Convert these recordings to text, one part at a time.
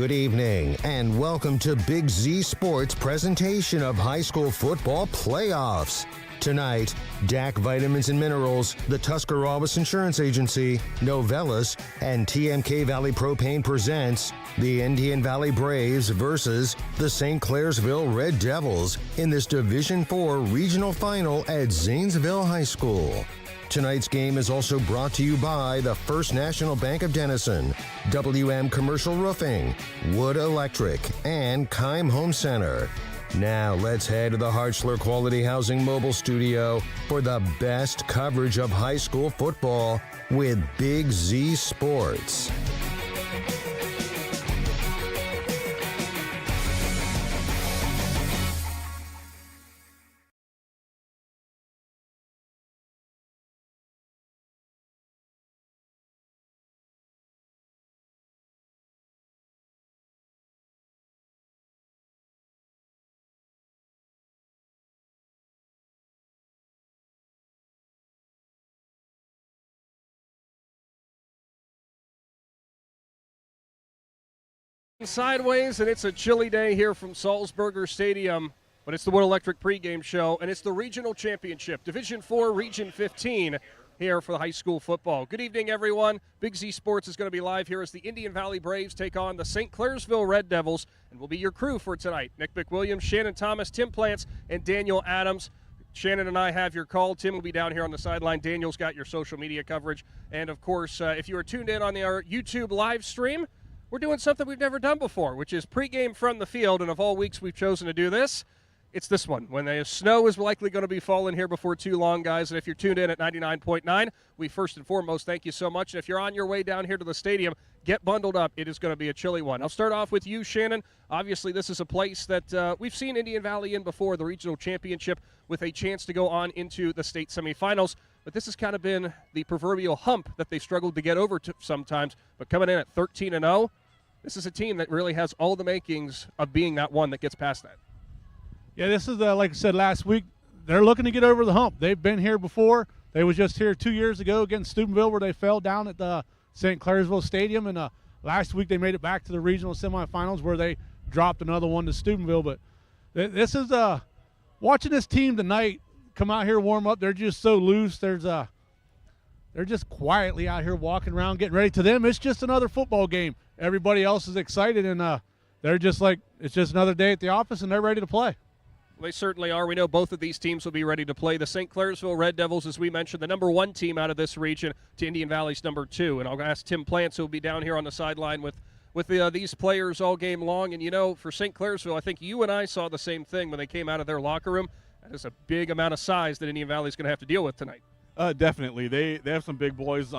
Good evening, and welcome to Big Z Sports presentation of high school football playoffs. Tonight, DAC Vitamins and Minerals, the Tuscarawas Insurance Agency, Novellus, and TMK Valley Propane presents the Indian Valley Braves versus the St. Clairsville Red Devils in this Division IV regional final at Zanesville High School. Tonight's game is also brought to you by the First National Bank of Denison, WM Commercial Roofing, Wood Electric, and Keim Home Center. Now let's head to the Hartzler Quality Housing Mobile Studio for the best coverage of high school football with Big Z Sports. Sideways, and it's a chilly day here from Salzburger Stadium, but it's the Wood Electric pregame show, and it's the regional championship, Division IV, Region 15, here for the high school football. Good evening, everyone. Big Z Sports is going to be live here as the Indian Valley Braves take on the St. Clairsville Red Devils, and will be your crew for tonight. Nick McWilliams, Shannon Thomas, Tim Plants, and Daniel Adams. Shannon and I have your call. Tim will be down here on the sideline. Daniel's got your social media coverage. And, of course, if you are tuned in on our YouTube live stream, we're doing something we've never done before, which is pregame from the field, and of all weeks we've chosen to do this, it's this one. When the snow is likely going to be falling here before too long, guys, and if you're tuned in at 99.9, we first and foremost thank you so much. And if you're on your way down here to the stadium, get bundled up. It is going to be a chilly one. I'll start off with you, Shannon. Obviously, this is a place that we've seen Indian Valley in before, the regional championship, with a chance to go on into the state semifinals. But this has kind of been the proverbial hump that they struggled to get over to sometimes. But coming in at 13-0, this is a team that really has all the makings of being that one that gets past that. Yeah, this is, like I said last week, they're looking to get over the hump. They've been here before. They was just here 2 years ago against Steubenville where they fell down at the St. Clairsville Stadium. And last week they made it back to the regional semifinals where they dropped another one to Steubenville. But this is watching this team tonight come out here, warm up. They're just so loose. They're just quietly out here walking around, getting ready. To them, it's just another football game. Everybody else is excited, and they're just like, it's just another day at the office, and they're ready to play. They certainly are. We know both of these teams will be ready to play. The St. Clairsville Red Devils, as we mentioned, the number one team out of this region to Indian Valley's number two. And I'll ask Tim Plants, who will be down here on the sideline with these players all game long. And, you know, for St. Clairsville, I think you and I saw the same thing when they came out of their locker room. That is a big amount of size that Indian Valley's going to have to deal with tonight. Definitely. They have some big boys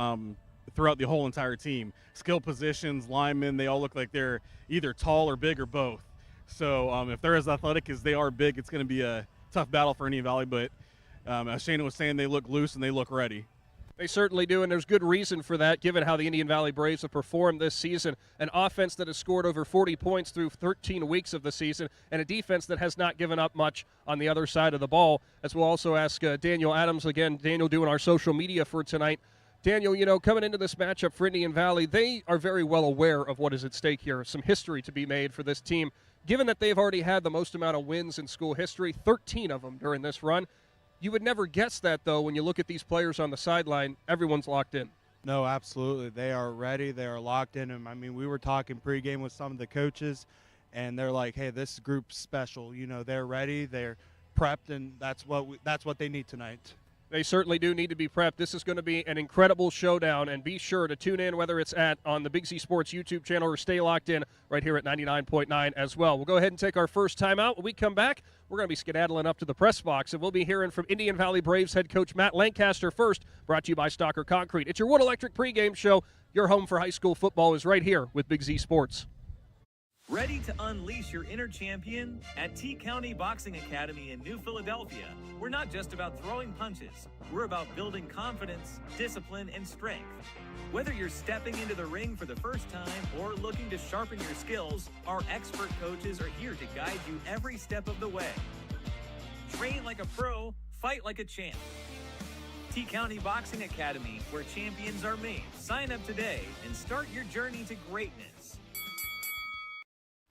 throughout the whole entire team. Skill positions, linemen, they all look like they're either tall or big or both. So if they're as athletic as they are big, it's going to be a tough battle for Indian Valley. But as Shana was saying, they look loose and they look ready. They certainly do, and there's good reason for that, given how the Indian Valley Braves have performed this season. An offense that has scored over 40 points through 13 weeks of the season, and a defense that has not given up much on the other side of the ball. As we'll also ask Daniel Adams, again, Daniel doing our social media for tonight. Daniel, you know, coming into this matchup for Indian Valley, they are very well aware of what is at stake here. Some history to be made for this team, given that they've already had the most amount of wins in school history, 13 of them during this run. You would never guess that, though, when you look at these players on the sideline. Everyone's locked in. No, absolutely. They are ready. They are locked in. And, I mean, we were talking pregame with some of the coaches, and they're like, hey, this group's special. You know, they're ready. They're prepped, and that's what they need tonight. They certainly do need to be prepped. This is going to be an incredible showdown, and be sure to tune in, whether it's on the Big Z Sports YouTube channel or stay locked in right here at 99.9 as well. We'll go ahead and take our first timeout. When we come back, we're going to be skedaddling up to the press box, and we'll be hearing from Indian Valley Braves head coach Matt Lancaster first, brought to you by Stalker Concrete. It's your Wood Electric pregame show. Your home for high school football is right here with Big Z Sports. Ready to unleash your inner champion? At T County Boxing Academy in New Philadelphia, we're not just about throwing punches. We're about building confidence, discipline, and strength. Whether you're stepping into the ring for the first time or looking to sharpen your skills, our expert coaches are here to guide you every step of the way. Train like a pro, fight like a champ. T County Boxing Academy, where champions are made. Sign up today and start your journey to greatness.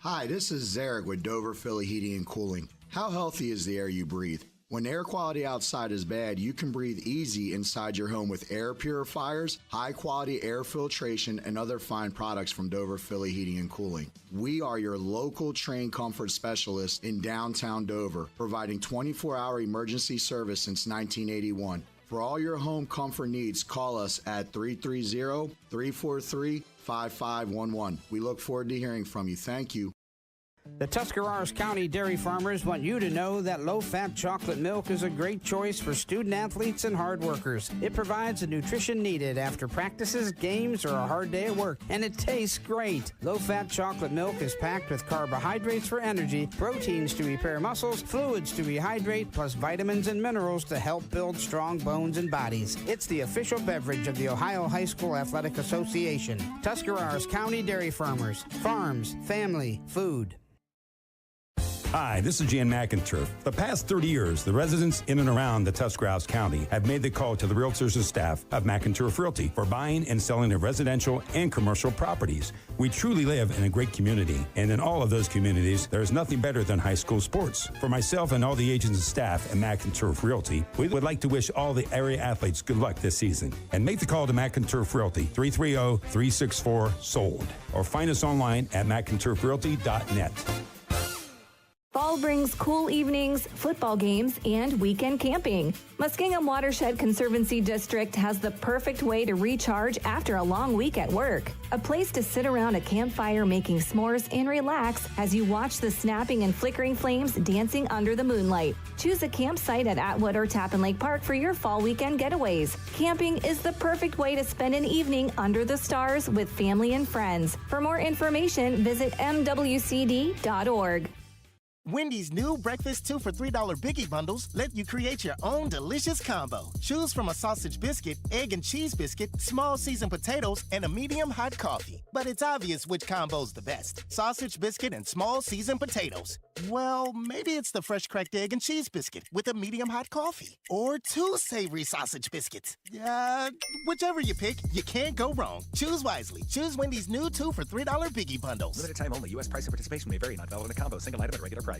Hi, this is Zarek with Dover Philly Heating and Cooling. How healthy is the air you breathe? When air quality outside is bad, you can breathe easy inside your home with air purifiers, high-quality air filtration, and other fine products from Dover Philly Heating and Cooling. We are your local trained comfort specialists in downtown Dover, providing 24-hour emergency service since 1981. For all your home comfort needs, call us at 330-343-5511. We look forward to hearing from you. Thank you. The Tuscarawas County dairy farmers want you to know that low-fat chocolate milk is a great choice for student athletes and hard workers. It provides the nutrition needed after practices, games, or a hard day at work, and it tastes great. Low-fat chocolate milk is packed with carbohydrates for energy, proteins to repair muscles, fluids to rehydrate, plus vitamins and minerals to help build strong bones and bodies. It's the official beverage of the Ohio High School Athletic Association. Tuscarawas County Dairy Farmers. Farms, family, food. Hi, this is Jan McInturf. The past 30 years, the residents in and around the Tuscarawas County have made the call to the realtors and staff of McInturf Realty for buying and selling of residential and commercial properties. We truly live in a great community, and in all of those communities, there is nothing better than high school sports. For myself and all the agents and staff at McInturf Realty, we would like to wish all the area athletes good luck this season. And make the call to McInturf Realty, 330-364-SOLD, or find us online at McInturfRealty.net. Fall brings cool evenings, football games, and weekend camping. Muskingum Watershed Conservancy District has the perfect way to recharge after a long week at work. A place to sit around a campfire making s'mores and relax as you watch the snapping and flickering flames dancing under the moonlight. Choose a campsite at Atwood or Tappan Lake Park for your fall weekend getaways. Camping is the perfect way to spend an evening under the stars with family and friends. For more information, visit mwcd.org. Wendy's new breakfast 2 for $3 Biggie bundles let you create your own delicious combo. Choose from a sausage biscuit, egg and cheese biscuit, small seasoned potatoes, and a medium hot coffee. But it's obvious which combo's the best. Sausage biscuit and small seasoned potatoes. Well, maybe it's the fresh cracked egg and cheese biscuit with a medium hot coffee. Or 2 savory sausage biscuits. Whichever you pick, you can't go wrong. Choose wisely. Choose Wendy's new 2 for $3 Biggie bundles. Limited time only. U.S. price and participation may vary. Not valid in a combo. Single item at regular price.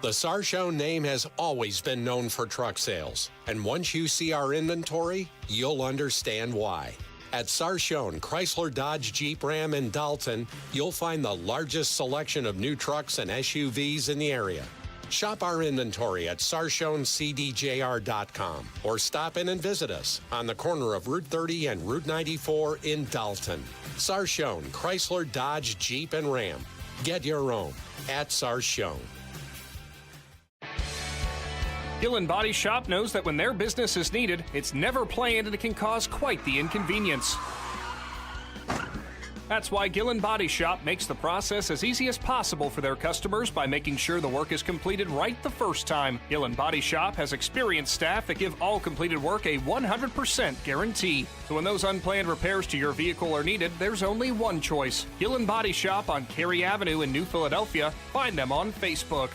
The Sarshow name has always been known for truck sales, and once you see our inventory, you'll understand why. At Sarshown Chrysler Dodge Jeep Ram in Dalton, you'll find the largest selection of new trucks and SUVs in the area. Shop our inventory at SarshownCDJR.com or stop in and visit us on the corner of Route 30 and Route 94 in Dalton. Sarshown Chrysler Dodge Jeep and Ram. Get your own at Sarshown. Gillen Body Shop knows that when their business is needed, it's never planned and it can cause quite the inconvenience. That's why Gillen Body Shop makes the process as easy as possible for their customers by making sure the work is completed right the first time. Gillen Body Shop has experienced staff that give all completed work a 100% guarantee. So when those unplanned repairs to your vehicle are needed, there's only one choice. Gillen Body Shop on Cary Avenue in New Philadelphia. Find them on Facebook.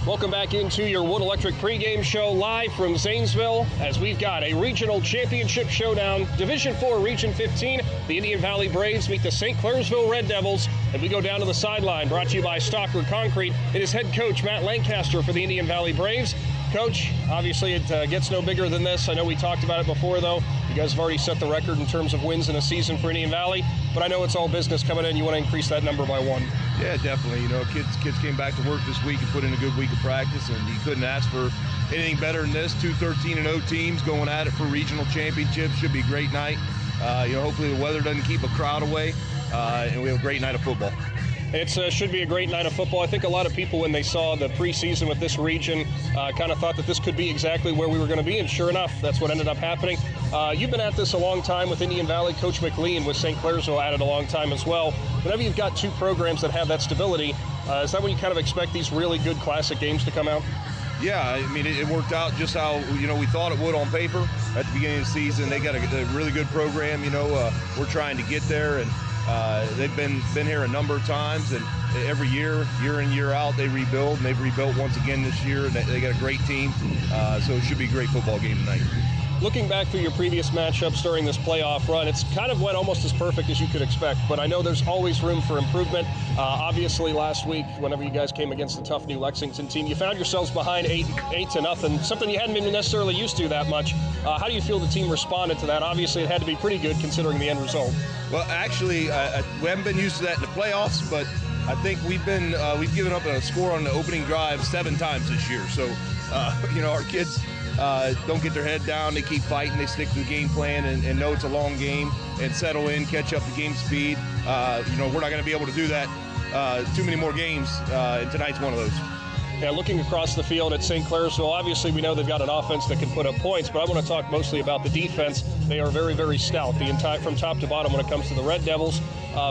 Welcome back into your Wood Electric pregame show live from Zanesville as we've got a regional championship showdown. Division 4, Region 15, the Indian Valley Braves meet the St. Clairsville Red Devils. And we go down to the sideline, brought to you by Stalker Concrete. It is head coach Matt Lancaster for the Indian Valley Braves. Coach, obviously it gets no bigger than this. I know we talked about it before, though. You guys have already set the record in terms of wins in a season for Indian Valley. But I know it's all business coming in. You want to increase that number by 1. Yeah, definitely. You know, kids came back to work this week and put in a good week of practice, and you couldn't ask for anything better than this. 2 13-0 teams going at it for regional championships. Should be a great night. Hopefully the weather doesn't keep a crowd away, and we have a great night of football. It should be a great night of football. I think a lot of people, when they saw the preseason with this region, kind of thought that this could be exactly where we were going to be, and sure enough, that's what ended up happening. You've been at this a long time with Indian Valley. Coach McLean with St. Clairsville at it a long time as well. Whenever you've got 2 programs that have that stability, is that when you kind of expect these really good classic games to come out? Yeah, I mean, it worked out just how, we thought it would on paper at the beginning of the season. They got a really good program, we're trying to get there, and they've been here a number of times, and every year in, year out, they rebuild, and they've rebuilt once again this year, and they got a great team, so it should be a great football game tonight. Looking back through your previous matchups during this playoff run, it's kind of went almost as perfect as you could expect, but I know there's always room for improvement. Obviously, last week, whenever you guys came against the tough New Lexington team, you found yourselves behind 8-0, something you hadn't been necessarily used to that much. How do you feel the team responded to that? Obviously, it had to be pretty good considering the end result. Well, actually, we haven't been used to that in the playoffs, but I think we've given up a score on the opening drive 7 times this year. So, our kids don't get their head down. They keep fighting. They stick to the game plan and know it's a long game and settle in, catch up to game speed. We're not going to be able to do that too many more games, and tonight's one of those. Yeah, looking across the field at St. Clairsville, obviously we know they've got an offense that can put up points, but I want to talk mostly about the defense. They are very, very stout from top to bottom when it comes to the Red Devils.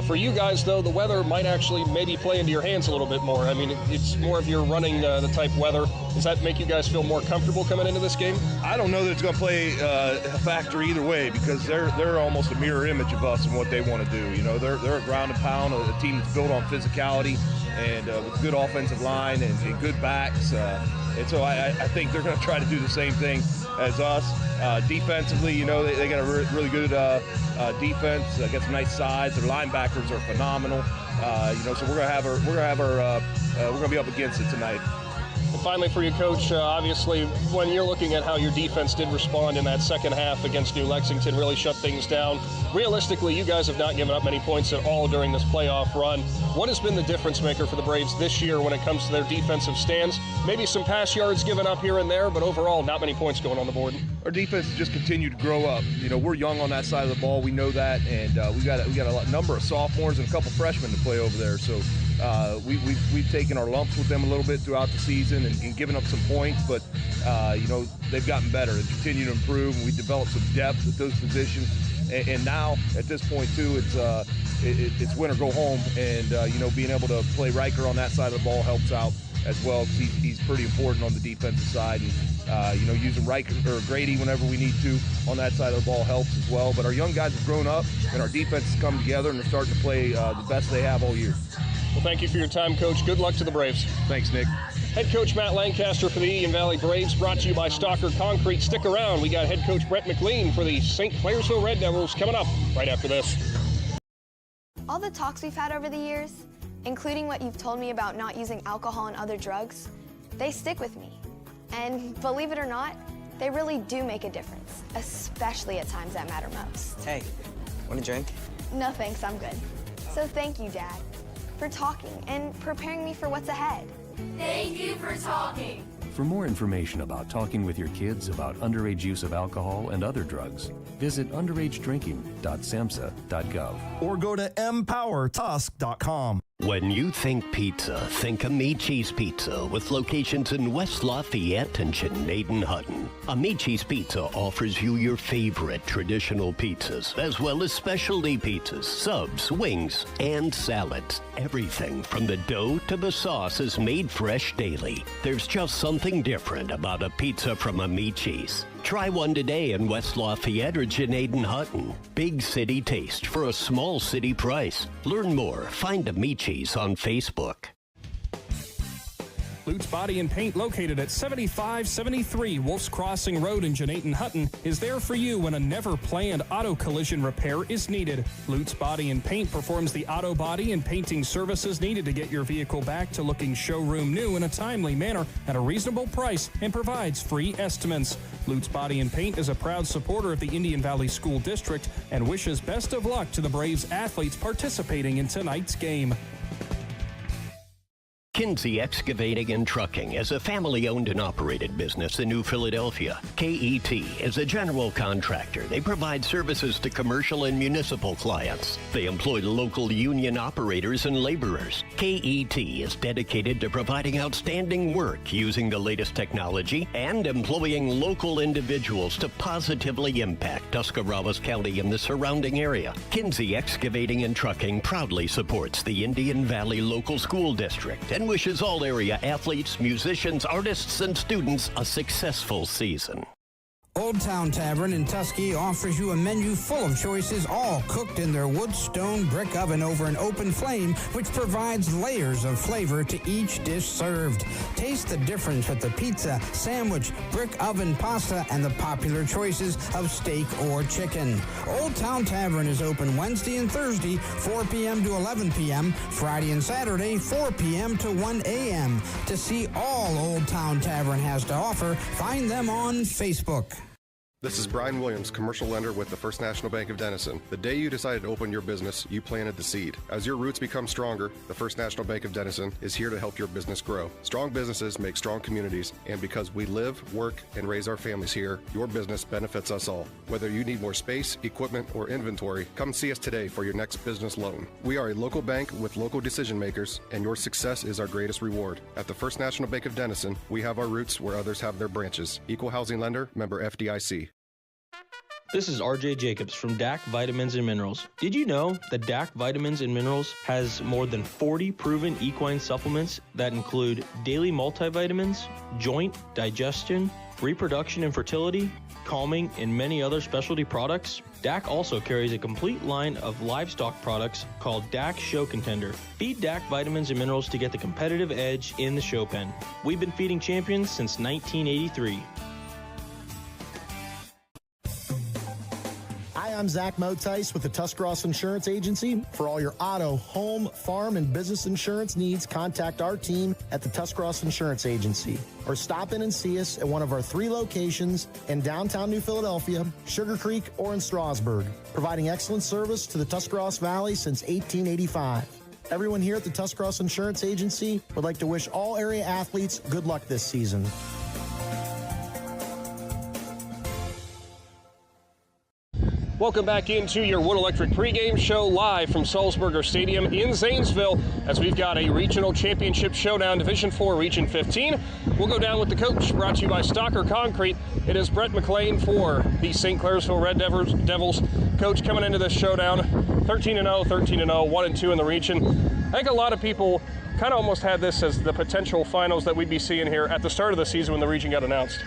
For you guys, though, the weather might actually maybe play into your hands a little bit more. I mean, it's more of your running the type weather. Does that make you guys feel more comfortable coming into this game? I don't know that it's going to play a factor either way, because they're almost a mirror image of us and what they want to do. They're a ground and pound, a team that's built on physicality and with good offensive line and good backs. And so I think they're going to try to do the same thing as us. Defensively, they got a really good defense. Got some nice size. Their linebackers are phenomenal. So we're going to be up against it tonight. And finally, for you, Coach, obviously, when you're looking at how your defense did respond in that second half against New Lexington, really shut things down. Realistically, you guys have not given up many points at all during this playoff run. What has been the difference maker for the Braves this year when it comes to their defensive stands? Maybe some pass yards given up here and there, but overall, not many points going on the board. Our defense has just continued to grow up. We're young on that side of the ball. We know that, and we got a number of sophomores and a couple freshmen to play over there. So we've taken our lumps with them a little bit throughout the season and given up some points, but they've gotten better and continue to improve. And we developed some depth at those positions, and now at this point too, it's win or go home. And being able to play Riker on that side of the ball helps out as well, because he's pretty important on the defensive side. And using Riker or Grady whenever we need to on that side of the ball helps as well. But our young guys have grown up, and our defense has come together, and they're starting to play the best they have all year. Well, thank you for your time, Coach. Good luck to the Braves. Thanks, Nick. Head coach Matt Lancaster for the Indian Valley Braves, brought to you by Stalker Concrete. Stick around. We got head coach Brett McLean for the St. Clairsville Red Devils coming up right after this. All the talks we've had over the years, including what you've told me about not using alcohol and other drugs, they stick with me. And believe it or not, they really do make a difference, especially at times that matter most. Hey, want a drink? No thanks, I'm good. So thank you, Dad, for talking and preparing me for what's ahead. Thank you for talking. For more information about talking with your kids about underage use of alcohol and other drugs, visit underagedrinking.samhsa.gov or go to empowertusk.com. When you think pizza, think Amici's Pizza, with locations in West Lafayette and Janaden-Hutton. Amici's Pizza offers you your favorite traditional pizzas, as well as specialty pizzas, subs, wings, and salads. Everything from the dough to the sauce is made fresh daily. There's just something different about a pizza from Amici's. Try one today in West Lafayette or Janaden-Hutton. Big city taste for a small city price. Learn more. Find Amici's on Facebook. Lutz Body and Paint, located at 7573 Wolf's Crossing Road in Janaden-Hutton, is there for you when a never-planned auto collision repair is needed. Lutz Body and Paint performs the auto body and painting services needed to get your vehicle back to looking showroom new in a timely manner at a reasonable price, and provides free estimates. Lutz Body and Paint is a proud supporter of the Indian Valley School District and wishes best of luck to the Braves athletes participating in tonight's game. Kinsey Excavating and Trucking is a family-owned and operated business in New Philadelphia. KET is a general contractor. They provide services to commercial and municipal clients. They employ local union operators and laborers. KET is dedicated to providing outstanding work using the latest technology and employing local individuals to positively impact Tuscarawas County and the surrounding area. Kinsey Excavating and Trucking proudly supports the Indian Valley Local School District and wishes all area athletes, musicians, artists, and students a successful season. Old Town Tavern in Tuskegee offers you a menu full of choices, all cooked in their wood stone brick oven over an open flame, which provides layers of flavor to each dish served. Taste the difference with the pizza, sandwich, brick oven pasta, and the popular choices of steak or chicken. Old Town Tavern is open Wednesday and Thursday, 4 p.m. to 11 p.m., Friday and Saturday, 4 p.m. to 1 a.m. To see all Old Town Tavern has to offer, find them on Facebook. This is Brian Williams, commercial lender with the First National Bank of Denison. The day you decided to open your business, you planted the seed. As your roots become stronger, the First National Bank of Denison is here to help your business grow. Strong businesses make strong communities, and because we live, work, and raise our families here, your business benefits us all. Whether you need more space, equipment, or inventory, come see us today for your next business loan. We are a local bank with local decision makers, and your success is our greatest reward. At the First National Bank of Denison, we have our roots where others have their branches. Equal housing lender, member FDIC. This is RJ Jacobs from DAC Vitamins and Minerals. Did you know that DAC Vitamins and Minerals has more than 40 proven equine supplements that include daily multivitamins, joint, digestion, reproduction and fertility, calming, and many other specialty products? DAC also carries a complete line of livestock products called DAC Show Contender. Feed DAC Vitamins and Minerals to get the competitive edge in the show pen. We've been feeding champions since 1983. Hi, I'm Zach Motice with the Tuscarawas Insurance Agency. For all your auto, home, farm, and business insurance needs, contact our team at the Tuscarawas Insurance Agency. Or stop in and see us at one of our 3 locations in downtown New Philadelphia, Sugar Creek, or in Strasburg, providing excellent service to the Tuscarawas Valley since 1885. Everyone here at the Tuscarawas Insurance Agency would like to wish all area athletes good luck this season. Welcome back into your Wood Electric pregame show live from Sulzberger Stadium in Zanesville as we've got a regional championship showdown, Division 4, Region 15. We'll go down with the coach, brought to you by Stocker Concrete. It is Brett McLean for the St. Clairsville Red Devils. Coach, coming into this showdown, 13-0, 13-0, 1-2 in the region. I think a lot of people kind of almost had this as the potential finals that we'd be seeing here at the start of the season when the region got announced.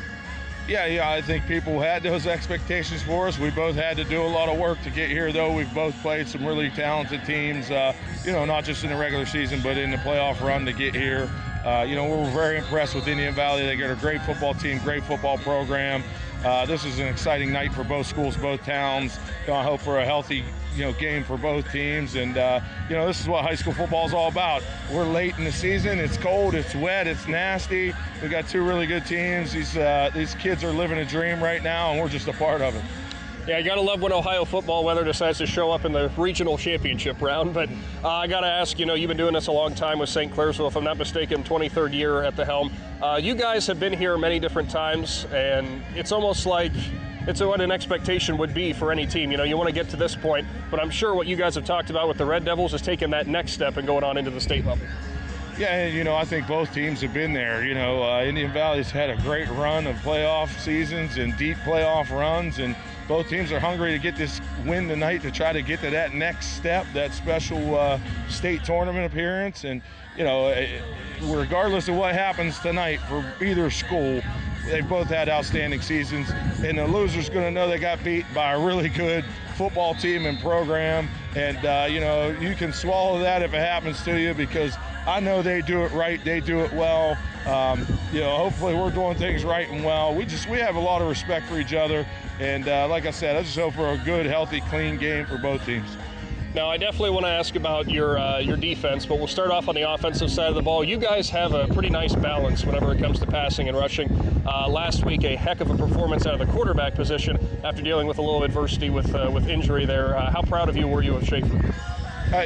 Yeah, I think people had those expectations for us. We both had to do a lot of work to get here, though. We've both played some really talented teams, not just in the regular season, but in the playoff run to get here. We're very impressed with Indian Valley. They got a great football team, great football program. This is an exciting night for both schools, both towns. I hope for a healthy game for both teams, and this is what high school football is all about. We're late in the season, it's cold, it's wet, it's nasty. We got 2 really good teams. These kids are living a dream right now, and we're just a part of it. Yeah, you gotta love when Ohio football weather decides to show up in the regional championship round. But I gotta ask, you've been doing this a long time with St. Clairsville, if I'm not mistaken, 23rd year at the helm. You guys have been here many different times, and it's almost like it's what an expectation would be for any team. You want to get to this point, but I'm sure what you guys have talked about with the Red Devils is taking that next step and going on into the state level. Yeah, I think both teams have been there. Indian Valley's had a great run of playoff seasons and deep playoff runs, and both teams are hungry to get this win tonight to try to get to that next step, that special state tournament appearance. And, regardless of what happens tonight for either school, they've both had outstanding seasons, and the loser's going to know they got beat by a really good football team and program. And, you can swallow that if it happens to you, because I know they do it right. They do it well. Hopefully we're doing things right and well. We have a lot of respect for each other. And like I said, I just hope for a good, healthy, clean game for both teams. Now, I definitely want to ask about your defense, but we'll start off on the offensive side of the ball. You guys have a pretty nice balance whenever it comes to passing and rushing. Last week, a heck of a performance out of the quarterback position after dealing with a little adversity with injury there. How proud of you were you of Schaefer?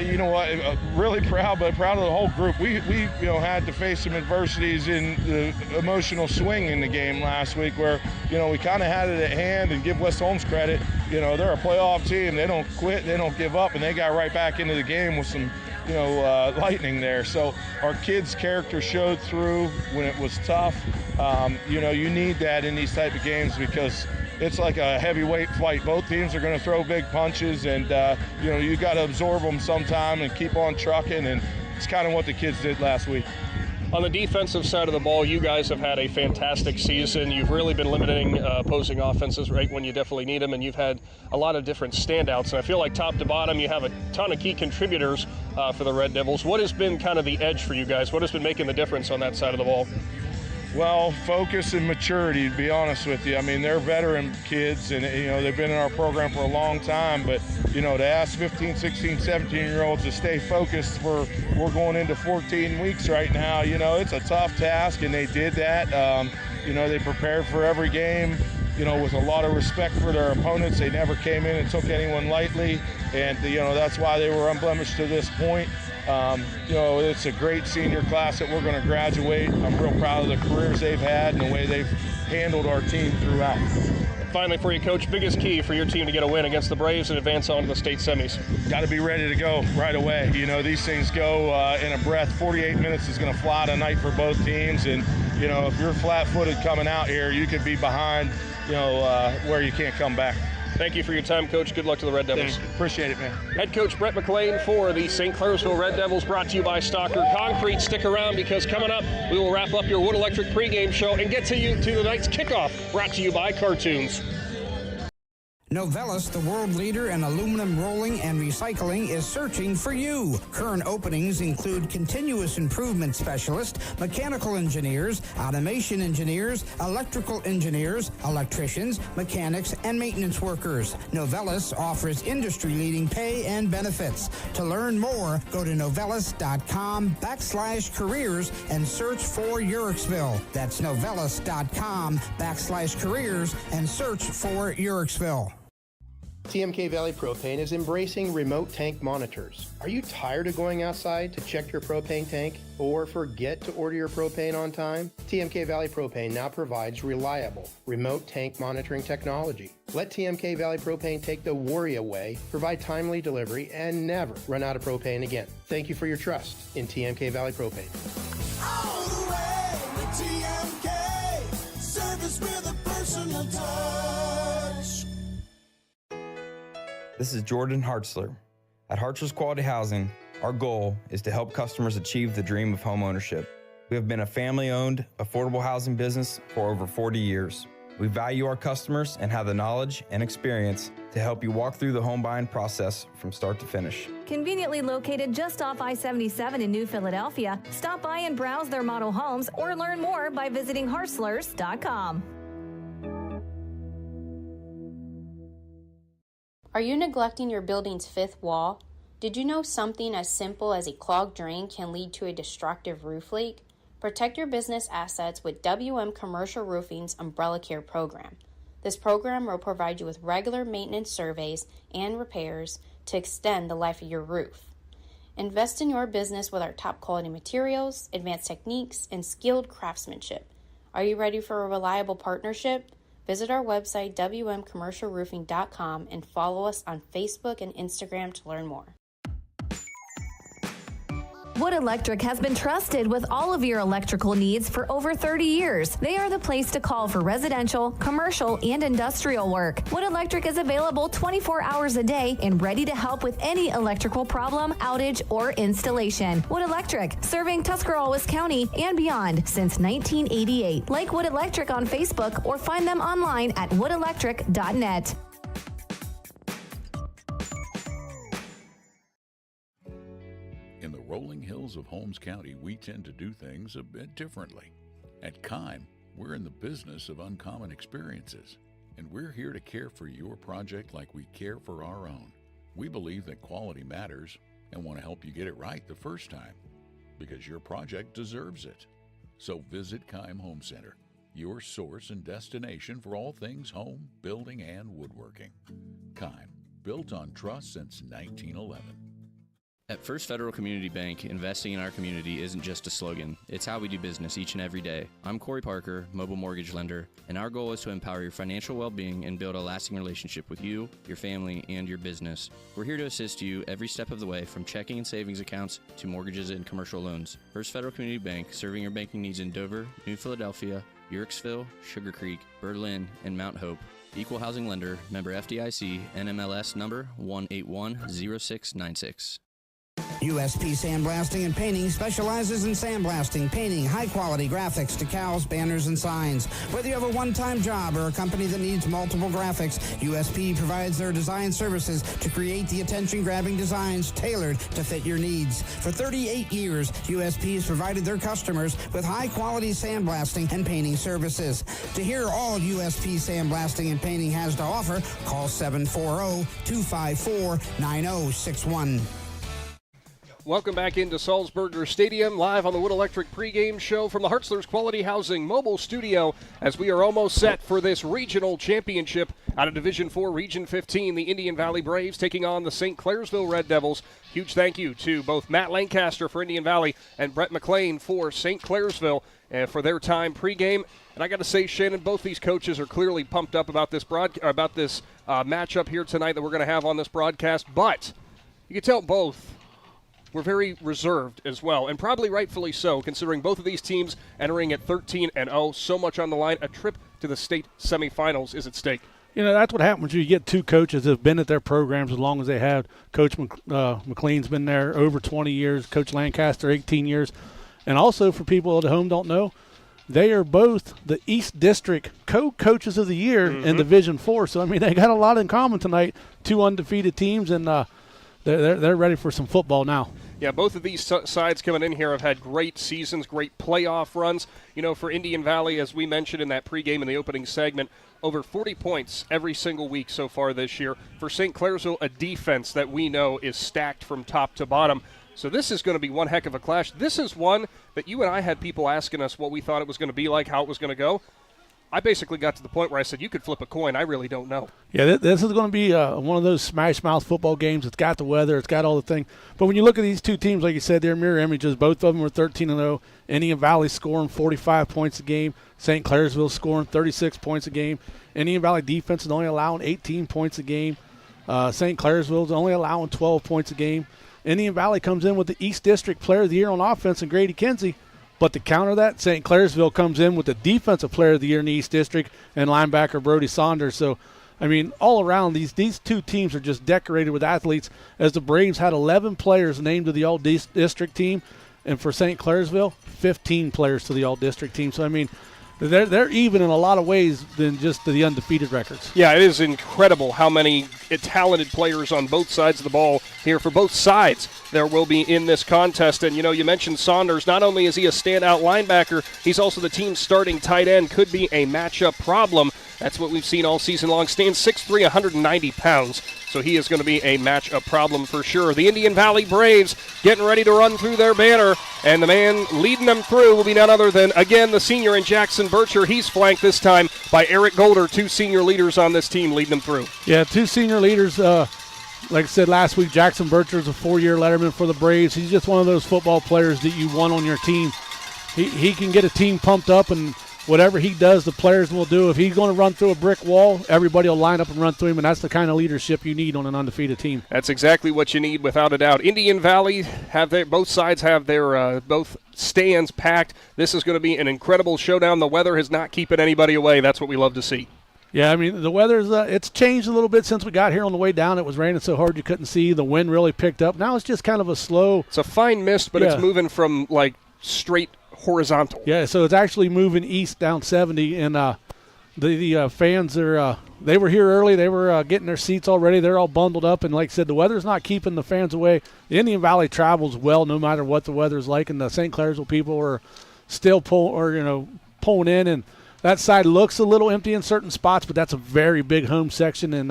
You know what? Really proud, but proud of the whole group. We had to face some adversities in the emotional swing in the game last week, where we kind of had it at hand. And give West Holmes credit, they're a playoff team. They don't quit, they don't give up, and they got right back into the game with some lightning there. So our kids' character showed through when it was tough. You need that in these type of games, because it's like a heavyweight fight. Both teams are going to throw big punches, and you got to absorb them sometime and keep on trucking, and it's kind of what the kids did last week. On the defensive side of the ball, you guys have had a fantastic season. You've really been limiting opposing offenses right when you definitely need them, and you've had a lot of different standouts. And I feel like top to bottom, you have a ton of key contributors for the Red Devils. What has been kind of the edge for you guys? What has been making the difference on that side of the ball? Well, focus and maturity, to be honest with you. I mean, they're veteran kids, and, they've been in our program for a long time. But, to ask 15, 16, 17-year-olds to stay focused, we're going into 14 weeks right now. It's a tough task, and they did that. They prepared for every game, with a lot of respect for their opponents. They never came in and took anyone lightly, and, that's why they were unblemished to this point. It's a great senior class that we're going to graduate. I'm real proud of the careers they've had and the way they've handled our team throughout. Finally for you, Coach, biggest key for your team to get a win against the Braves and advance on to the state semis? Got to be ready to go right away. These things go in a breath. 48 minutes is going to fly tonight for both teams, and if you're flat-footed coming out here, you could be behind where you can't come back. Thank you for your time, Coach. Good luck to the Red Devils. Appreciate it, man. Head Coach Brett McLean for the St. Clairsville Red Devils, brought to you by Stalker Concrete. Stick around, because coming up, we will wrap up your Wood Electric pregame show and get to tonight's kickoff, brought to you by Cartoons. Novellus, the world leader in aluminum rolling and recycling, is searching for you. Current openings include continuous improvement specialist, mechanical engineers, automation engineers, electrical engineers, electricians, mechanics, and maintenance workers. Novellus offers industry-leading pay and benefits. To learn more, go to novellus.com/careers and search for Eurexville. That's novellus.com/careers and search for Eurexville. TMK Valley Propane is embracing remote tank monitors. Are you tired of going outside to check your propane tank or forget to order your propane on time? TMK Valley Propane now provides reliable remote tank monitoring technology. Let TMK Valley Propane take the worry away, provide timely delivery, and never run out of propane again. Thank you for your trust in TMK Valley Propane. All the way with TMK, service with a personal touch. This is Jordan Hartzler. At Hartzler's Quality Housing, our goal is to help customers achieve the dream of home ownership. We have been a family-owned, affordable housing business for over 40 years. We value our customers and have the knowledge and experience to help you walk through the home buying process from start to finish. Conveniently located just off I-77 in New Philadelphia, stop by and browse their model homes or learn more by visiting hartzlers.com. Are you neglecting your building's fifth wall? Did you know something as simple as a clogged drain can lead to a destructive roof leak? Protect your business assets with WM Commercial Roofing's Umbrella Care program. This program will provide you with regular maintenance surveys and repairs to extend the life of your roof. Invest in your business with our top quality materials, advanced techniques, and skilled craftsmanship. Are you ready for a reliable partnership? Visit our website, wmcommercialroofing.com, and follow us on Facebook and Instagram to learn more. Wood Electric has been trusted with all of your electrical needs for over 30 years. They are the place to call for residential, commercial, and industrial work. Wood Electric is available 24 hours a day and ready to help with any electrical problem, outage, or installation. Wood Electric, serving Tuscarawas County and beyond since 1988. Like Wood Electric on Facebook or find them online at woodelectric.net. In the rolling hills of Holmes County, we tend to do things a bit differently. At Kime, we're in the business of uncommon experiences, and we're here to care for your project like we care for our own. We believe that quality matters and want to help you get it right the first time, because your project deserves it. So visit Kime Home Center, your source and destination for all things home, building, and woodworking. Kime, built on trust since 1911. At First Federal Community Bank, investing in our community isn't just a slogan. It's how we do business each and every day. I'm Corey Parker, mobile mortgage lender, and our goal is to empower your financial well-being and build a lasting relationship with you, your family, and your business. We're here to assist you every step of the way, from checking and savings accounts to mortgages and commercial loans. First Federal Community Bank, serving your banking needs in Dover, New Philadelphia, Eurexville, Sugar Creek, Berlin, and Mount Hope. Equal housing lender, member FDIC, NMLS number 1810696. USP Sandblasting and Painting specializes in sandblasting, painting, high-quality graphics, decals, banners, and signs. Whether you have a one-time job or a company that needs multiple graphics, USP provides their design services to create the attention-grabbing designs tailored to fit your needs. For 38 years, USP has provided their customers with high-quality sandblasting and painting services. To hear all USP Sandblasting and Painting has to offer, call 740-254-9061. Welcome back into Salzburger Stadium, live on the Wood Electric pregame show from the Hartzler's Quality Housing mobile studio, as we are almost set for this regional championship out of Division 4, Region 15. The Indian Valley Braves taking on the St. Clairsville Red Devils. Huge thank you to both Matt Lancaster for Indian Valley and Brett McLean for St. Clairsville for their time pregame. And I got to say, Shannon, both these coaches are clearly pumped up about this matchup here tonight that we're going to have on this broadcast. But you can tell both we're very reserved as well, and probably rightfully so, considering both of these teams entering at 13-0. So much on the line. A trip to the state semifinals is at stake. You know, that's what happens when you get two coaches that have been at their programs as long as they have. Coach McLean's been there over 20 years, Coach Lancaster 18 years. And also, for people at home don't know, they are both the East District co-coaches of the year in Division 4. So, I mean, they got a lot in common tonight. Two undefeated teams, and they're ready for some football now. Yeah, both of these sides coming in here have had great seasons, great playoff runs. You know, for Indian Valley, as we mentioned in that pregame in the opening segment, over 40 points every single week so far this year. For St. Clairsville, a defense that we know is stacked from top to bottom. So this is going to be one heck of a clash. This is one that you and I had people asking us what we thought it was going to be like, how it was going to go. I basically got to the point where I said, you could flip a coin. I really don't know. Yeah, this is going to be one of those smash-mouth football games. It's got the weather. It's got all the things. But when you look at these two teams, like you said, they're mirror images. Both of them were 13-0. Indian Valley scoring 45 points a game. St. Clairsville scoring 36 points a game. Indian Valley defense is only allowing 18 points a game. St. Clairsville is only allowing 12 points a game. Indian Valley comes in with the East District Player of the Year on offense and Grady Kinsey. But to counter that, St. Clairsville comes in with the Defensive Player of the Year in the East District and linebacker Brody Saunders. So, I mean, all around, these two teams are just decorated with athletes, as the Braves had 11 players named to the All-District team, and for St. Clairsville, 15 players to the All-District team. So, I mean, they're even in a lot of ways than just the undefeated records. Yeah, it is incredible how many talented players on both sides of the ball here for both sides there will be in this contest. And, you know, you mentioned Saunders. Not only is he a standout linebacker, he's also the team's starting tight end. Could be a matchup problem. That's what we've seen all season long. Stands 6'3", 190 pounds. So he is going to be a matchup problem for sure. The Indian Valley Braves getting ready to run through their banner. And the man leading them through will be none other than, again, the senior in Jackson Bircher. He's flanked this time by Eric Golder, two senior leaders on this team leading them through. Yeah, two senior leaders. Like I said last week, Jackson Bircher is a 4-year letterman for the Braves. He's just one of those football players that you want on your team. He can get a team pumped up, and whatever he does, the players will do. If he's going to run through a brick wall, everybody will line up and run through him, and that's the kind of leadership you need on an undefeated team. That's exactly what you need, without a doubt. Indian Valley, both sides have their both stands packed. This is going to be an incredible showdown. The weather is not keeping anybody away. That's what we love to see. Yeah, I mean, the weather's it's changed a little bit since we got here on the way down. It was raining so hard you couldn't see. The wind really picked up. Now it's just kind of a slow. It's a fine mist, but it's moving from, like, straight horizontal. Yeah, so it's actually moving east down 70, and the fans are they were here early. They were getting their seats already. They're all bundled up, and like I said, the weather's not keeping the fans away. The Indian Valley travels well no matter what the weather's like, and the St. Clairsville people are still pulling in, and that side looks a little empty in certain spots, but that's a very big home section, and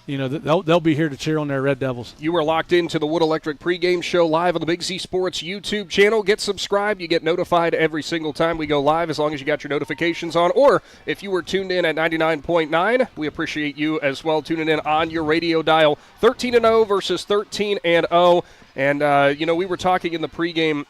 they'll be here to cheer on their Red Devils. You are locked into the Wood Electric pregame show live on the Big Z Sports YouTube channel. Get subscribed. You get notified every single time we go live, as long as you got your notifications on. Or if you were tuned in at 99.9, we appreciate you as well tuning in on your radio dial. 13-0 versus 13-0. And, we were talking in the pregame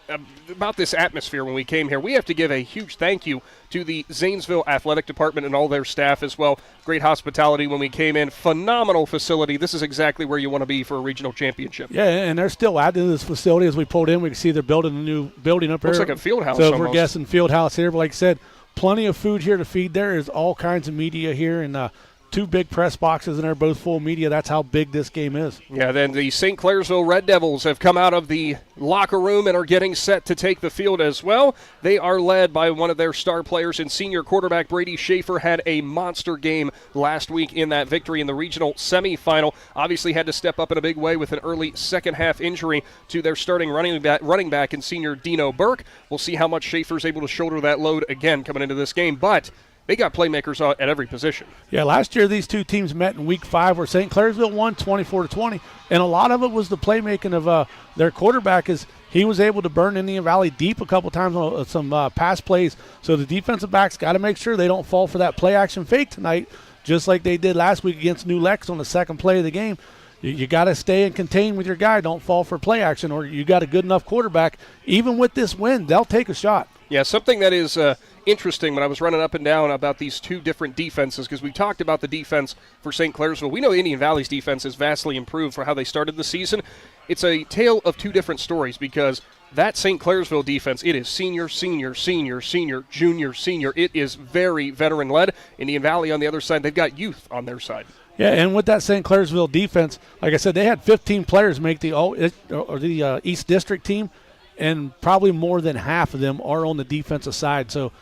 about this atmosphere when we came here. We have to give a huge thank you to the Zanesville Athletic Department and all their staff as well. Great hospitality when we came in. Phenomenal facility. This is exactly where you want to be for a regional championship. Yeah, and they're still adding to this facility. As we pulled in, we can see they're building a new building up here. Looks like a field house so almost. We're guessing field house here. But like I said, plenty of food here to feed. There is all kinds of media here, and two big press boxes in there, both full media. That's how big this game is. Yeah, then the St. Clairsville Red Devils have come out of the locker room and are getting set to take the field as well. They are led by one of their star players, and senior quarterback Brady Schaefer had a monster game last week in that victory in the regional semifinal. Obviously had to step up in a big way with an early second-half injury to their starting running back and senior Dino Burke. We'll see how much Schaefer's able to shoulder that load again coming into this game, but they got playmakers at every position. Yeah, last year these two teams met in Week 5 where St. Clairsville won 24-20, and a lot of it was the playmaking of their quarterback. Is he was able to burn Indian Valley deep a couple times on some pass plays, so the defensive backs got to make sure they don't fall for that play-action fake tonight, just like they did last week against New Lex on the second play of the game. You got to stay and contain with your guy. Don't fall for play action, or you got a good enough quarterback. Even with this win, they'll take a shot. Yeah, something that is interesting when I was running up and down about these two different defenses, because we talked about the defense for St. Clairsville. We know Indian Valley's defense is vastly improved for how they started the season. It's a tale of two different stories, because that St. Clairsville defense, it is senior, senior, senior, senior, junior, senior. It is very veteran-led. Indian Valley on the other side, they've got youth on their side. Yeah, and with that St. Clairsville defense, like I said, they had 15 players make the East District team, and probably more than half of them are on the defensive side. So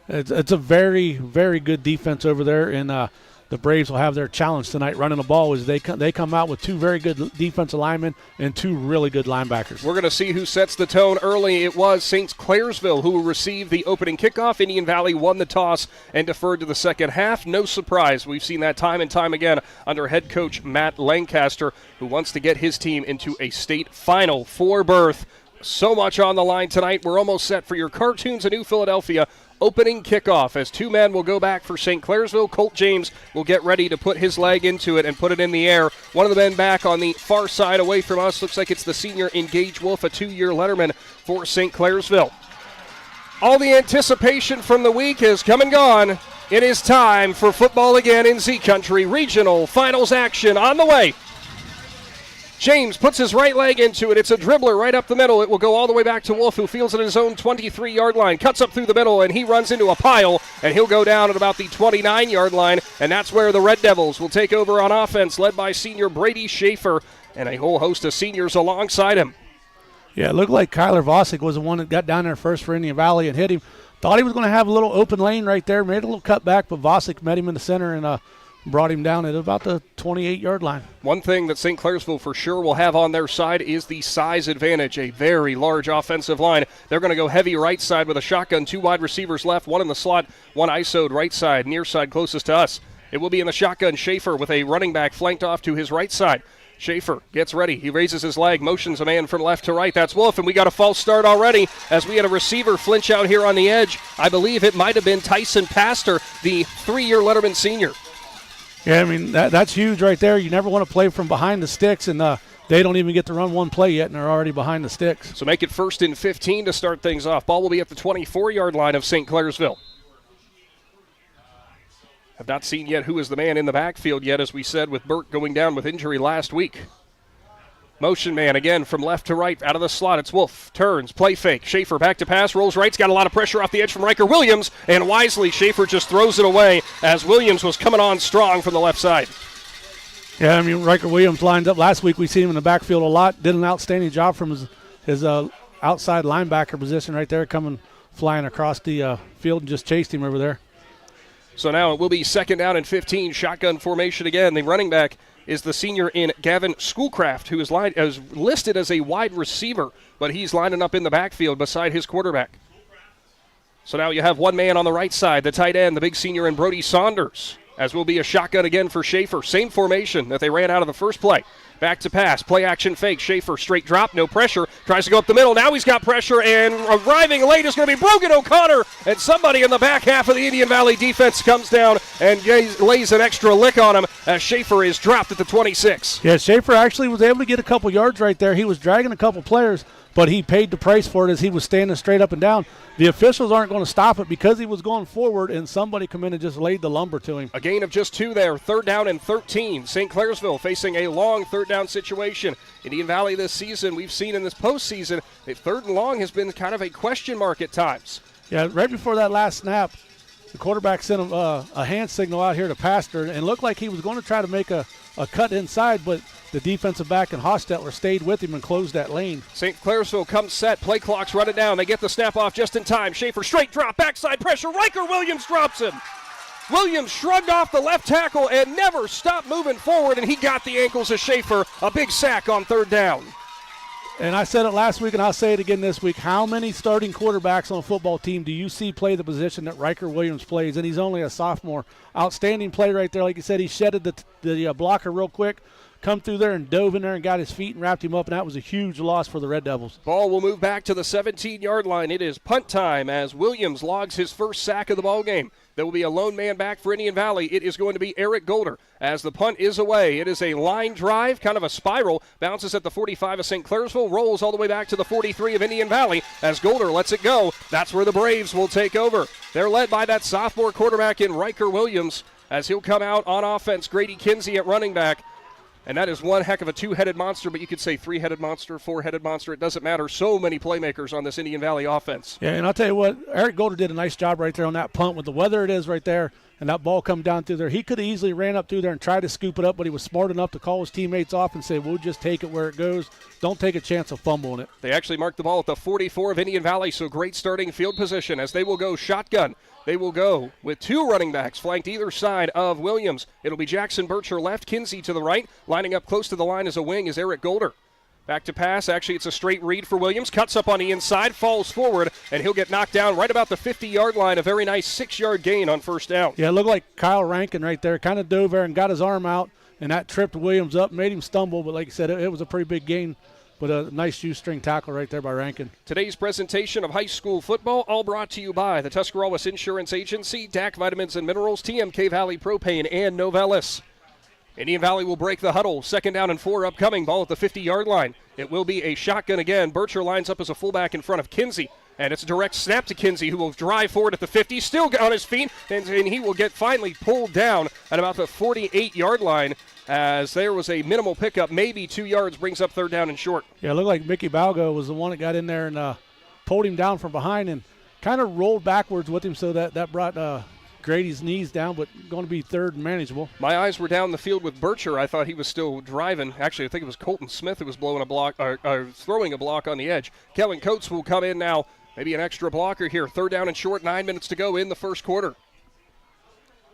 it's a very, very good defense over there, and the Braves will have their challenge tonight running the ball as they come out with two very good defensive linemen and two really good linebackers. We're going to see who sets the tone early. It was St. Clairsville who received the opening kickoff. Indian Valley won the toss and deferred to the second half. No surprise. We've seen that time and time again under head coach Matt Lancaster, who wants to get his team into a state final for berth. So much on the line tonight. We're almost set for your Cartoons of New Philadelphia opening kickoff as two men will go back for St. Clairsville. Colt James will get ready to put his leg into it and put it in the air. One of the men back on the far side away from us looks like it's the senior Engage Wolf, a 2-year letterman for St. Clairsville. All the anticipation from the week has come and gone. It is time for football again in Z Country. Regional finals action on the way. James puts his right leg into it. It's a dribbler right up the middle. It will go all the way back to Wolf, who fields it at his own 23-yard line. Cuts up through the middle, and he runs into a pile, and he'll go down at about the 29-yard line, and that's where the Red Devils will take over on offense, led by senior Brady Schaefer and a whole host of seniors alongside him. Yeah, it looked like Kyler Vosk was the one that got down there first for Indian Valley and hit him. Thought he was going to have a little open lane right there, made a little cut back, but Vosk met him in the center and brought him down at about the 28-yard line. One thing that St. Clairsville for sure will have on their side is the size advantage, a very large offensive line. They're going to go heavy right side with a shotgun, 2 wide receivers left, one in the slot, one ISO'd right side, near side closest to us. It will be in the shotgun, Schaefer with a running back flanked off to his right side. Schaefer gets ready. He raises his leg, motions a man from left to right. That's Wolf, and we got a false start already as we had a receiver flinch out here on the edge. I believe it might have been Tyson Pastor, the 3-year letterman senior. Yeah, I mean, that's huge right there. You never want to play from behind the sticks, and they don't even get to run one play yet, and they're already behind the sticks. So make it 1st and 15 to start things off. Ball will be at the 24-yard line of St. Clairsville. Have not seen yet who is the man in the backfield yet, as we said, with Burke going down with injury last week. Motion man again from left to right out of the slot. It's Wolf. Turns, play fake. Schaefer back to pass, rolls right. He's got a lot of pressure off the edge from Riker Williams, and wisely Schaefer just throws it away as Williams was coming on strong from the left side. Yeah, I mean, Riker Williams lined up last week. We seen him in the backfield a lot. Did an outstanding job from his outside linebacker position right there, coming flying across the field and just chased him over there. So now it will be 2nd down and 15. Shotgun formation again. The running back is the senior in Gavin Schoolcraft, who is listed as a wide receiver, but he's lining up in the backfield beside his quarterback. So now you have one man on the right side, the tight end, the big senior in Brody Saunders, as will be a shotgun again for Schaefer. Same formation that they ran out of the first play. Back to pass, play action fake. Schaefer straight drop, no pressure. Tries to go up the middle. Now he's got pressure, and arriving late is going to be Brogan O'Connor. And somebody in the back half of the Indian Valley defense comes down and lays an extra lick on him as Schaefer is dropped at the 26. Yeah, Schaefer actually was able to get a couple yards right there. He was dragging a couple players, but he paid the price for it as he was standing straight up and down. The officials aren't going to stop it because he was going forward, and somebody come in and just laid the lumber to him. A gain of just 2 there, 3rd down and 13. St. Clairsville facing a long 3rd down situation. Indian Valley this season, we've seen in this postseason, that 3rd and long has been kind of a question mark at times. Yeah, right before that last snap, The quarterback sent a hand signal out here to Pastor and looked like he was going to try to make a cut inside, but the defensive back and Hostetler stayed with him and closed that lane. St. Clairsville comes set. Play clock's running down. They get the snap off just in time. Schaefer straight drop, backside pressure. Riker Williams drops him. Williams shrugged off the left tackle and never stopped moving forward, and he got the ankles of Schaefer. A big sack on third down. And I said it last week, and I'll say it again this week. How many starting quarterbacks on a football team do you see play the position that Riker Williams plays? And he's only a sophomore. Outstanding play right there. Like you said, he shedded the blocker real quick, come through there and dove in there and got his feet and wrapped him up, and that was a huge loss for the Red Devils. Ball will move back to the 17-yard line. It is punt time as Williams logs his first sack of the ball game. There will be a lone man back for Indian Valley. It is going to be Eric Golder as the punt is away. It is a line drive, kind of a spiral, bounces at the 45 of St. Clairsville, rolls all the way back to the 43 of Indian Valley as Golder lets it go. That's where the Braves will take over. They're led by that sophomore quarterback in Riker Williams as he'll come out on offense. Grady Kinsey at running back. And that is one heck of a two-headed monster, but you could say three-headed monster, four-headed monster. It doesn't matter. So many playmakers on this Indian Valley offense. Yeah, and I'll tell you what, Eric Golder did a nice job right there on that punt with the weather it is right there, and that ball come down through there. He could have easily ran up through there and tried to scoop it up, but he was smart enough to call his teammates off and say, we'll just take it where it goes. Don't take a chance of fumbling it. They actually marked the ball at the 44 of Indian Valley, so great starting field position as they will go shotgun. They will go with two running backs flanked either side of Williams. It'll be Jackson Bircher left, Kinsey to the right. Lining up close to the line as a wing is Eric Golder. Back to pass. Actually, it's a straight read for Williams. Cuts up on the inside, falls forward, and he'll get knocked down right about the 50-yard line. A very nice 6-yard gain on first down. Yeah, it looked like Kyle Rankin right there. Kind of dove there and got his arm out, and that tripped Williams up, made him stumble. But like I said, it was a pretty big gain. But a nice shoestring tackle right there by Rankin. Today's presentation of high school football, all brought to you by the Tuscarawas Insurance Agency, DAC Vitamins and Minerals, TMK Valley Propane, and Novelis. Indian Valley will break the huddle. 2nd down and 4 upcoming. Ball at the 50-yard line. It will be a shotgun again. Bircher lines up as a fullback in front of Kinsey. And it's a direct snap to Kinsey, who will drive forward at the 50, still on his feet, and he will get finally pulled down at about the 48-yard line as there was a minimal pickup, maybe 2 yards, brings up 3rd down and short. Yeah, it looked like Mickey Balgo was the one that got in there and pulled him down from behind and kind of rolled backwards with him, so that brought Grady's knees down, but going to be 3rd and manageable. My eyes were down the field with Bircher. I thought he was still driving. Actually, I think it was Colton Smith who was blowing a block, throwing a block on the edge. Kellen Coates will come in now. Maybe an extra blocker here. 3rd down and short, 9 minutes to go in the first quarter.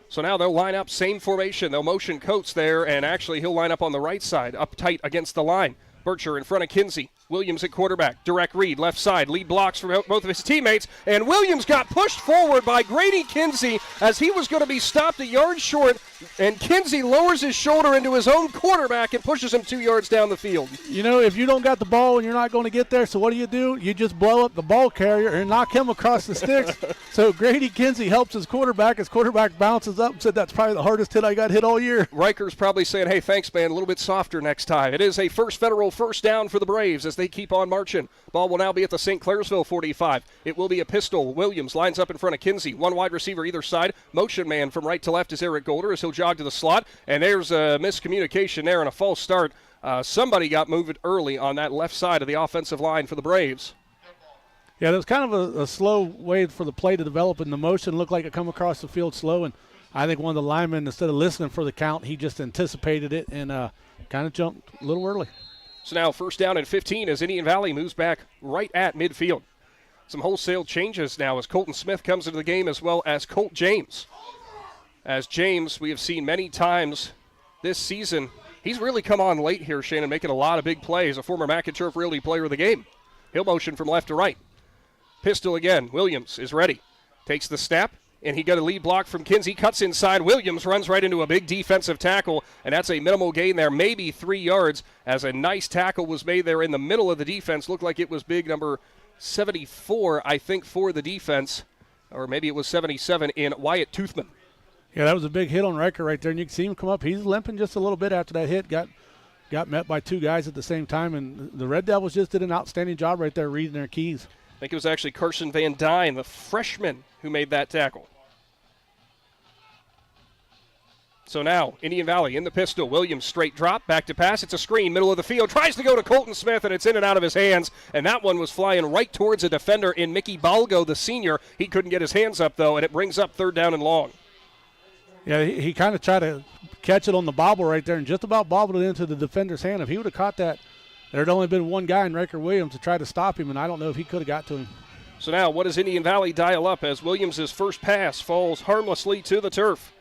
So now they'll line up, same formation. They'll motion Coates there, and actually he'll line up on the right side, up tight against the line. Bircher in front of Kinsey. Williams at quarterback. Direct read, left side. Lead blocks from both of his teammates. And Williams got pushed forward by Grady Kinsey as he was going to be stopped a yard short. And Kinsey lowers his shoulder into his own quarterback and pushes him 2 yards down the field. You know, if you don't got the ball and you're not going to get there, so what do? You just blow up the ball carrier and knock him across the sticks. So Grady Kinsey helps his quarterback. His quarterback bounces up and said, that's probably the hardest hit I got hit all year. Riker's probably saying, hey, thanks, man, a little bit softer next time. It is a First Federal first down for the Braves as they keep on marching. Ball will now be at the St. Clairsville 45. It will be a pistol. Williams lines up in front of Kinsey. One wide receiver either side. Motion man from right to left is Eric Golder as he'll jog to the slot. And there's a miscommunication there and a false start. Somebody got moved early on that left side of the offensive line for the Braves. Yeah, there was kind of a slow way for the play to develop, and the motion looked like it come across the field slow. And I think one of the linemen, instead of listening for the count, he just anticipated it and kind of jumped a little early. So now 1st down and 15 as Indian Valley moves back right at midfield. Some wholesale changes now as Colton Smith comes into the game, as well as Colt James. As James, we have seen many times this season, he's really come on late here, Shannon, making a lot of big plays. A former McInturf Realty player of the game. He'll motion from left to right. Pistol again. Williams is ready. Takes the snap. And he got a lead block from Kinsey, cuts inside. Williams runs right into a big defensive tackle, and that's a minimal gain there, maybe 3 yards, as a nice tackle was made there in the middle of the defense. Looked like it was big number 74, I think, for the defense, or maybe it was 77 in Wyatt Toothman. Yeah, that was a big hit on Riker right there, and you can see him come up. He's limping just a little bit after that hit. Got met by 2 guys at the same time, and the Red Devils just did an outstanding job right there reading their keys. I think it was actually Carson Van Dyne, the freshman, who made that tackle. So now, Indian Valley in the pistol. Williams straight drop, back to pass. It's a screen, middle of the field. Tries to go to Colton Smith, and it's in and out of his hands. And that one was flying right towards a defender in Mickey Balgo, the senior. He couldn't get his hands up, though, and it brings up 3rd down and long. Yeah, he kind of tried to catch it on the bobble right there and just about bobbled it into the defender's hand. If he would have caught that, there had only been one guy in Riker Williams to try to stop him, and I don't know if he could have got to him. So now, what does Indian Valley dial up as Williams' first pass falls harmlessly to the turf?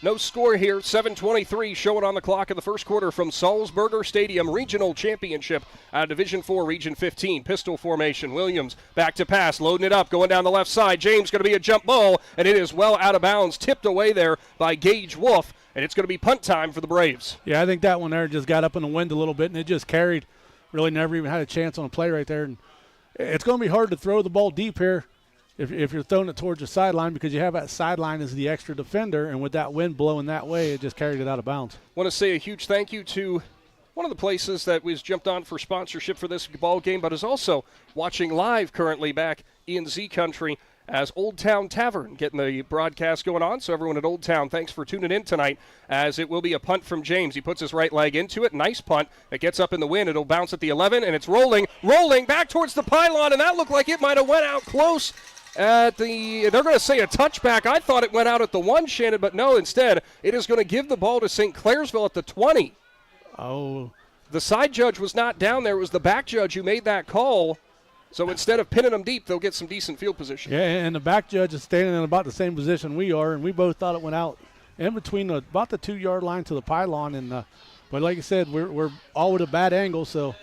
No score here, 7:23 showing on the clock in the first quarter from Salzburger Stadium Regional Championship out of Division IV, Region 15. Pistol formation, Williams back to pass, loading it up, going down the left side. James going to be a jump ball, and it is well out of bounds, tipped away there by Gage Wolf, and it's going to be punt time for the Braves. Yeah, I think that one there just got up in the wind a little bit, and it just carried. Really never even had a chance on a play right there. And it's going to be hard to throw the ball deep here if you're throwing it towards the sideline, because you have that sideline as the extra defender, and with that wind blowing that way, it just carried it out of bounds. Want to say a huge thank you to one of the places that was jumped on for sponsorship for this ball game, but is also watching live currently back in Z Country as Old Town Tavern getting the broadcast going on. So everyone at Old Town, thanks for tuning in tonight, as it will be a punt from James. He puts his right leg into it. Nice punt. It gets up in the wind. It'll bounce at the 11, and it's rolling back towards the pylon, and that looked like it might have went out close at the, they're going to say a touchback. I thought it went out at the 1, Shannon, but no, instead it is going to give the ball to St. Clairsville at the 20. Oh. The side judge was not down there. It was the back judge who made that call. So instead of pinning them deep, they'll get some decent field position. Yeah, and the back judge is standing in about the same position we are, and we both thought it went out in between about the 2-yard line to the pylon. And but like I said, we're all with a bad angle, so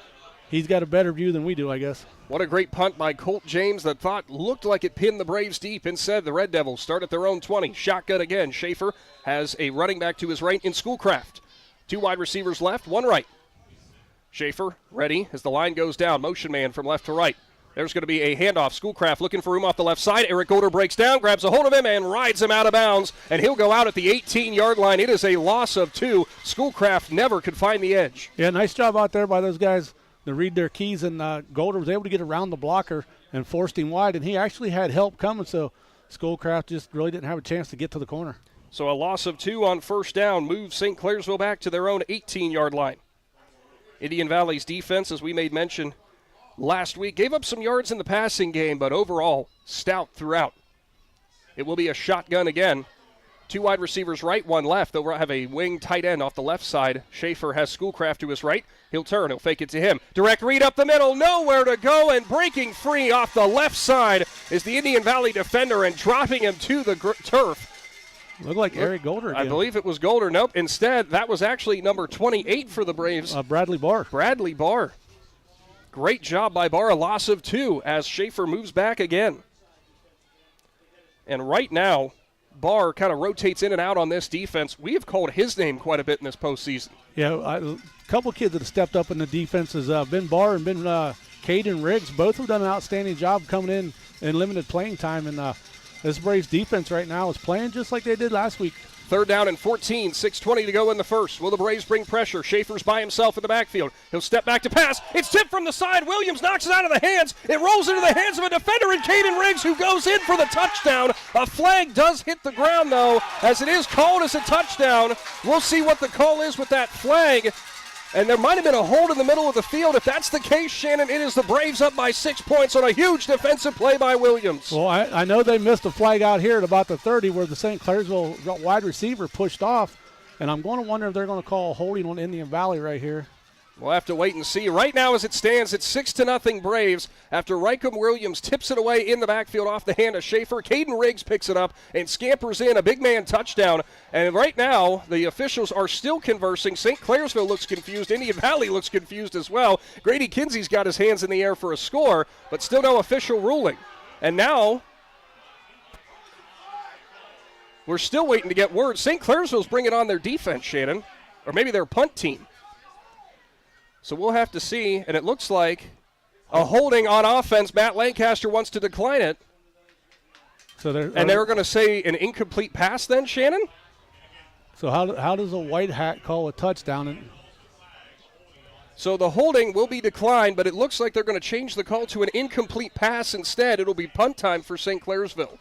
he's got a better view than we do, I guess. What a great punt by Colt James that looked like it pinned the Braves deep. Instead, the Red Devils start at their own 20. Shotgun again. Schaefer has a running back to his right in Schoolcraft. 2 wide receivers left, 1 right. Schaefer ready as the line goes down. Motion man from left to right. There's going to be a handoff. Schoolcraft looking for room off the left side. Eric Golder breaks down, grabs a hold of him, and rides him out of bounds. And he'll go out at the 18-yard line. It is a loss of 2. Schoolcraft never could find the edge. Yeah, nice job out there by those guys to read their keys. And Golder was able to get around the blocker and forced him wide. And he actually had help coming, so Schoolcraft just really didn't have a chance to get to the corner. So a loss of 2 on first down moves St. Clairsville back to their own 18-yard line. Indian Valley's defense, as we made mention last week, gave up some yards in the passing game, but overall stout throughout. It will be a shotgun again. 2 wide receivers right, 1 left. They'll have a wing tight end off the left side. Schaefer has Schoolcraft to his right. He'll turn. He'll fake it to him. Direct read up the middle. Nowhere to go, and breaking free off the left side is the Indian Valley defender and dropping him to the turf. Looked like Eric Golder again. I believe it was Golder. Nope. Instead, that was actually number 28 for the Braves. Bradley Barr. Bradley Barr. Great job by Barr. A loss of 2 as Schaefer moves back again. And right now, Barr kind of rotates in and out on this defense. We have called his name quite a bit in this postseason. Yeah, a couple kids that have stepped up in the defense has been Barr and been Caden Riggs. Both have done an outstanding job coming in limited playing time. And this Braves defense right now is playing just like they did last week. 3rd down and 14, 6:20 to go in the first. Will the Braves bring pressure? Schaefer's by himself in the backfield. He'll step back to pass. It's tipped from the side. Williams knocks it out of the hands. It rolls into the hands of a defender in Caden Riggs, who goes in for the touchdown. A flag does hit the ground, though, as it is called as a touchdown. We'll see what the call is with that flag. And there might have been a hold in the middle of the field. If that's the case, Shannon, it is the Braves up by 6 points on a huge defensive play by Williams. Well, I know they missed a flag out here at about the 30 where the St. Clairsville wide receiver pushed off. And I'm going to wonder if they're going to call holding on Indian Valley right here. We'll have to wait and see. Right now, as it stands, it's 6-0 Braves after Rycomb Williams tips it away in the backfield off the hand of Schaefer. Caden Riggs picks it up and scampers in a big man touchdown. And right now, the officials are still conversing. St. Clairsville looks confused. Indian Valley looks confused as well. Grady Kinsey's got his hands in the air for a score, but still no official ruling. And now we're still waiting to get word. St. Clairsville's bringing on their defense, Shannon, or maybe their punt team. So we'll have to see, and it looks like a holding on offense. Matt Lancaster wants to decline it. So they're going to say an incomplete pass then, Shannon? So how does a white hat call a touchdown? So the holding will be declined, but it looks like they're going to change the call to an incomplete pass instead. It'll be punt time for St. Clairsville.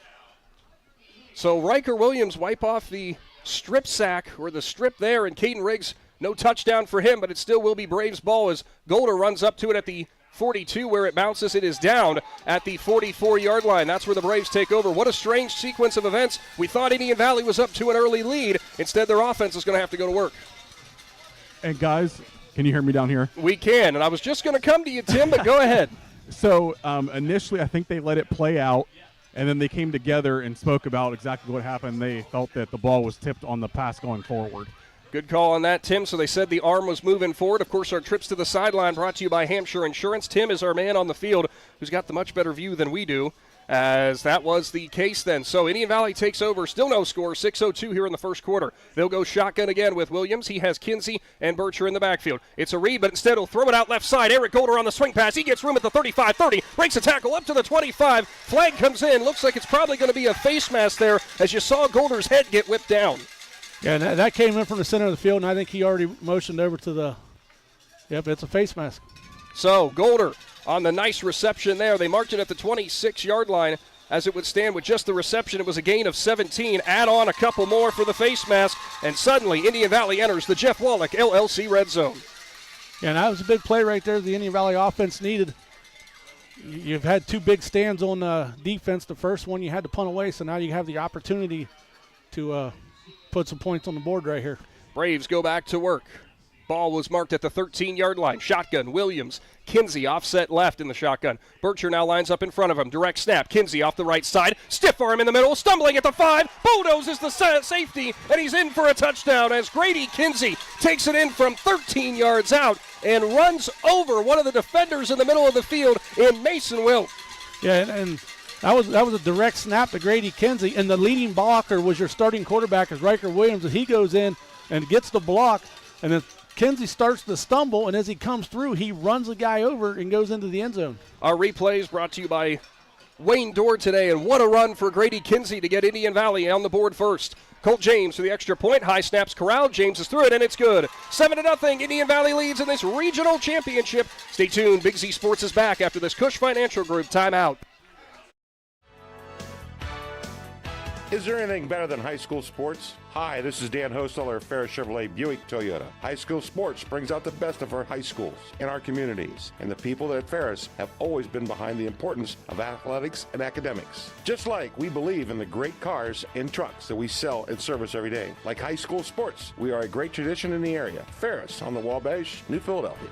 So Riker Williams wipe off the strip sack or the strip there, and Caden Riggs, no touchdown for him, but it still will be Braves ball as Golder runs up to it at the 42 where it bounces. It is down at the 44-yard line. That's where the Braves take over. What a strange sequence of events. We thought Indian Valley was up to an early lead. Instead, their offense is going to have to go to work. And guys, can you hear me down here? We can, and I was just going to come to you, Tim, but go ahead. So initially I think they let it play out, and then they came together and spoke about exactly what happened. They felt that the ball was tipped on the pass going forward. Good call on that, Tim. So they said the arm was moving forward. Of course, our trips to the sideline brought to you by Hampshire Insurance. Tim is our man on the field who's got the much better view than we do, as that was the case then. So Indian Valley takes over. Still no score. 6:02 here in the first quarter. They'll go shotgun again with Williams. He has Kinsey and Bircher in the backfield. It's a read, but instead he'll throw it out left side. Eric Golder on the swing pass. He gets room at the 35-30. Breaks a tackle up to the 25. Flag comes in. Looks like it's probably going to be a face mask there as you saw Golder's head get whipped down. Yeah, and that came in from the center of the field, and I think he already motioned over to the – yep, it's a face mask. So Golder on the nice reception there. They marked it at the 26-yard line as it would stand with just the reception. It was a gain of 17. Add on a couple more for the face mask, and suddenly Indian Valley enters the Jeff Wallach LLC red zone. Yeah, and that was a big play right there the Indian Valley offense needed. You've had two big stands on defense. The first one you had to punt away, so now you have the opportunity to put some points on the board right here. Braves go back to work. Ball was marked at the 13-yard line. Shotgun, Williams. Kinsey offset left in the shotgun. Bircher now lines up in front of him. Direct snap. Kinsey off the right side. Stiff arm in the middle. Stumbling at the 5. Bulldozes the safety, and he's in for a touchdown as Grady Kinsey takes it in from 13 yards out and runs over one of the defenders in the middle of the field in Mason Wilt. Yeah, and that was a direct snap to Grady Kinsey, and the leading blocker was your starting quarterback, is Riker Williams, and he goes in and gets the block, and then Kinsey starts to stumble, and as he comes through, he runs the guy over and goes into the end zone. Our replays brought to you by Wayne Dorr today, and what a run for Grady Kinsey to get Indian Valley on the board first. Colt James for the extra point. High snaps corralled. James is through it, and it's good. 7-0. Indian Valley leads in this regional championship. Stay tuned. Big Z Sports is back after this Cush Financial Group timeout. Is there anything better than high school sports? Hi, this is Dan Hosteller of Ferris Chevrolet Buick Toyota. High school sports brings out the best of our high schools and our communities, and the people at Ferris have always been behind the importance of athletics and academics. Just like we believe in the great cars and trucks that we sell and service every day. Like high school sports, we are a great tradition in the area. Ferris on the Wabash, New Philadelphia.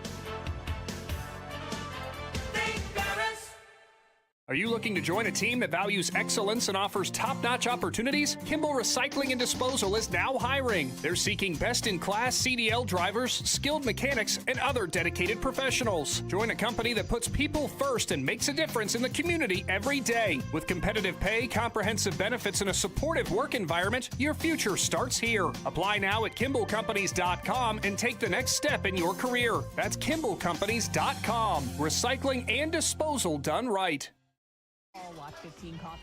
Are you looking to join a team that values excellence and offers top-notch opportunities? Kimball Recycling and Disposal is now hiring. They're seeking best-in-class CDL drivers, skilled mechanics, and other dedicated professionals. Join a company that puts people first and makes a difference in the community every day. With competitive pay, comprehensive benefits, and a supportive work environment, your future starts here. Apply now at KimballCompanies.com and take the next step in your career. That's KimballCompanies.com. Recycling and disposal done right. Watch 15 coffee.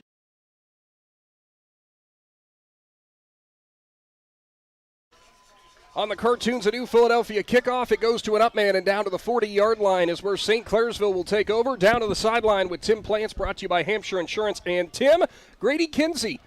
On the Cartoons of New Philadelphia kickoff, it goes to an up man and down to the 40-yard line is where St. Clairsville will take over. Down to the sideline with Tim Plants, brought to you by Hampshire Insurance. And Tim, Grady Kinsey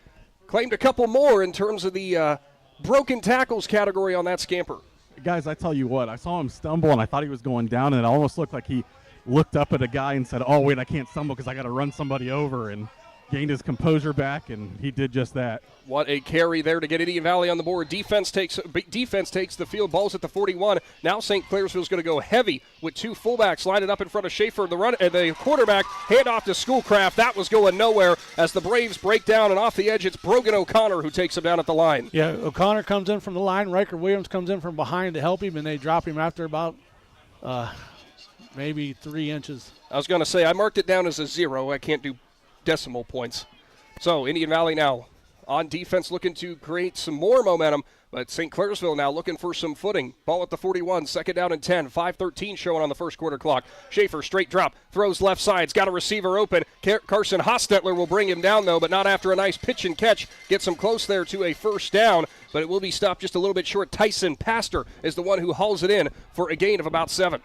claimed a couple more in terms of the broken tackles category on that scamper. Guys, I tell you what, I saw him stumble, and I thought he was going down, and it almost looked like he looked up at a guy and said, oh, wait, I can't stumble because I got to run somebody over, and gained his composure back, and he did just that. What a carry there to get Indian Valley on the board. Defense takes the field. Ball's at the 41. Now St. Clairsville's going to go heavy with two fullbacks lined up in front of Schaefer. The quarterback handoff to Schoolcraft. That was going nowhere as the Braves break down, and off the edge it's Brogan O'Connor who takes him down at the line. Yeah, O'Connor comes in from the line. Riker Williams comes in from behind to help him, and they drop him after about maybe 3 inches. I was going to say, I marked it down as a 0. I can't do decimal points. So Indian Valley now on defense looking to create some more momentum, but St. Clairsville now looking for some footing. Ball at the 41, second down and 10, 5:13 showing on the first quarter clock. Schaefer straight drop, throws left side's got a receiver open. Carson Hostetler will bring him down though, but not after a nice pitch and catch. Gets him close there to a first down, but it will be stopped just a little bit short. Tyson Pastor is the one who hauls it in for a gain of about 7.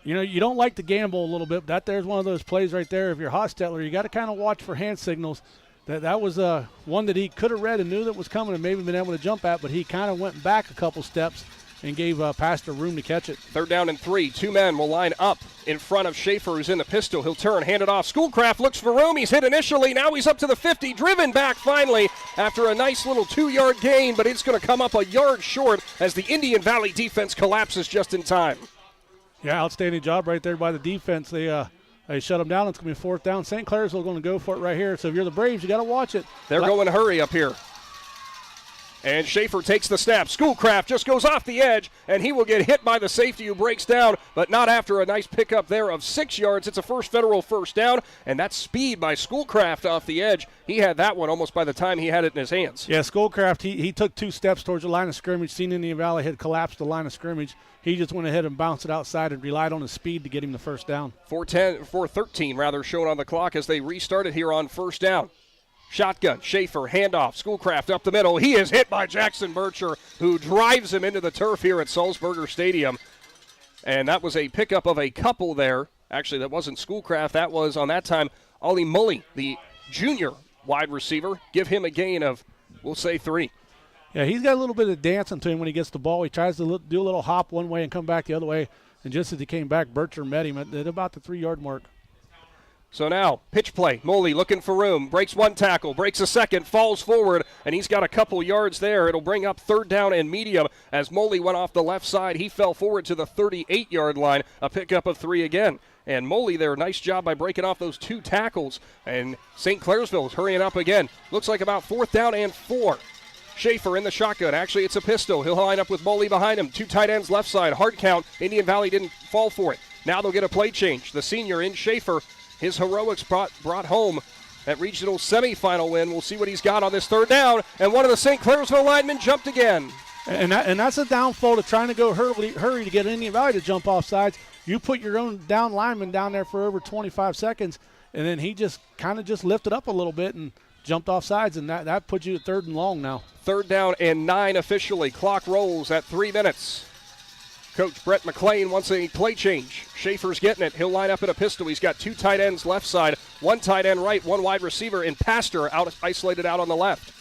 You know, you don't like to gamble a little bit, but there's one of those plays right there. If you're Hostetler, you got to kind of watch for hand signals That was one that he could have read and knew that was coming and maybe been able to jump at, but he kind of went back a couple steps and gave Pastor room to catch it. 3rd down and 3. 2 men will line up in front of Schaefer, who's in the pistol. He'll turn, hand it off. Schoolcraft looks for room. He's hit initially. Now he's up to the 50, driven back finally after a nice little 2-yard gain, but it's going to come up a yard short as the Indian Valley defense collapses just in time. Yeah, outstanding job right there by the defense. They shut him down. It's going to be 4th down. St. Clairsville going to go for it right here. So if you're the Braves, you got to watch it. They're going to hurry up here. And Schaefer takes the snap. Schoolcraft just goes off the edge, and he will get hit by the safety who breaks down, but not after a nice pickup there of 6 yards. It's a federal first down, and that's speed by Schoolcraft off the edge. He had that one almost by the time he had it in his hands. Yeah, Schoolcraft, he took 2 steps towards the line of scrimmage, seen Indian Valley had collapsed the line of scrimmage. He just went ahead and bounced it outside and relied on his speed to get him the first down. 4:13 shown on the clock as they restarted here on first down. Shotgun, Schaefer, handoff, Schoolcraft up the middle. He is hit by Jackson Bircher, who drives him into the turf here at Sulzberger Stadium. And that was a pickup of a couple there. Actually, that wasn't Schoolcraft. That was, on that time, Ollie Mully, the junior wide receiver. Give him a gain of, we'll say, 3. Yeah, he's got a little bit of dancing to him when he gets the ball. He tries to do a little hop one way and come back the other way. And just as he came back, Bircher met him at about the 3-yard mark. So now, pitch play. Mully looking for room. Breaks 1 tackle. Breaks a second. Falls forward. And he's got a couple yards there. It'll bring up 3rd down and medium. As Mully went off the left side, he fell forward to the 38-yard line. A pickup of 3 again. And Mully there, nice job by breaking off those 2 tackles. And St. Clairsville is hurrying up again. Looks like about 4th down and 4. Schaefer in the shotgun. Actually, it's a pistol. He'll line up with Mully behind him. 2 tight ends left side. Hard count. Indian Valley didn't fall for it. Now they'll get a play change. The senior in Schaefer. His heroics brought home that regional semifinal win. We'll see what he's got on this 3rd down. And one of the St. Clairsville linemen jumped again. And that's a downfall to trying to go hurry to get Indian Valley to jump off sides. You put your own down lineman down there for over 25 seconds, and then he just kind of just lifted up a little bit and jumped off sides, and that puts you at 3rd and long now. 3rd down and 9 officially. Clock rolls at 3 minutes. Coach Brett McLean wants a play change. Schaefer's getting it. He'll line up in a pistol. He's got 2 tight ends left side, 1 tight end right, 1 wide receiver, and Pastor isolated out on the left.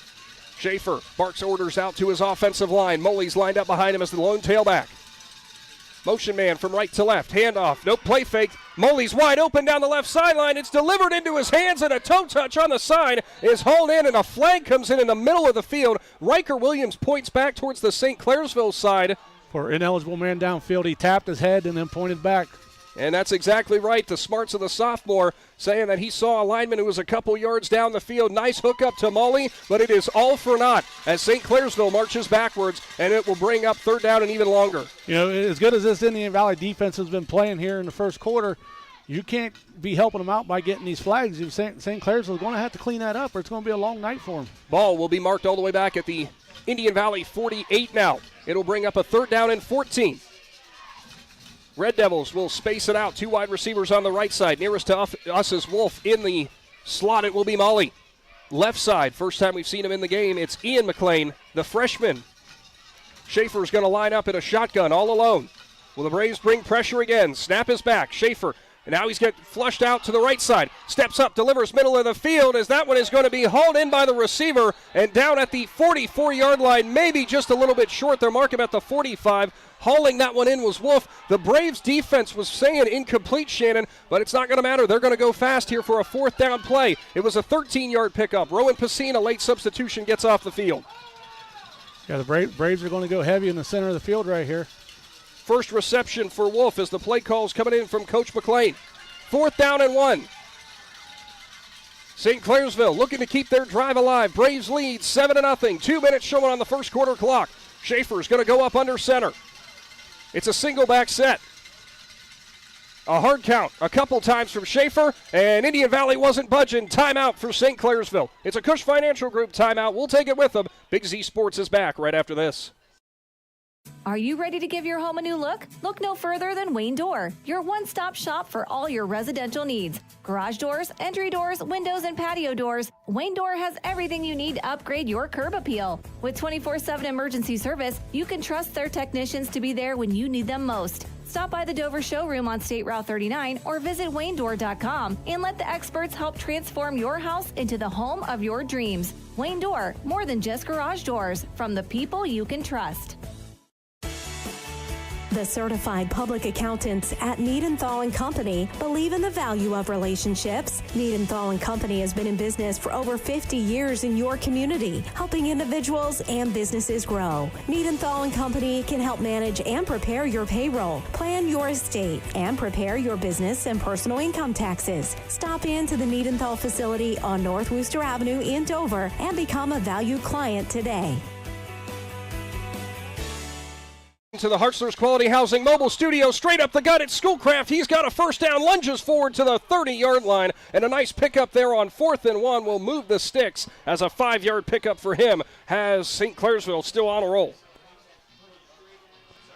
Schaefer barks orders out to his offensive line. Mully's lined up behind him as the lone tailback. Motion man from right to left. Handoff. No play fake. Mully's wide open down the left sideline. It's delivered into his hands, and a toe touch on the side is hauled in, and a flag comes in the middle of the field. Riker Williams points back towards the St. Clairsville side. For ineligible man downfield, he tapped his head and then pointed back. And that's exactly right. The smarts of the sophomore saying that he saw a lineman who was a couple yards down the field. Nice hookup to Mully, but it is all for naught as St. Clairsville marches backwards, and it will bring up 3rd down and even longer. You know, as good as this Indian Valley defense has been playing here in the first quarter, you can't be helping them out by getting these flags. St. Clairsville is going to have to clean that up, or it's going to be a long night for them. Ball will be marked all the way back at the Indian Valley 48 now. It'll bring up a 3rd down and 14. Red Devils will space it out. 2 wide receivers on the right side. Nearest to us is Wolf. In the slot, it will be Mully. Left side, first time we've seen him in the game, it's Ian McLean, the freshman. Schaefer's going to line up in a shotgun all alone. Will the Braves bring pressure again? Snap is back. Schaefer. And now he's getting flushed out to the right side. Steps up, delivers middle of the field as that one is going to be hauled in by the receiver and down at the 44-yard line, maybe just a little bit short. They'll mark him at the 45. Hauling that one in was Wolf. The Braves defense was saying incomplete, Shannon, but it's not going to matter. They're going to go fast here for a 4th down play. It was a 13-yard pickup. Rowan Pacina, late substitution, gets off the field. Yeah, the Braves are going to go heavy in the center of the field right here. First reception for Wolf as the play call's coming in from Coach McLean. 4th down and 1. St. Clairsville looking to keep their drive alive. Braves lead 7-0. 2 minutes showing on the first quarter clock. Schaefer's going to go up under center. It's a single back set. A hard count a couple times from Schaefer, and Indian Valley wasn't budging. Timeout for St. Clairsville. It's a Cush Financial Group timeout. We'll take it with them. Big Z Sports is back right after this. Are you ready to give your home a new look? Look no further than Wayne Door, your one-stop shop for all your residential needs. Garage doors, entry doors, windows, and patio doors. Wayne Door has everything you need to upgrade your curb appeal. With 24/7 emergency service, you can trust their technicians to be there when you need them most. Stop by the Dover showroom on State Route 39 or visit WayneDoor.com and let the experts help transform your house into the home of your dreams. Wayne Door, more than just garage doors, from the people you can trust. The certified public accountants at Niedenthal & Company believe in the value of relationships. Niedenthal & Company has been in business for over 50 years in your community, helping individuals and businesses grow. Niedenthal & Company can help manage and prepare your payroll, plan your estate, and prepare your business and personal income taxes. Stop into the Niedenthal facility on North Wooster Avenue in Dover and become a valued client today. To the Hartzler's Quality Housing Mobile Studio, straight up the gut at Schoolcraft. He's got a first down, lunges forward to the 30-yard line, and a nice pickup there on 4th and 1 will move the sticks as a 5-yard pickup for him. Has St. Clairsville still on a roll.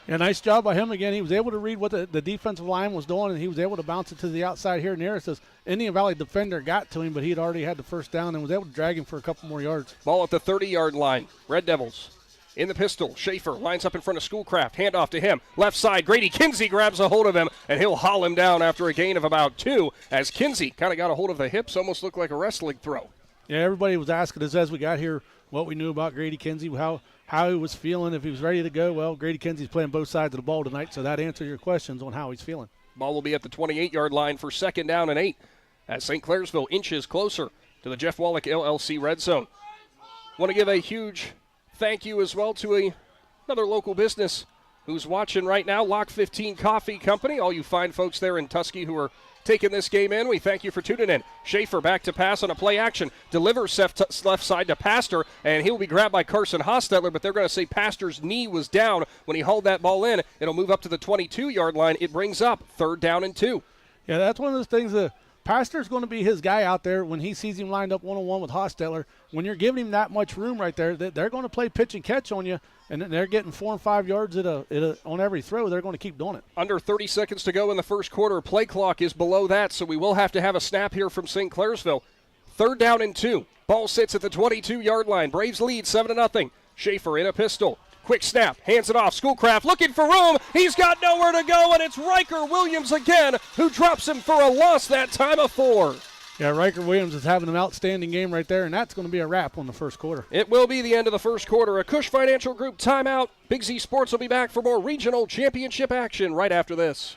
Yeah, nice job by him again. He was able to read what the defensive line was doing, and he was able to bounce it to the outside here near us. As Indian Valley defender got to him, but he had already had the first down and was able to drag him for a couple more yards. Ball at the 30-yard line. Red Devils in the pistol. Schaefer lines up in front of Schoolcraft. Handoff to him. Left side. Grady Kinsey grabs a hold of him, and he'll haul him down after a gain of about 2 as Kinsey kind of got a hold of the hips. Almost looked like a wrestling throw. Yeah, everybody was asking us as we got here what we knew about Grady Kinsey, how he was feeling, if he was ready to go. Well, Grady Kinsey's playing both sides of the ball tonight, so that answers your questions on how he's feeling. Ball will be at the 28-yard line for 2nd down and 8 as St. Clairsville inches closer to the Jeff Wallach LLC red zone. Want to give a huge thank you as well to another local business who's watching right now, Lock 15 Coffee Company. All you fine folks there in Tusky who are taking this game in, we thank you for tuning in. Schaefer back to pass on a play action. Delivers left side to Pastor, and he'll be grabbed by Carson Hostetler, but they're going to say Pastor's knee was down when he hauled that ball in. It'll move up to the 22-yard line. It brings up 3rd down and 2. Yeah, that's one of those things that Pastor's going to be his guy out there when he sees him lined up one-on-one with Hostetler. When you're giving him that much room right there, they're going to play pitch and catch on you, and they're getting 4 and 5 yards on every throw. They're going to keep doing it. Under 30 seconds to go in the first quarter. Play clock is below that, so we will have to have a snap here from St. Clairsville. 3rd down and 2. Ball sits at the 22-yard line. Braves lead 7-0. Schaefer in a pistol. Quick snap, hands it off. Schoolcraft looking for room. He's got nowhere to go, and it's Riker Williams again who drops him for a loss that time of 4. Yeah, Riker Williams is having an outstanding game right there, and that's going to be a wrap on the first quarter. It will be the end of the first quarter. A Cush Financial Group timeout. Big Z Sports will be back for more regional championship action right after this.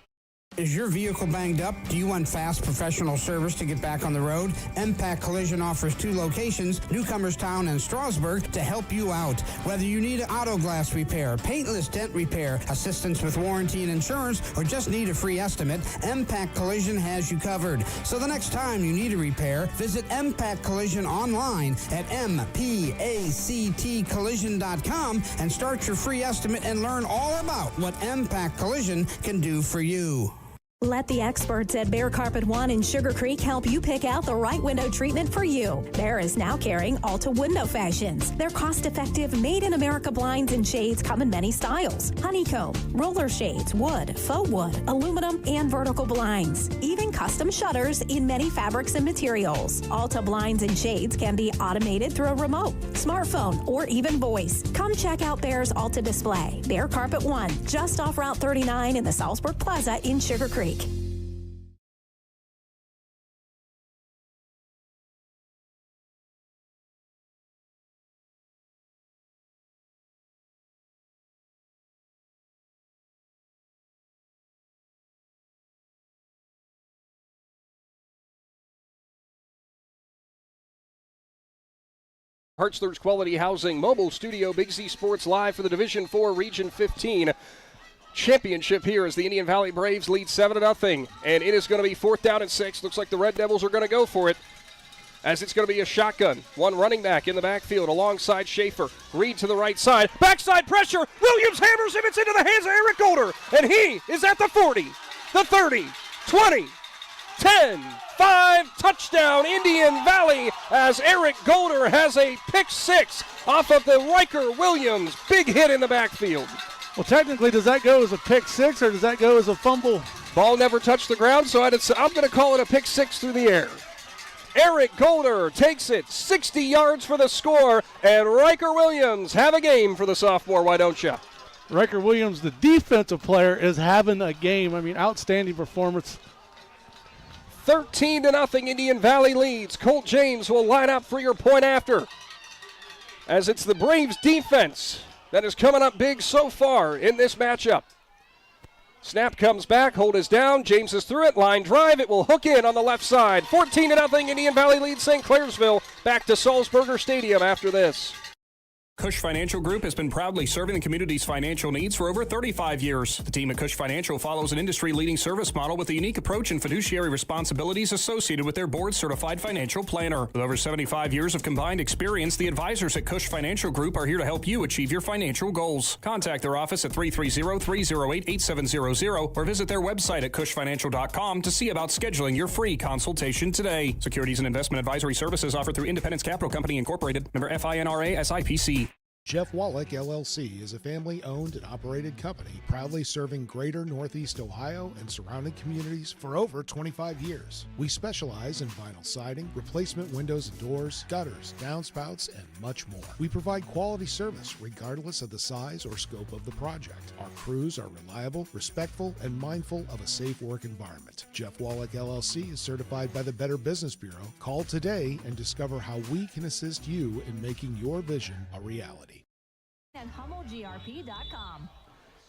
Is your vehicle banged up? Do you want fast professional service to get back on the road? Impact Collision offers 2 locations, Newcomerstown and Strasburg, to help you out. Whether you need auto glass repair, paintless dent repair, assistance with warranty and insurance, or just need a free estimate, Impact Collision has you covered. So the next time you need a repair, visit Impact Collision online at mpactcollision.com and start your free estimate and learn all about what Impact Collision can do for you. Let the experts at Bear Carpet One in Sugar Creek help you pick out the right window treatment for you. Bear is now carrying Alta Window Fashions. Their cost-effective, made-in-America blinds and shades come in many styles. Honeycomb, roller shades, wood, faux wood, aluminum, and vertical blinds. Even custom shutters in many fabrics and materials. Alta blinds and shades can be automated through a remote, smartphone, or even voice. Come check out Bear's Alta display. Bear Carpet One, just off Route 39 in the Salzburg Plaza in Sugar Creek. Hartzler's Quality Housing Mobile Studio, Big Z Sports live for the Division 4 Region 15 championship here as the Indian Valley Braves lead 7-0. And it is going to be 4th down and 6. Looks like the Red Devils are going to go for it, as it's going to be a shotgun. One running back in the backfield alongside Schaefer. Reed to the right side. Backside pressure. Williams hammers him. It's into the hands of Eric Golder. And he is at the 40, the 30, 20, 10, 5, touchdown Indian Valley, as Eric Golder has a pick 6 off of the Riker Williams big hit in the backfield. Well, technically, does that go as a pick six or does that go as a fumble? Ball never touched the ground, so I'm going to call it a pick six through the air. Eric Golder takes it 60 yards for the score, and Riker Williams have a game for the sophomore, why don't you? Riker Williams, the defensive player, is having a game. I mean, outstanding performance. 13-0, Indian Valley leads. Colt James will line up for your point after, as it's the Braves defense that is coming up big so far in this matchup. Snap comes back, hold is down, James is through it, line drive, it will hook in on the left side. 14-0, Indian Valley leads St. Clairsville. Back to Salzburger Stadium after this. Cush Financial Group has been proudly serving the community's financial needs for over 35 years. The team at Cush Financial follows an industry-leading service model with a unique approach and fiduciary responsibilities associated with their board-certified financial planner. With over 75 years of combined experience, the advisors at Cush Financial Group are here to help you achieve your financial goals. Contact their office at 330-308-8700 or visit their website at cushfinancial.com to see about scheduling your free consultation today. Securities and investment advisory services offered through Independence Capital Company Incorporated, member FINRA SIPC. Jeff Wallach, LLC, is a family-owned and operated company proudly serving greater Northeast Ohio and surrounding communities for over 25 years. We specialize in vinyl siding, replacement windows and doors, gutters, downspouts, and much more. We provide quality service regardless of the size or scope of the project. Our crews are reliable, respectful, and mindful of a safe work environment. Jeff Wallach, LLC is certified by the Better Business Bureau. Call today and discover how we can assist you in making your vision a reality. And HummelGRP.com.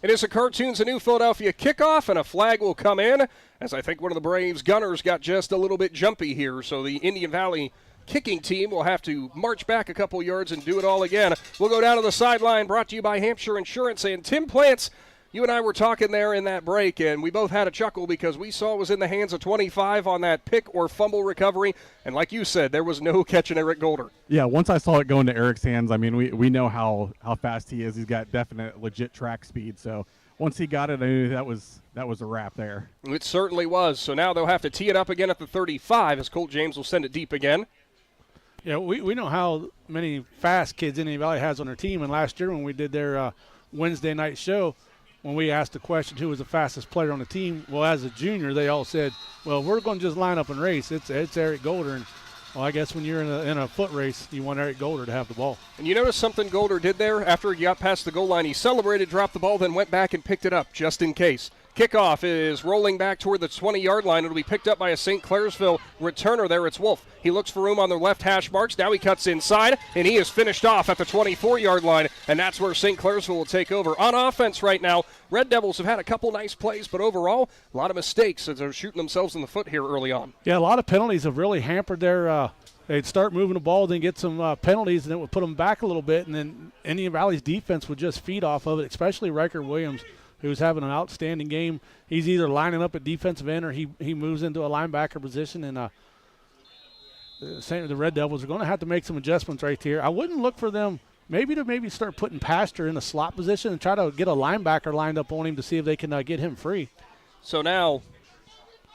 It is a Cartoons of New Philadelphia kickoff, and a flag will come in, as I think one of the Braves gunners got just a little bit jumpy here, so the Indian Valley kicking team will have to march back a couple yards and do it all again. We'll go down to the sideline, brought to you by Hampshire Insurance. And Tim Plants, you and I were talking there in that break, and we both had a chuckle because we saw it was in the hands of 25 on that pick or fumble recovery, and like you said, there was no catching Eric Golder. Yeah, once I saw it go into Eric's hands, I mean, we know how fast he is. He's got definite, legit track speed, so once he got it, I knew that was a wrap there. It certainly was. So now they'll have to tee it up again at the 35 as Colt James will send it deep again. Yeah, we know how many fast kids Indian Valley has on their team, and last year when we did their Wednesday night show, when we asked the question who was the fastest player on the team, well, as a junior, they all said, well, we're going to just line up and race. It's Eric Golder. And, well, I guess when you're in a foot race, you want Eric Golder to have the ball. And you notice something Golder did there? After he got past the goal line, he celebrated, dropped the ball, then went back and picked it up just in case. Kickoff is rolling back toward the 20-yard line. It'll be picked up by a St. Clairsville returner there. It's Wolf. He looks for room on the left hash marks. Now he cuts inside, and he is finished off at the 24-yard line, and that's where St. Clairsville will take over. On offense right now, Red Devils have had a couple nice plays, but overall, a lot of mistakes as they're shooting themselves in the foot here early on. Yeah, a lot of penalties have really hampered their they'd start moving the ball, then get some penalties, and it would put them back a little bit, and then Indian Valley's defense would just feed off of it, especially Riker Williams, who's having an outstanding game. He's either lining up at defensive end or he moves into a linebacker position, and the Red Devils are going to have to make some adjustments right here. I wouldn't look for them maybe start putting Pastor in a slot position and try to get a linebacker lined up on him to see if they can get him free. So now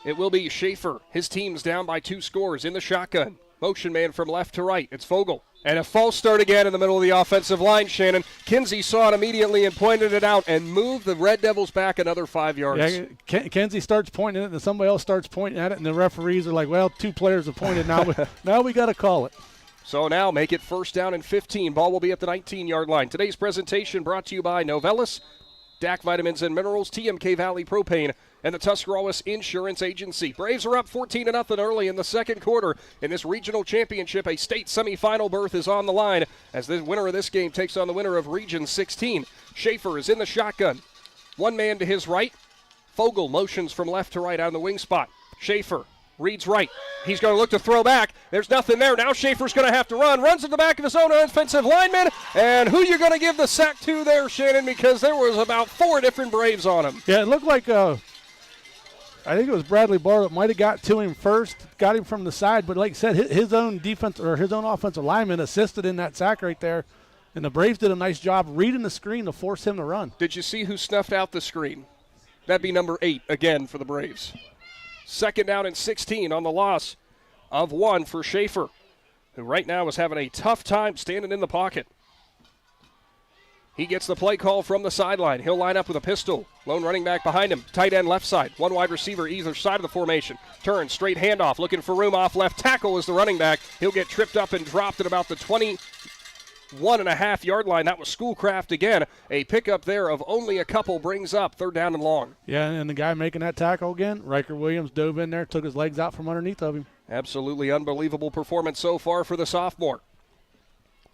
it will be Schaefer. His team's down by 2 scores in the shotgun. Motion man from left to right. It's Fogel. And a false start again in the middle of the offensive line, Shannon. Kinsey saw it immediately and pointed it out and moved the Red Devils back another 5 yards. Yeah, Kinsey starts pointing it, and then somebody else starts pointing at it, and the referees are like, well, 2 players have pointed now. Now we got to call it. So now make it 1st down and 15. Ball will be at the 19-yard line. Today's presentation brought to you by Novellus, DAC Vitamins and Minerals, TMK Valley Propane, and the Tuscarawas Insurance Agency. Braves are up 14-0 early in the second quarter. In this regional championship, a state semifinal berth is on the line as the winner of this game takes on the winner of Region 16. Schaefer is in the shotgun. One man to his right. Fogel motions from left to right on the wing spot. Schaefer reads right. He's going to look to throw back. There's nothing there. Now Schaefer's going to have to run. Runs at the back of his own offensive lineman. And who you going to give the sack to there, Shannon? Because there was about 4 different Braves on him. Yeah, it looked like I think it was Bradley Barr that might have got to him first, got him from the side. But like I said, his own defense or his own offensive lineman assisted in that sack right there. And the Braves did a nice job reading the screen to force him to run. Did you see who snuffed out the screen? That'd be number 8 again for the Braves. 2nd down and 16 on the loss of 1 for Schaefer, who right now is having a tough time standing in the pocket. He gets the play call from the sideline. He'll line up with a pistol. Lone running back behind him. Tight end left side. One wide receiver either side of the formation. Turn, straight handoff. Looking for room off left tackle is the running back. He'll get tripped up and dropped at about the 21.5-yard line. That was Schoolcraft again. A pickup there of only a couple brings up 3rd down and long. Yeah, and the guy making that tackle again, Riker Williams, dove in there, took his legs out from underneath of him. Absolutely unbelievable performance so far for the sophomore.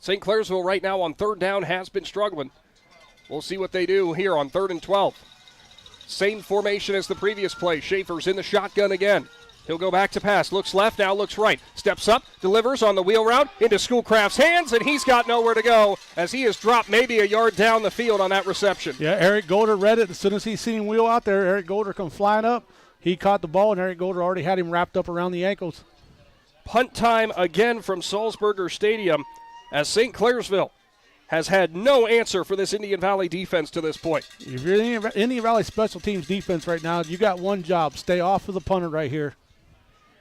St. Clairsville right now on 3rd down has been struggling. We'll see what they do here on 3rd and 12. Same formation as the previous play. Schaefer's in the shotgun again. He'll go back to pass. Looks left, now looks right. Steps up, delivers on the wheel route into Schoolcraft's hands, and he's got nowhere to go as he has dropped maybe a yard down the field on that reception. Yeah, Eric Golder read it. As soon as he seen him wheel out there, Eric Golder come flying up. He caught the ball, and Eric Golder already had him wrapped up around the ankles. Punt time again from Salzburger Stadium as St. Clairsville has had no answer for this Indian Valley defense to this point. If you're Indian Valley special teams defense right now, you got one job. Stay off of the punter right here.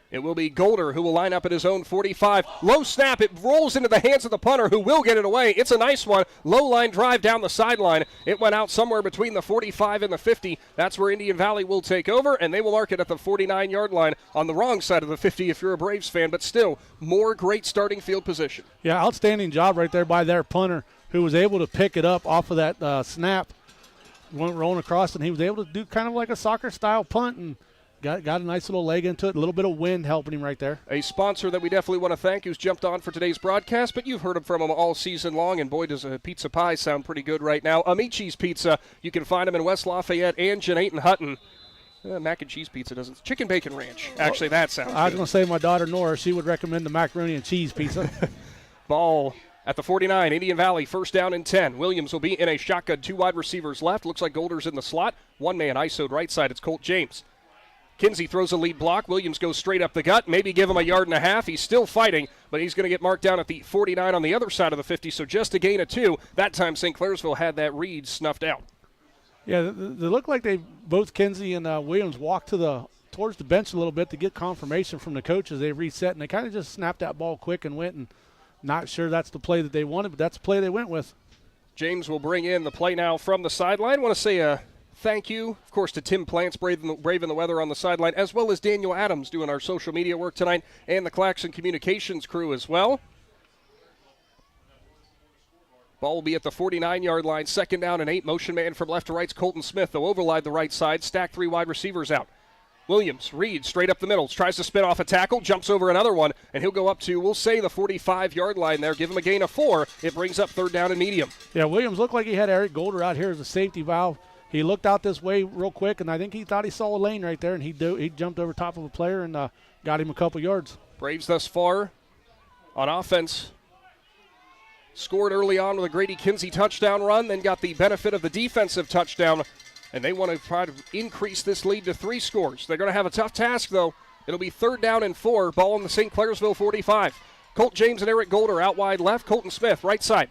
It will be Golder who will line up at his own 45. Low snap. It rolls into the hands of the punter who will get it away. It's a nice one. Low line drive down the sideline. It went out somewhere between the 45 and the 50. That's where Indian Valley will take over, and they will mark it at the 49-yard line on the wrong side of the 50 if you're a Braves fan, but still more great starting field position. Yeah, outstanding job right there by their punter who was able to pick it up off of that snap. Went rolling across, and he was able to do kind of like a soccer-style punt and got a nice little leg into it, a little bit of wind helping him right there. A sponsor that we definitely want to thank who's jumped on for today's broadcast, but you've heard from him all season long, and boy, does a pizza pie sound pretty good right now. Amici's Pizza. You can find them in West Lafayette and Janayton Hutton. Mac and cheese pizza doesn't. Chicken bacon ranch. Actually, that sounds good. I was going to say my daughter Nora, she would recommend the macaroni and cheese pizza. Ball at the 49, Indian Valley, 1st down and 10. Williams will be in a shotgun, 2 wide receivers left. Looks like Golder's in the slot. One man ISO'd right side. It's Colt James. Kinsey throws a lead block. Williams goes straight up the gut. Maybe give him a yard and a half. He's still fighting, but he's going to get marked down at the 49 on the other side of the 50, so just a gain of 2. That time St. Clairsville had that read snuffed out. Yeah, they look like they both Kinsey and Williams walked towards the bench a little bit to get confirmation from the coaches. They reset, and they kind of just snapped that ball quick and went, and not sure that's the play that they wanted, but that's the play they went with. James will bring in the play now from the sideline. I want to say a thank you, of course, to Tim Plants, braving the weather on the sideline, as well as Daniel Adams doing our social media work tonight, and the Claxon Communications crew as well. Ball will be at the 49-yard line, 2nd down and 8. Motion man from left to right's Colton Smith. They'll override the right side, stack 3 wide receivers out. Williams reads straight up the middle, tries to spin off a tackle, jumps over another one, and he'll go up to, we'll say, the 45-yard line there. Give him a gain of 4. It brings up 3rd down and medium. Yeah, Williams looked like he had Eric Golder out here as a safety valve. He looked out this way real quick, and I think he thought he saw a lane right there, and he jumped over top of a player and got him a couple yards. Braves thus far on offense scored early on with a Grady Kinsey touchdown run, then got the benefit of the defensive touchdown, and they want to try to increase this lead to 3 scores. They're going to have a tough task, though. It'll be 3rd down and 4, ball on the St. Clairsville 45. Colt James and Eric Golder out wide left, Colton Smith right side.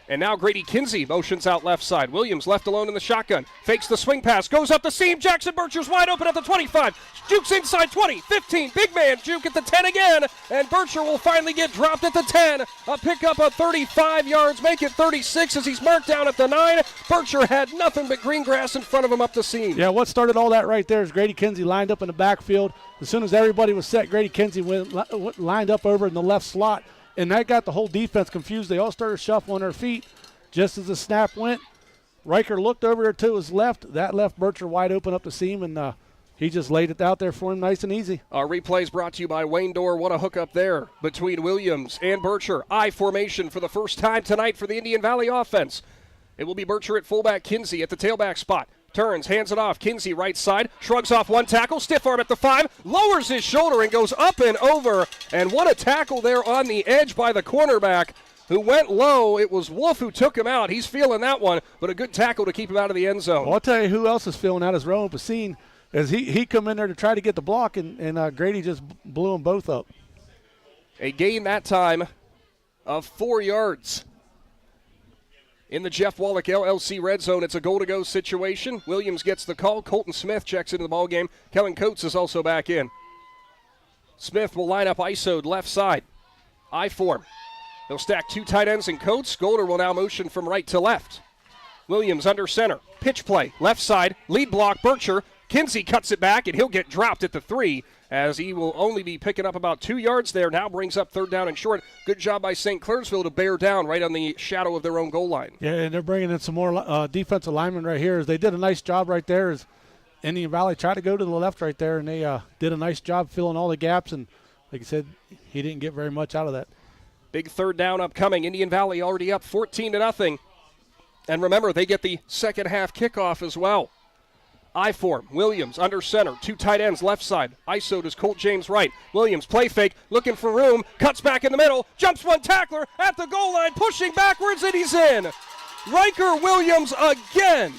And now Grady Kinsey motions out left side. Williams left alone in the shotgun. Fakes the swing pass. Goes up the seam. Jackson Bircher's wide open at the 25. Jukes inside 20, 15. Big man juke at the 10 again. And Bircher will finally get dropped at the 10. A pickup of 35 yards. Make it 36 as he's marked down at the 9. Bircher had nothing but green grass in front of him up the seam. Yeah, what started all that right there is Grady Kinsey lined up in the backfield. As soon as everybody was set, Grady Kinsey went lined up over in the left slot. And that got the whole defense confused. They all started shuffling their feet just as the snap went. Riker looked over there to his left. That left Bircher wide open up the seam, and he just laid it out there for him nice and easy. Our replay is brought to you by Wayne Dorr. What a hookup there between Williams and Bircher. I formation for the first time tonight for the Indian Valley offense. It will be Bircher at fullback, Kinsey at the tailback spot. Turns, hands it off. Kinsey right side, shrugs off one tackle, stiff arm at the 5, lowers his shoulder and goes up and over. And what a tackle there on the edge by the cornerback who went low. It was Wolf who took him out. He's feeling that one, but a good tackle to keep him out of the end zone. Well, I'll tell you who else is feeling out is Rowan Pacine, as he come in there to try to get the block, and Grady just blew them both up. A gain that time of 4 yards. In the Jeff Wallach LLC red zone, it's a goal-to-go situation. Williams gets the call. Colton Smith checks into the ballgame. Kellen Coates is also back in. Smith will line up ISO'd left side. I-form. They'll stack 2 tight ends and Coates. Golder will now motion from right to left. Williams under center. Pitch play. Left side. Lead block. Bircher. Kinsey cuts it back, and he'll get dropped at the 3 as he will only be picking up about 2 yards there. Now brings up 3rd down and short. Good job by St. Clairsville to bear down right on the shadow of their own goal line. Yeah, and they're bringing in some more defensive linemen right here. They did a nice job right there as Indian Valley tried to go to the left right there, and they did a nice job filling all the gaps. And like I said, he didn't get very much out of that. Big 3rd down upcoming. Indian Valley already up 14-0. And remember, they get the second half kickoff as well. I form. Williams under center. 2 tight ends left side. ISO does Colt James right. Williams play fake. Looking for room. Cuts back in the middle. Jumps one tackler at the goal line. Pushing backwards, and he's in. Riker Williams again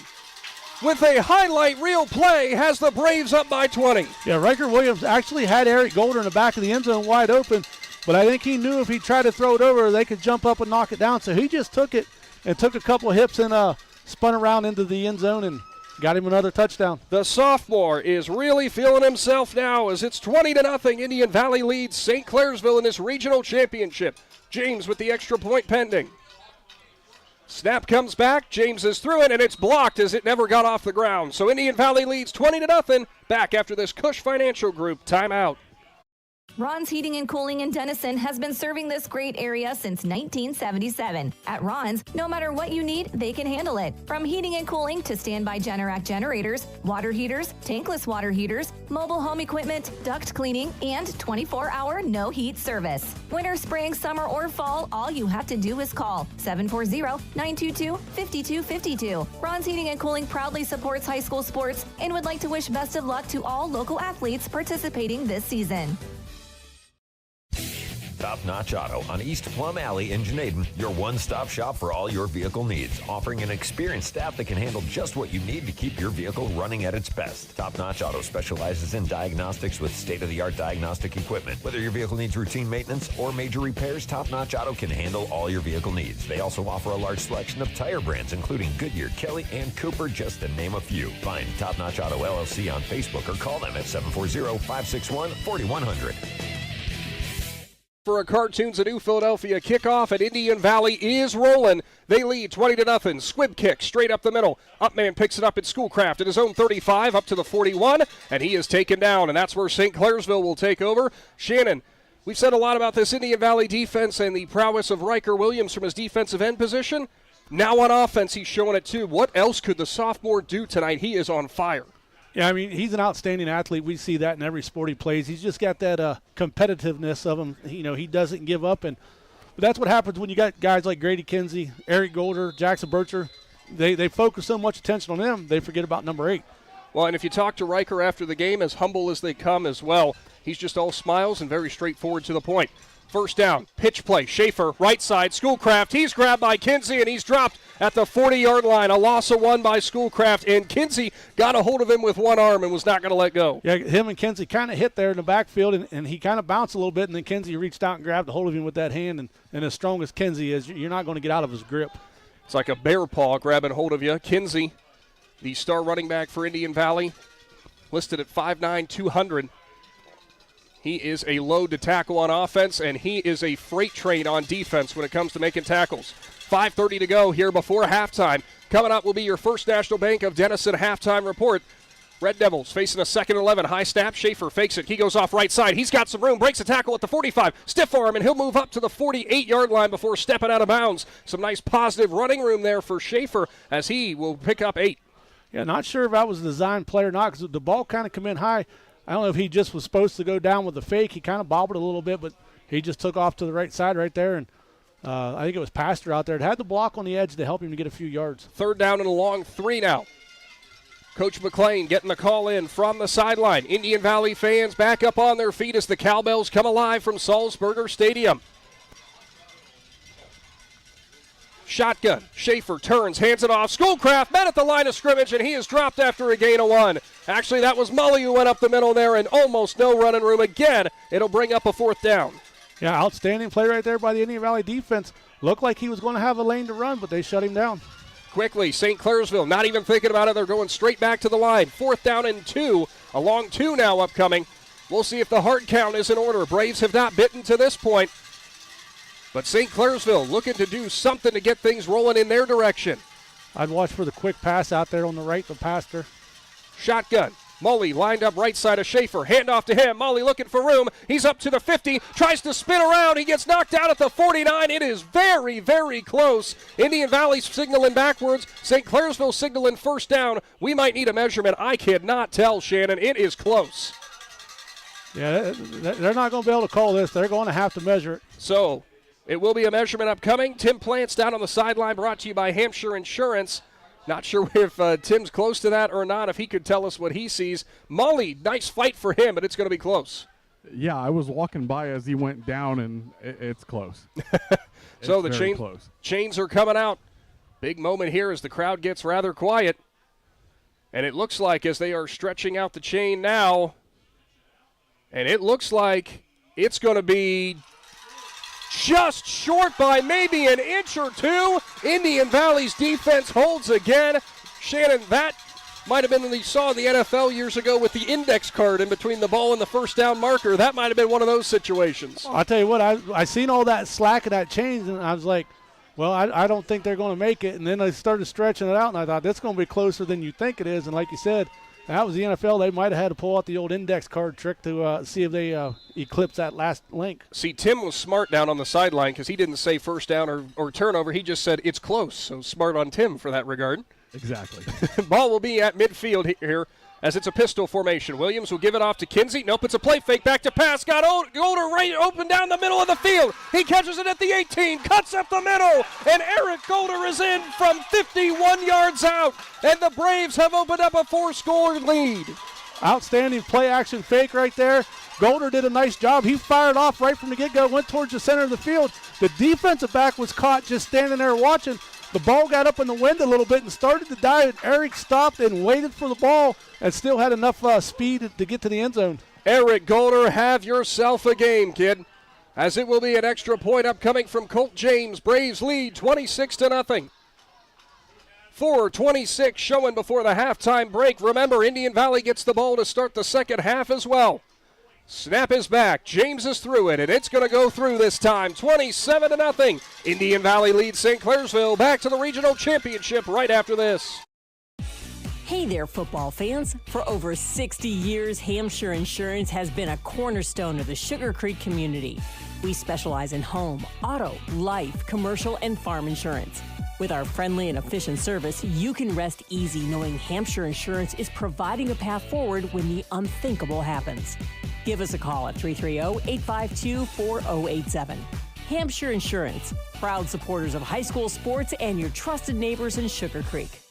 with a highlight reel play has the Braves up by 20. Yeah, Riker Williams actually had Eric Golder in the back of the end zone wide open, but I think he knew if he tried to throw it over, they could jump up and knock it down. So he just took it and took a couple of hips and spun around into the end zone and got him another touchdown. The sophomore is really feeling himself now as it's 20-0. Indian Valley leads St. Clairsville in this regional championship. James with the extra point pending. Snap comes back. James is through it, and it's blocked as it never got off the ground. So Indian Valley leads 20-0. Back after this Cush Financial Group timeout. Ron's Heating and Cooling in Denison has been serving this great area since 1977. At Ron's, no matter what you need, they can handle it. From heating and cooling to standby Generac generators, water heaters, tankless water heaters, mobile home equipment, duct cleaning, and 24-hour no-heat service. Winter, spring, summer, or fall, all you have to do is call 740-922-5252. Ron's Heating and Cooling proudly supports high school sports and would like to wish best of luck to all local athletes participating this season. Top Notch Auto on East Plum Alley in Janaden, your one-stop shop for all your vehicle needs, offering an experienced staff that can handle just what you need to keep your vehicle running at its best. Top Notch Auto specializes in diagnostics with state-of-the-art diagnostic equipment. Whether your vehicle needs routine maintenance or major repairs, Top Notch Auto can handle all your vehicle needs. They also offer a large selection of tire brands, including Goodyear, Kelly, and Cooper, just to name a few. Find Top Notch Auto LLC on Facebook or call them at 740-561-4100. For a Cartoons of New Philadelphia kickoff at Indian Valley is rolling. They lead 20-0. Squib kick straight up the middle. Upman picks it up at Schoolcraft at his own 35 up to the 41, and he is taken down, and that's where St. Clairsville will take over. Shannon, we've said a lot about this Indian Valley defense and the prowess of Riker Williams from his defensive end position. Now on offense, he's showing it too. What else could the sophomore do tonight? He is on fire. Yeah, I mean, he's an outstanding athlete. We see that in every sport he plays. He's just got that competitiveness of him. You know, he doesn't give up. But that's what happens when you got guys like Grady Kinsey, Eric Golder, Jackson Bircher. They focus so much attention on them, they forget about number 8. Well, and if you talk to Riker after the game, as humble as they come as well, he's just all smiles and very straightforward to the point. First down, pitch play, Schaefer, right side, Schoolcraft. He's grabbed by Kinsey, and he's dropped at the 40-yard line. A loss of 1 by Schoolcraft, and Kinsey got a hold of him with one arm and was not going to let go. Yeah, him and Kinsey kind of hit there in the backfield, and he kind of bounced a little bit, and then Kinsey reached out and grabbed a hold of him with that hand, and as strong as Kinsey is, you're not going to get out of his grip. It's like a bear paw grabbing hold of you. Kinsey, the star running back for Indian Valley, listed at 5'9", 200. He is a load to tackle on offense, and he is a freight train on defense when it comes to making tackles. 5:30 to go here before halftime. Coming up will be your First National Bank of Denison halftime report. Red Devils facing a 2nd and 11. High snap. Schaefer fakes it. He goes off right side. He's got some room. Breaks a tackle at the 45. Stiff arm, and he'll move up to the 48-yard line before stepping out of bounds. Some nice positive running room there for Schaefer as he will pick up 8. Yeah, not sure if that was a design play or not because the ball kind of came in high. I don't know if he just was supposed to go down with the fake. He kind of bobbled a little bit, but he just took off to the right side right there. And I think it was Pastor out there. It had the block on the edge to help him to get a few yards. 3rd down and a long 3 now. Coach McLean getting the call in from the sideline. Indian Valley fans back up on their feet as the cowbells come alive from Salzburger Stadium. Shotgun. Schaefer turns, hands it off. Schoolcraft met at the line of scrimmage, and he is dropped after a gain of 1. Actually, that was Mully who went up the middle there, and almost no running room. Again, it'll bring up a 4th down. Yeah, outstanding play right there by the Indian Valley defense. Looked like he was going to have a lane to run, but they shut him down. Quickly, St. Clairsville not even thinking about it. They're going straight back to the line. 4th down and 2. A long 2 now upcoming. We'll see if the hard count is in order. Braves have not bitten to this point. But St. Clairsville looking to do something to get things rolling in their direction. I'd watch for the quick pass out there on the right to Pastor. Shotgun. Mully lined up right side of Schaefer. Hand off to him. Mully looking for room. He's up to the 50. Tries to spin around. He gets knocked out at the 49. It is very, very close. Indian Valley's signaling backwards. St. Clairsville signaling first down. We might need a measurement. I cannot tell, Shannon. It is close. Yeah, they're not going to be able to call this. They're going to have to measure it. So it will be a measurement upcoming. Tim Plants down on the sideline, brought to you by Hampshire Insurance. Not sure if Tim's close to that or not, if he could tell us what he sees. Mully, nice fight for him, but it's going to be close. Yeah, I was walking by as he went down, and it's close. So the chains are coming out. Big moment here as the crowd gets rather quiet. And it looks like as they are stretching out the chain now, and it looks like it's going to be just short by maybe an inch or two. Indian Valley's defense holds again. Shannon, that might have been when you saw in the NFL years ago with the index card in between the ball and the first down marker. That might have been one of those situations. I'll tell you what, I seen all that slack of that change, and I was like, well, I don't think they're going to make it. And then I started stretching it out, and I thought, that's going to be closer than you think it is. And like you said, that was the NFL. They might have had to pull out the old index card trick to see if they eclipse that last link. See, Tim was smart down on the sideline because he didn't say first down or turnover. He just said it's close. So smart on Tim for that regard. Exactly. Ball will be at midfield here as it's a pistol formation. Williams will give it off to Kinsey. Nope, it's a play fake. Back to pass. Got Golder right open down the middle of the field. He catches it at the 18, cuts up the middle, and Eric Golder is in from 51 yards out. And the Braves have opened up a 4-score lead. Outstanding play-action fake right there. Golder did a nice job. He fired off right from the get-go, went towards the center of the field. The defensive back was caught just standing there watching. The ball got up in the wind a little bit and started to dive. Eric stopped and waited for the ball and still had enough speed to get to the end zone. Eric Golder, have yourself a game, kid. As it will be an extra point upcoming from Colt James. Braves lead 26-0. 4:26 showing before the halftime break. Remember, Indian Valley gets the ball to start the second half as well. Snap is back. James is through it, and it's going to go through this time. 27-0. Indian Valley leads St. Clairsville. Back to the regional championship right after this. Hey there, football fans. For over 60 years, Hampshire Insurance has been a cornerstone of the Sugar Creek community. We specialize in home, auto, life, commercial, and farm insurance. With our friendly and efficient service, you can rest easy knowing Hampshire Insurance is providing a path forward when the unthinkable happens. Give us a call at 330-852-4087. Hampshire Insurance, proud supporters of high school sports and your trusted neighbors in Sugar Creek.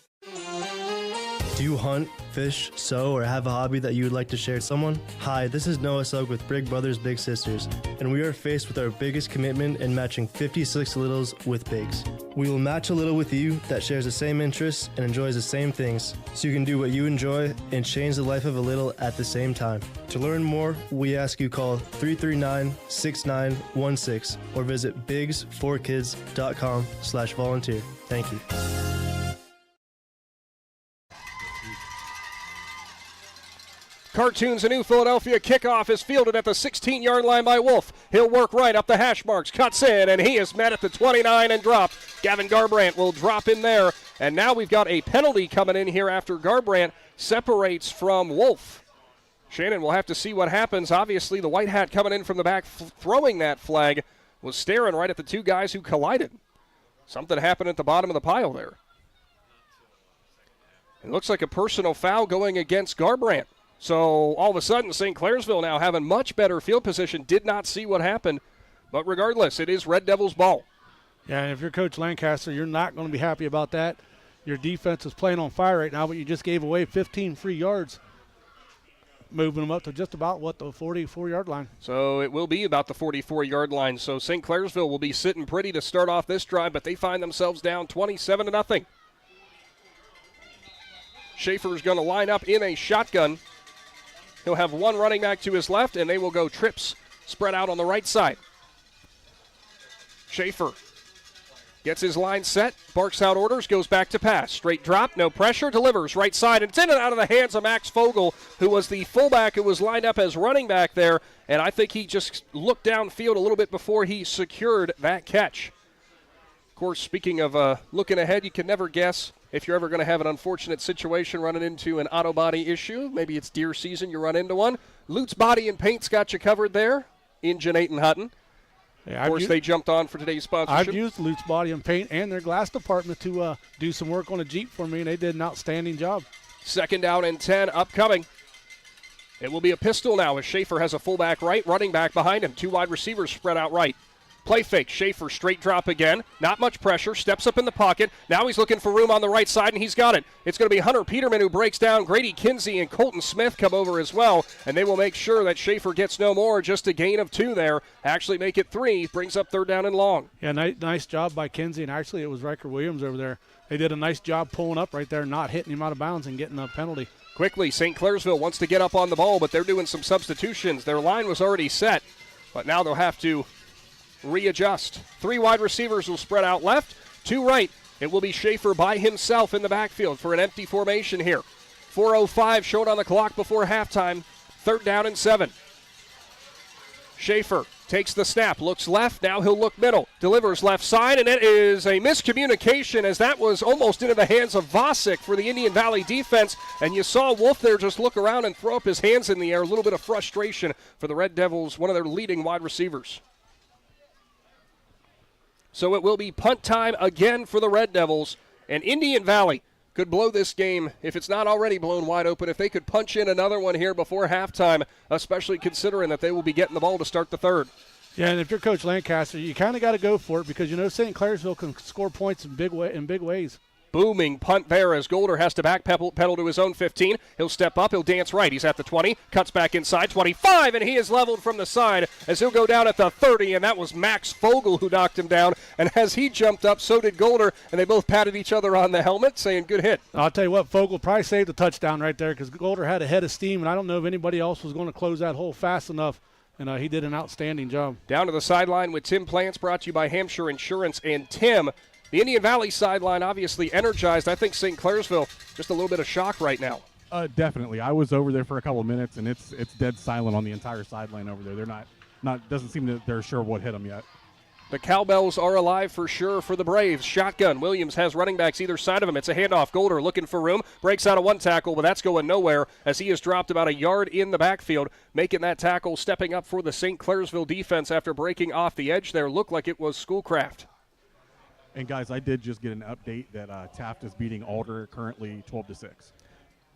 Do you hunt, fish, sew, or have a hobby that you would like to share with someone? Hi, this is Noah Sugg with Big Brothers Big Sisters, and we are faced with our biggest commitment in matching 56 littles with bigs. We will match a little with you that shares the same interests and enjoys the same things, so you can do what you enjoy and change the life of a little at the same time. To learn more, we ask you call 339-6916 or visit bigs4kids.com/volunteer. Thank you. Cartoons, a New Philadelphia kickoff is fielded at the 16-yard line by Wolf. He'll work right up the hash marks, cuts in, and he is met at the 29 and dropped. Gavin Garabrandt will drop in there, and now we've got a penalty coming in here after Garabrandt separates from Wolf. Shannon will have to see what happens. Obviously, the white hat coming in from the back throwing that flag was staring right at the two guys who collided. Something happened at the bottom of the pile there. It looks like a personal foul going against Garabrandt. So all of a sudden, St. Clairsville now having much better field position. Did not see what happened. But regardless, it is Red Devils ball. Yeah, and if you're Coach Lancaster, you're not going to be happy about that. Your defense is playing on fire right now, but you just gave away 15 free yards, moving them up to just about, the 44-yard line. So it will be about the 44-yard line. So St. Clairsville will be sitting pretty to start off this drive, but they find themselves down 27-0. Schaefer's going to line up in a shotgun. He'll have one running back to his left, and they will go trips spread out on the right side. Schaefer gets his line set, barks out orders, goes back to pass. Straight drop, no pressure, delivers right side, and it's in and out of the hands of Max Fogel, who was the fullback who was lined up as running back there, and I think he just looked downfield a little bit before he secured that catch. Of course, speaking of looking ahead, you can never guess if you're ever going to have an unfortunate situation running into an auto body issue. Maybe it's deer season, you run into one. Lute's Body and Paint's got you covered there in Jeanette Hutton. Yeah, of course, they jumped on for today's sponsorship. I've used Lute's Body and Paint and their glass department to do some work on a Jeep for me, and they did an outstanding job. 2nd down and 10 upcoming. It will be a pistol now as Schaefer has a fullback right, running back behind him. 2 wide receivers spread out right. Play fake. Schaefer straight drop again. Not much pressure. Steps up in the pocket. Now he's looking for room on the right side, and he's got it. It's going to be Hunter Peterman who breaks down. Grady Kinsey and Colton Smith come over as well, and they will make sure that Schaefer gets no more. Just a gain of 2 there. Actually make it 3. Brings up 3rd down and long. Yeah, nice job by Kinsey, and actually it was Riker Williams over there. They did a nice job pulling up right there, not hitting him out of bounds and getting a penalty. Quickly, St. Clairsville wants to get up on the ball, but they're doing some substitutions. Their line was already set, but now they'll have to readjust. 3 wide receivers will spread out left, 2 right. It will be Schaefer by himself in the backfield for an empty formation here. 4:05 showed on the clock before halftime. 3rd down and 7. Schaefer takes the snap, looks left, now he'll look middle, delivers left side, and it is a miscommunication as that was almost into the hands of Vosk for the Indian Valley defense, and you saw Wolf there just look around and throw up his hands in the air. A little bit of frustration for the Red Devils, one of their leading wide receivers. So it will be punt time again for the Red Devils, and Indian Valley could blow this game if it's not already blown wide open, if they could punch in another one here before halftime, especially considering that they will be getting the ball to start the 3rd. Yeah, and if you're Coach Lancaster, you kind of got to go for it because you know St. Clairsville can score points in big ways. Booming punt there as Golder has to backpedal to his own 15. He'll step up. He'll dance right. He's at the 20. Cuts back inside. 25, and he is leveled from the side as he'll go down at the 30, and that was Max Fogel who knocked him down. And as he jumped up, so did Golder, and they both patted each other on the helmet, saying good hit. I'll tell you what, Fogel probably saved the touchdown right there because Golder had a head of steam, and I don't know if anybody else was going to close that hole fast enough. And he did an outstanding job. Down to the sideline with Tim Plants, brought to you by Hampshire Insurance. And Tim, the Indian Valley sideline obviously energized. I think St. Clairsville, just a little bit of shock right now. Definitely. I was over there for a couple of minutes, and it's dead silent on the entire sideline over there. They're not doesn't seem that they're sure what hit them yet. The Cowbells are alive for sure for the Braves. Shotgun. Williams has running backs either side of him. It's a handoff. Golder looking for room. Breaks out of 1 tackle, but that's going nowhere as he has dropped about a yard in the backfield. Making that tackle, stepping up for the St. Clairsville defense after breaking off the edge there. Looked like it was Schoolcraft. And, guys, I did just get an update that Taft is beating Alder currently 12-6.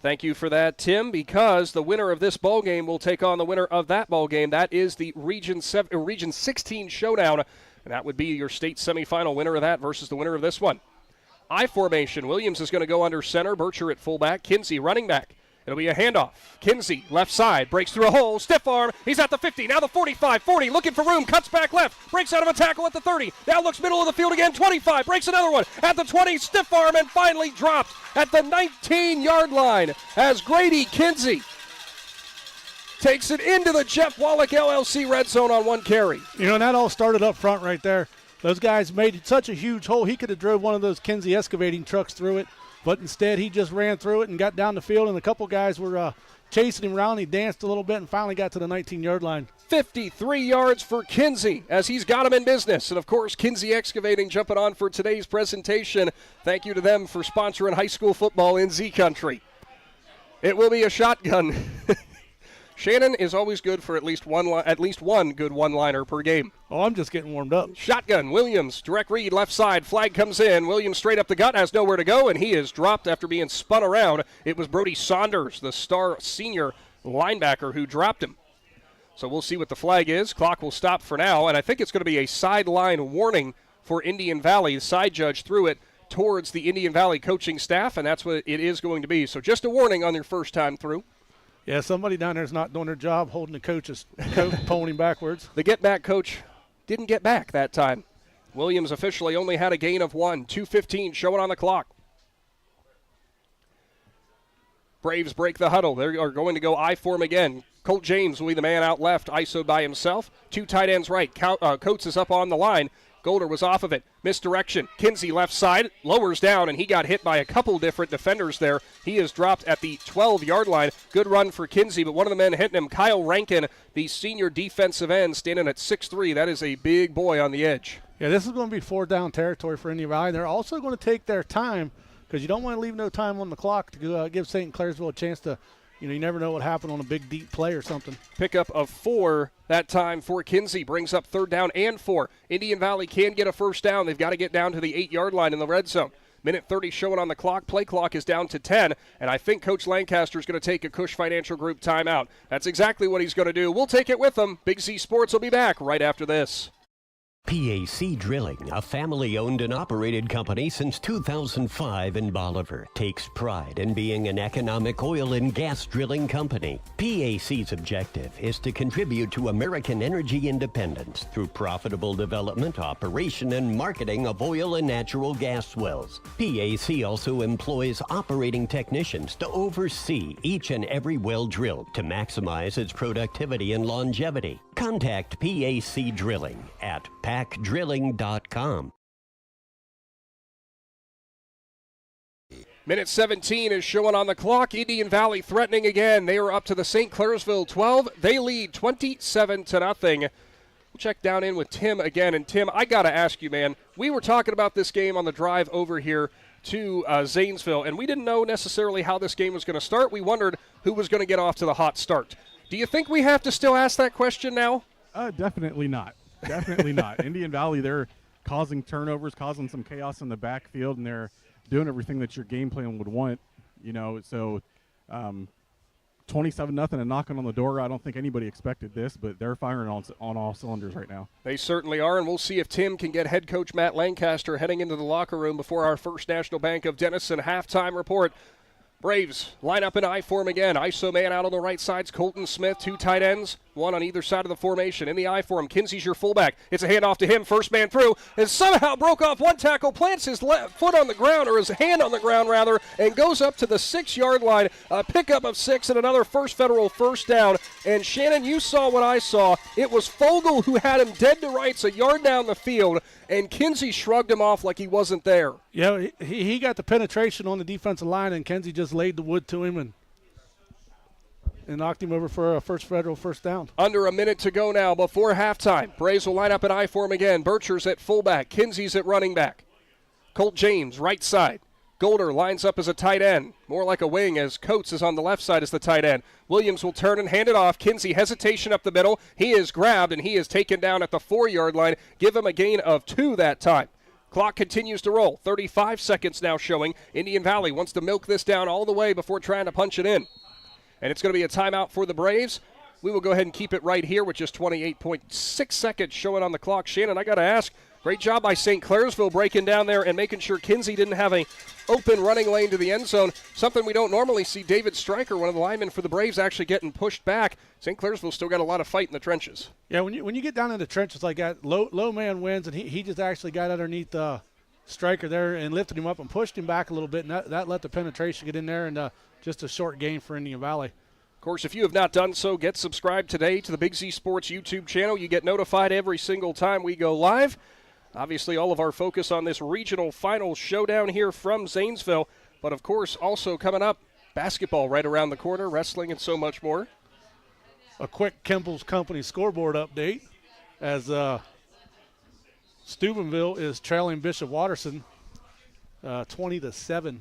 Thank you for that, Tim, because the winner of this ball game will take on the winner of that ball game. That is the Region 16 showdown. And that would be your state semifinal winner of that versus the winner of this one. I formation. Williams is going to go under center. Bircher at fullback. Kinsey running back. It'll be a handoff. Kinsey, left side, breaks through a hole. Stiff arm. He's at the 50. Now the 45, 40. Looking for room. Cuts back left. Breaks out of a tackle at the 30. Now looks middle of the field again. 25. Breaks another one. At the 20. Stiff arm and finally dropped at the 19-yard line as Grady Kinsey takes it into the Jeff Wallach LLC red zone on 1 carry. You know, and that all started up front right there. Those guys made such a huge hole. He could have drove one of those Kinsey excavating trucks through it, but instead he just ran through it and got down the field, and a couple guys were chasing him around. He danced a little bit and finally got to the 19-yard line. 53 yards for Kinsey as he's got him in business. And, of course, Kinsey Excavating jumping on for today's presentation. Thank you to them for sponsoring high school football in Z Country. It will be a shotgun. Shannon is always good for at least one good one-liner per game. Oh, I'm just getting warmed up. Shotgun, Williams, direct read, left side, flag comes in. Williams straight up the gut, has nowhere to go, and he is dropped after being spun around. It was Brody Saunders, the star senior linebacker, who dropped him. So we'll see what the flag is. Clock will stop for now, and I think it's going to be a sideline warning for Indian Valley. The side judge threw it towards the Indian Valley coaching staff, and that's what it is going to be. So just a warning on your first time through. Yeah, somebody down there is not doing their job holding the coach's coat, pulling him backwards. The get-back coach didn't get back that time. Williams officially only had a gain of 1. 2:15 showing on the clock. Braves break the huddle. They are going to go I-form again. Colt James will be the man out left, ISO'd by himself. 2 tight ends right. Coates is up on the line. Golder was off of it. Misdirection. Kinsey left side. Lowers down, and he got hit by a couple different defenders there. He is dropped at the 12-yard line. Good run for Kinsey, but one of the men hitting him, Kyle Rankin, the senior defensive end, standing at 6'3". That is a big boy on the edge. Yeah, this is going to be 4-down territory for Indian Valley. They're also going to take their time because you don't want to leave no time on the clock to give St. Clairsville a chance to, you never know what happened on a big, deep play or something. Pickup of 4 that time for Kinsey. Brings up 3rd down and 4. Indian Valley can get a first down. They've got to get down to the 8-yard line in the red zone. Minute 30 showing on the clock. Play clock is down to 10, and I think Coach Lancaster is going to take a Cush Financial Group timeout. That's exactly what he's going to do. We'll take it with him. Big Z Sports will be back right after this. PAC Drilling, a family-owned and operated company since 2005 in Bolivar, takes pride in being an economic oil and gas drilling company. PAC's objective is to contribute to American energy independence through profitable development, operation, and marketing of oil and natural gas wells. PAC also employs operating technicians to oversee each and every well drilled to maximize its productivity and longevity. Contact PAC Drilling at pacdrilling.com. Minute 17 is showing on the clock. Indian Valley threatening again. They are up to the St. Clairsville 12. They lead 27-0. We'll check down in with Tim again. And Tim, I got to ask you, man, we were talking about this game on the drive over here to Zanesville, and we didn't know necessarily how this game was going to start. We wondered who was going to get off to the hot start. Do you think we have to still ask that question now? Definitely not. Definitely not. Indian Valley, they're causing turnovers, causing some chaos in the backfield, and they're doing everything that your game plan would want. So 27-0 and knocking on the door. I don't think anybody expected this, but they're firing on all cylinders right now. They certainly are, and we'll see if Tim can get head coach Matt Lancaster heading into the locker room before our First National Bank of Denison halftime report. Braves line up in I form again. ISO man out on the right side's Colton Smith, 2 tight ends, 1 on either side of the formation. In the I form, Kinsey's your fullback. It's a handoff to him, first man through, and somehow broke off one tackle, plants his foot on the ground, or his hand on the ground rather, and goes up to the 6-yard line. A pickup of 6 and another First Federal first down. And Shannon, you saw what I saw. It was Fogle who had him dead to rights a yard down the field, and Kinsey shrugged him off like he wasn't there. Yeah, he got the penetration on the defensive line, and Kinsey just laid the wood to him and knocked him over for a First Federal first down. Under a minute to go now before halftime. Braves will line up in I form again. Bircher's at fullback. Kinsey's at running back. Colt James, right side. Golder lines up as a tight end, more like a wing, as Coates is on the left side as the tight end. Williams will turn and hand it off. Kinsey hesitation up the middle. He is grabbed, and he is taken down at the 4-yard line. Give him a gain of 2 that time. Clock continues to roll. 35 seconds now showing. Indian Valley wants to milk this down all the way before trying to punch it in. And it's going to be a timeout for the Braves. We will go ahead and keep it right here with just 28.6 seconds showing on the clock. Shannon, I got to ask, great job by St. Clairsville breaking down there and making sure Kinsey didn't have a open running lane to the end zone, something we don't normally see. David Stryker, one of the linemen for the Braves, actually getting pushed back. St. Clairsville still got a lot of fight in the trenches. Yeah, when you get down in the trenches like that, low man wins, and he just actually got underneath Stryker there and lifted him up and pushed him back a little bit, and that let the penetration get in there, and just a short gain for Indian Valley. Of course, if you have not done so, get subscribed today to the Big Z Sports YouTube channel. You get notified every single time we go live. Obviously, all of our focus on this regional final showdown here from Zanesville. But, of course, also coming up, basketball right around the corner, wrestling, and so much more. A quick Kimball's Company scoreboard update as Steubenville is trailing Bishop Watterson 20-7.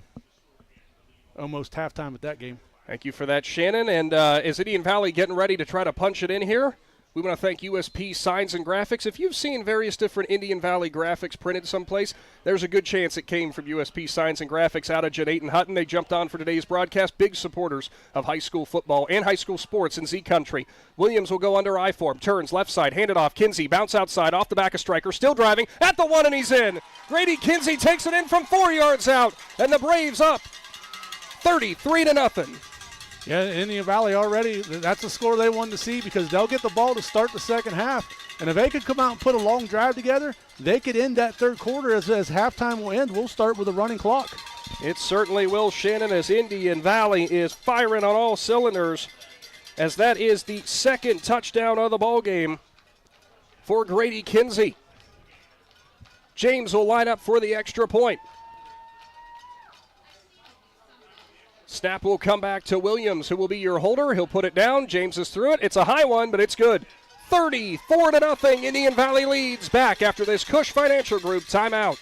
Almost halftime at that game. Thank you for that, Shannon. And is Indian Valley getting ready to try to punch it in here? We want to thank USP Signs and Graphics. If you've seen various different Indian Valley graphics printed someplace, there's a good chance it came from USP Signs and Graphics out of Janayton Hutton. They jumped on for today's broadcast. Big supporters of high school football and high school sports in Z Country. Williams will go under I form. Turns left side, hand it off. Kinsey bounce outside off the back of Stryker. Still driving at the 1, and he's in. Grady Kinsey takes it in from 4 yards out, and the Braves up 33-0. Yeah, Indian Valley already, that's a score they wanted to see because they'll get the ball to start the second half. And if they could come out and put a long drive together, they could end that third quarter as halftime will end. We'll start with a running clock. It certainly will, Shannon, as Indian Valley is firing on all cylinders, as that is the second touchdown of the ball game for Grady Kinsey. James will line up for the extra point. Snap will come back to Williams, who will be your holder. He'll put it down. James is through it. It's a high one, but it's good. 34-0. Indian Valley leads. Back after this Cush Financial Group timeout.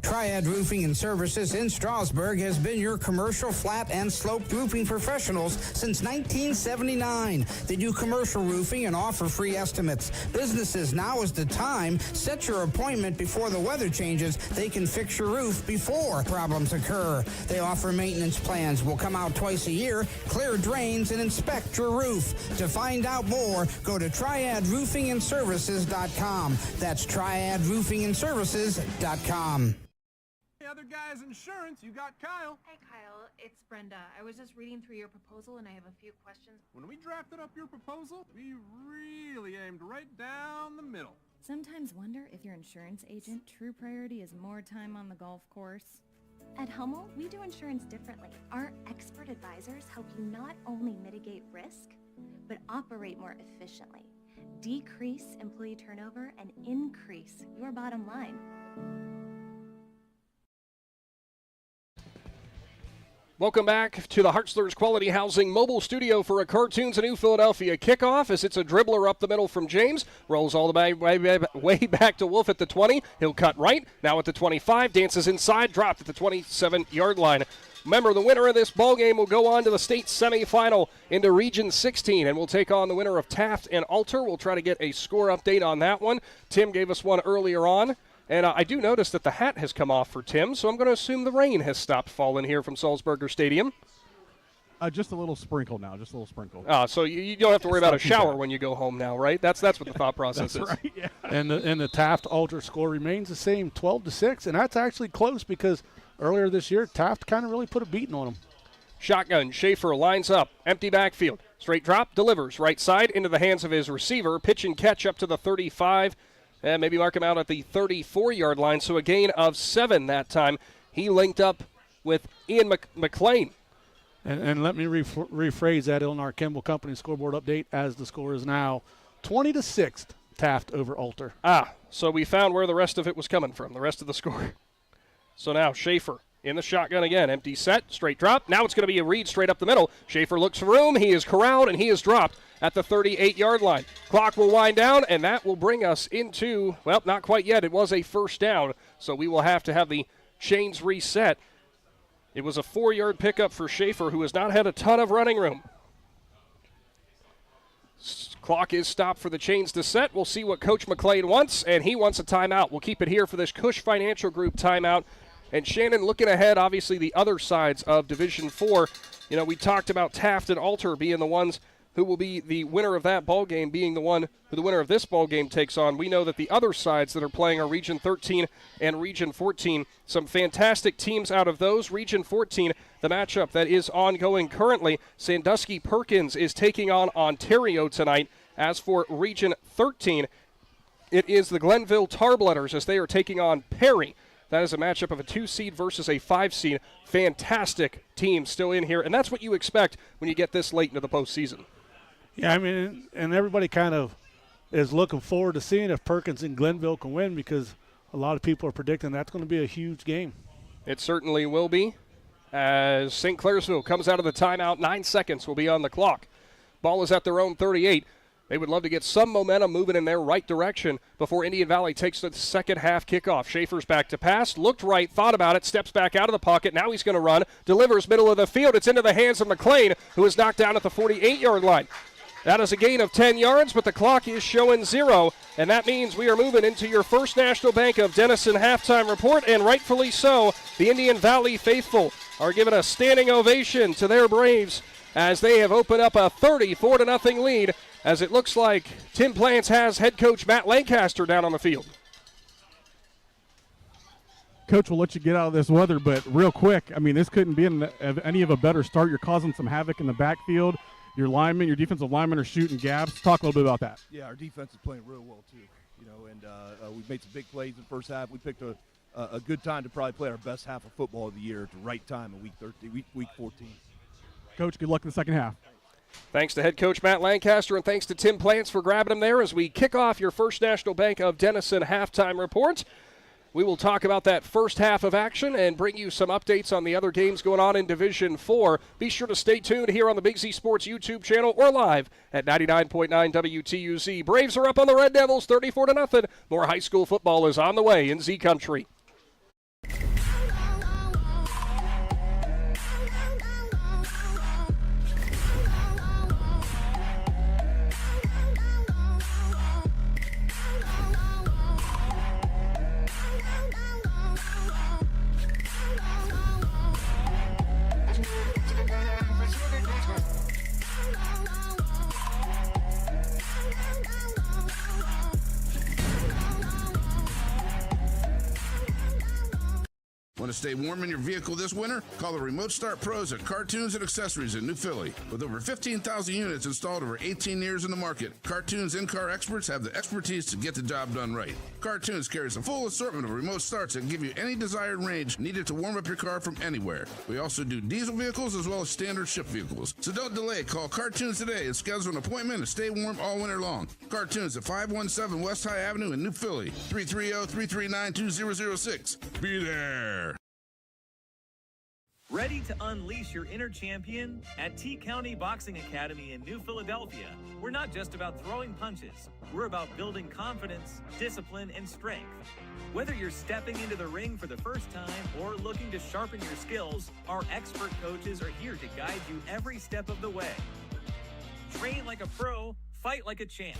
Triad Roofing and Services in Strasburg has been your commercial flat and sloped roofing professionals since 1979. They do commercial roofing and offer free estimates. Businesses, now is the time. Set your appointment before the weather changes. They can fix your roof before problems occur. They offer maintenance plans. Will come out twice a year, clear drains, and inspect your roof. To find out more, go to triadroofingandservices.com. That's triadroofingandservices.com. Other guy's insurance, you got Kyle. Hey Kyle, it's Brenda. I was just reading through your proposal and I have a few questions. When we drafted up your proposal, we really aimed right down the middle. Sometimes wonder if your insurance agent true priority is more time on the golf course. At Hummel, we do insurance differently. Our expert advisors help you not only mitigate risk, but operate more efficiently, decrease employee turnover, and increase your bottom line. Welcome back to the Hartzler's Quality Housing mobile studio for a Cartoons of New Philadelphia kickoff as it's a dribbler up the middle from James. Rolls all the way back to Wolf at the 20. He'll cut right. Now at the 25. Dances inside. Dropped at the 27-yard line. Remember, the winner of this ballgame will go on to the state semifinal into Region 16, and we'll take on the winner of Taft and Alter. We'll try to get a score update on that one. Tim gave us one earlier on. And I do notice that the hat has come off for Tim, so I'm going to assume the rain has stopped falling here from Salzburger Stadium. Just a little sprinkle now, just a little sprinkle. So you don't have to worry about a shower when you go home now, right? That's what the thought process is. Right, yeah. And the Taft Alter score remains the same, 12-6, and that's actually close because earlier this year Taft kind of really put a beating on them. Shotgun, Schaefer lines up, empty backfield, straight drop, delivers right side into the hands of his receiver, pitch and catch up to the 35. And maybe mark him out at the 34-yard line, so a gain of 7 that time. He linked up with Ian McLean. And let me rephrase that Illinois Kimball Company scoreboard update as the score is now 20-6 Taft over Alter. So we found where the rest of it was coming from, the rest of the score. So now Schaefer in the shotgun again. Empty set, straight drop. Now it's going to be a read straight up the middle. Schaefer looks for room. He is corralled, and he is dropped at the 38-yard line. Clock will wind down, and that will bring us into, well, not quite yet. It was a first down, so we will have to have the chains reset. It was a 4-yard pickup for Schaefer, who has not had a ton of running room. Clock is stopped for the chains to set. We'll see what Coach McLean wants, and he wants a timeout. We'll keep it here for this Cush Financial Group timeout. And Shannon, looking ahead, obviously the other sides of Division 4, we talked about Taft and Alter being the ones who will be the winner of that ball game, being the one who the winner of this ball game takes on. We know that the other sides that are playing are Region 13 and Region 14. Some fantastic teams out of those. Region 14, the matchup that is ongoing currently. Sandusky Perkins is taking on Ontario tonight. As for Region 13, it is the Glenville Tarbletters as they are taking on Perry. That is a matchup of a 2-seed versus a 5-seed. Fantastic team still in here, and that's what you expect when you get this late into the postseason. Yeah, I mean, and everybody kind of is looking forward to seeing if Perkins and Glenville can win because a lot of people are predicting that's going to be a huge game. It certainly will be. As St. Clairsville comes out of the timeout, 9 seconds will be on the clock. Ball is at their own 38. They would love to get some momentum moving in their right direction before Indian Valley takes the second half kickoff. Schaefer's back to pass, looked right, thought about it, steps back out of the pocket. Now he's going to run, delivers middle of the field. It's into the hands of McLean, who is knocked down at the 48-yard line. That is a gain of 10 yards, but the clock is showing 0, and that means we are moving into your First National Bank of Denison halftime report, and rightfully so. The Indian Valley faithful are giving a standing ovation to their Braves as they have opened up a 34-0 lead, as it looks like Tim Plants has head coach Matt Lancaster down on the field. Coach, we'll let you get out of this weather, but real quick, I mean, this couldn't be any of a better start. You're causing some havoc in the backfield. Your linemen, your defensive linemen are shooting gaps. Talk a little bit about that. Yeah, our defense is playing real well, too. And we've made some big plays in the first half. We picked a good time to probably play our best half of football of the year at the right time in week 14. Coach, good luck in the second half. Thanks to head coach Matt Lancaster, and thanks to Tim Plants for grabbing him there as we kick off your First National Bank of Denison halftime report. We will talk about that first half of action and bring you some updates on the other games going on in Division 4. Be sure to stay tuned here on the Big Z Sports YouTube channel or live at 99.9 WTUZ. Braves are up on the Red Devils 34-0. More high school football is on the way in Z Country. Want to stay warm in your vehicle this winter? Call the Remote Start Pros at Cartoons and Accessories in New Philly. With over 15,000 units installed over 18 years in the market, Cartoons in-car experts have the expertise to get the job done right. Cartoons carries a full assortment of remote starts that give you any desired range needed to warm up your car from anywhere. We also do diesel vehicles as well as standard shift vehicles. So don't delay. Call Cartoons today and schedule an appointment to stay warm all winter long. Cartoons at 517 West High Avenue in New Philly. 330-339-2006. Be there. Ready to unleash your inner champion? At T County Boxing Academy in New Philadelphia, we're not just about throwing punches. We're about building confidence, discipline, and strength. Whether you're stepping into the ring for the first time or looking to sharpen your skills, our expert coaches are here to guide you every step of the way. Train like a pro, fight like a champ.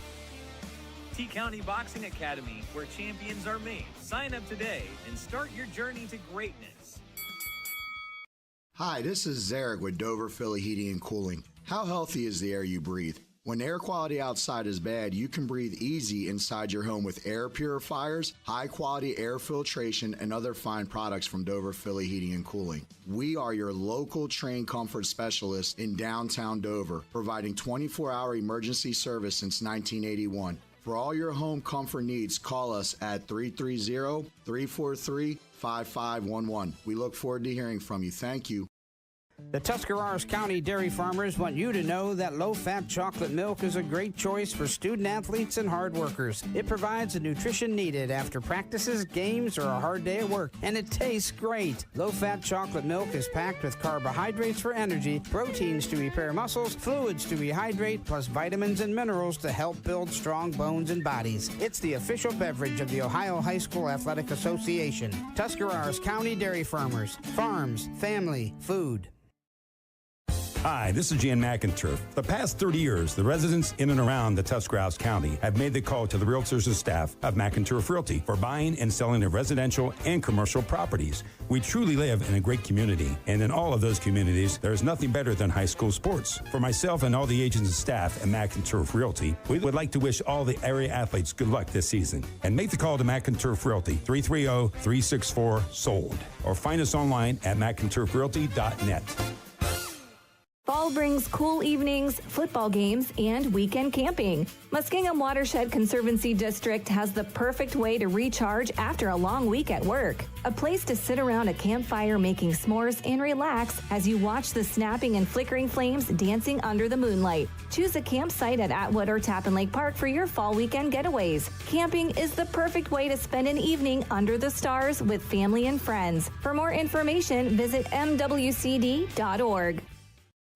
T County Boxing Academy, where champions are made. Sign up today and start your journey to greatness. Hi, this is Zarek with Dover Philly Heating and Cooling. How healthy is the air you breathe? When air quality outside is bad, you can breathe easy inside your home with air purifiers, high-quality air filtration, and other fine products from Dover Philly Heating and Cooling. We are your local trained comfort specialists in downtown Dover, providing 24-hour emergency service since 1981. For all your home comfort needs, call us at 330-343-5511. We look forward to hearing from you. Thank you. The Tuscarawas County dairy farmers want you to know that low-fat chocolate milk is a great choice for student athletes and hard workers. It provides the nutrition needed after practices, games, or a hard day at work, and it tastes great. Low-fat chocolate milk is packed with carbohydrates for energy, proteins to repair muscles, fluids to rehydrate, plus vitamins and minerals to help build strong bones and bodies. It's the official beverage of the Ohio High School Athletic Association. Tuscarawas County Dairy Farmers. Farms, family, food. Hi, this is Jan McInturf. The past 30 years, the residents in and around the Tuscarawas County have made the call to the realtors and staff of McInturf Realty for buying and selling of residential and commercial properties. We truly live in a great community, and in all of those communities, there is nothing better than high school sports. For myself and all the agents and staff at McInturf Realty, we would like to wish all the area athletes good luck this season. And make the call to McInturf Realty, 330-364-SOLD, or find us online at McInturfRealty.net. Fall brings cool evenings, football games, and weekend camping. Muskingum Watershed Conservancy District has the perfect way to recharge after a long week at work. A place to sit around a campfire making s'mores and relax as you watch the snapping and flickering flames dancing under the moonlight. Choose a campsite at Atwood or Tappan Lake Park for your fall weekend getaways. Camping is the perfect way to spend an evening under the stars with family and friends. For more information, visit mwcd.org.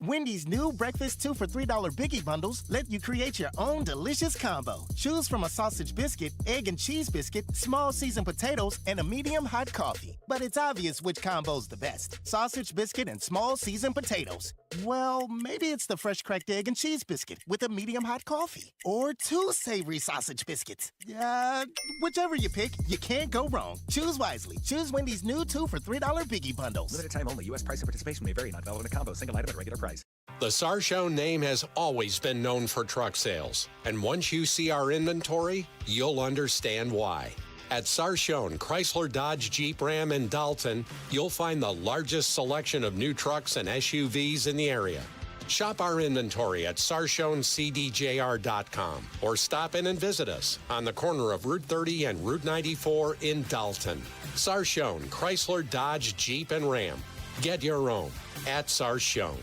Wendy's new breakfast 2 for $3 Biggie bundles let you create your own delicious combo. Choose from a sausage biscuit, egg and cheese biscuit, small seasoned potatoes, and a medium hot coffee. But it's obvious which combo's the best. Sausage biscuit and small seasoned potatoes. Well, maybe it's the fresh cracked egg and cheese biscuit with a medium hot coffee. Or 2 savory sausage biscuits. Whichever you pick, you can't go wrong. Choose wisely. Choose Wendy's new 2 for $3 Biggie bundles. Limited time only. U.S. price and participation may vary. Not valid in a combo. Single item at regular price. The Sarchone name has always been known for truck sales, and once you see our inventory, you'll understand why. At Sarchone, Chrysler, Dodge, Jeep, Ram, and Dalton, you'll find the largest selection of new trucks and SUVs in the area. Shop our inventory at SarchoneCDJR.com or stop in and visit us on the corner of Route 30 and Route 94 in Dalton. Sarchone, Chrysler, Dodge, Jeep, and Ram. Get your own at Sarchone.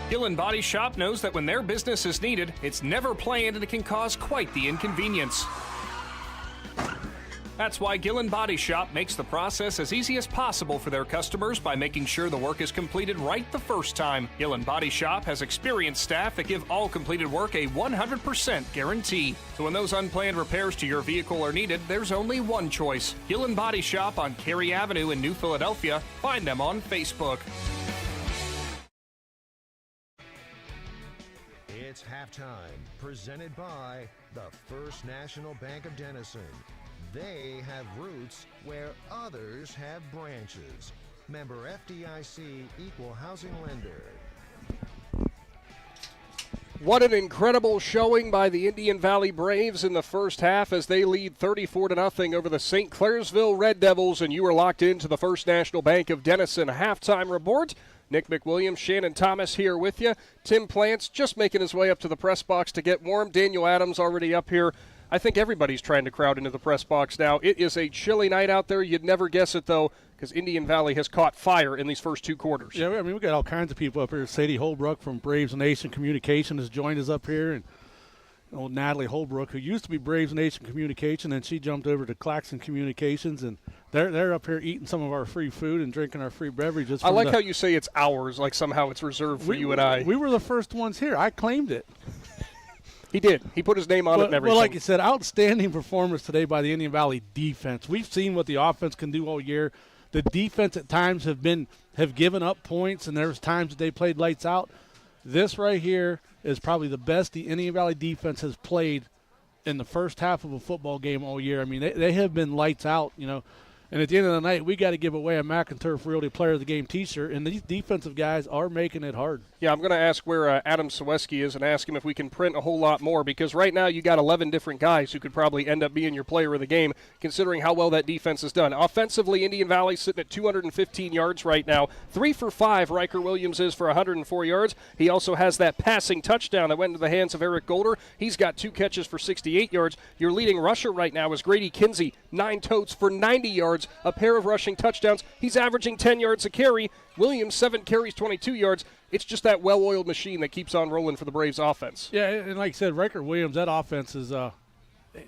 Gillen Body Shop knows that when their business is needed, it's never planned and it can cause quite the inconvenience. That's why Gillen Body Shop makes the process as easy as possible for their customers by making sure the work is completed right the first time. Gillen Body Shop has experienced staff that give all completed work a 100% guarantee. So when those unplanned repairs to your vehicle are needed, there's only one choice. Gillen Body Shop on Cary Avenue in New Philadelphia. Find them on Facebook. It's halftime, presented by the First National Bank of Denison. They have roots where others have branches. Member FDIC, Equal Housing Lender. What an incredible showing by the Indian Valley Braves in the first half as they lead 34-0 over the St. Clairsville Red Devils, and you are locked into the First National Bank of Denison halftime report. Nick McWilliams, Shannon Thomas here with you. Tim Plants just making his way up to the press box to get warm. Daniel Adams already up here. I think everybody's trying to crowd into the press box now. It is a chilly night out there. You'd never guess it, though, because Indian Valley has caught fire in these first two quarters. Yeah, I mean, we got all kinds of people up here. Sadie Holbrook from Braves Nation Communication has joined us up here, and old Natalie Holbrook, who used to be Braves Nation Communication, and she jumped over to Claxon Communications, and they're up here eating some of our free food and drinking our free beverages. I like how you say it's ours, like somehow it's reserved for you and I. We were the first ones here. I claimed it. He did. He put his name on it and everything. Well, like you said, outstanding performance today by the Indian Valley defense. We've seen what the offense can do all year. The defense at times have given up points, and there's times that they played lights out. This right here is probably the best the Indian Valley defense has played in the first half of a football game all year. I mean, they have been lights out, you know. And at the end of the night, we got to give away a McInturf Realty Player of the Game T-shirt, and these defensive guys are making it hard. Yeah, I'm going to ask where Adam Saweski is and ask him if we can print a whole lot more, because right now you got 11 different guys who could probably end up being your player of the game, considering how well that defense has done. Offensively, Indian Valley sitting at 215 yards right now. 3 for 5, Riker Williams is for 104 yards. He also has that passing touchdown that went into the hands of Eric Golder. He's got 2 catches for 68 yards. Your leading rusher right now is Grady Kinsey, 9 totes for 90 yards. A pair of rushing touchdowns. He's averaging 10 yards a carry. Williams, 7 carries, 22 yards. It's just that well-oiled machine that keeps on rolling for the Braves offense. Yeah, and like I said, Riker Williams, that offense is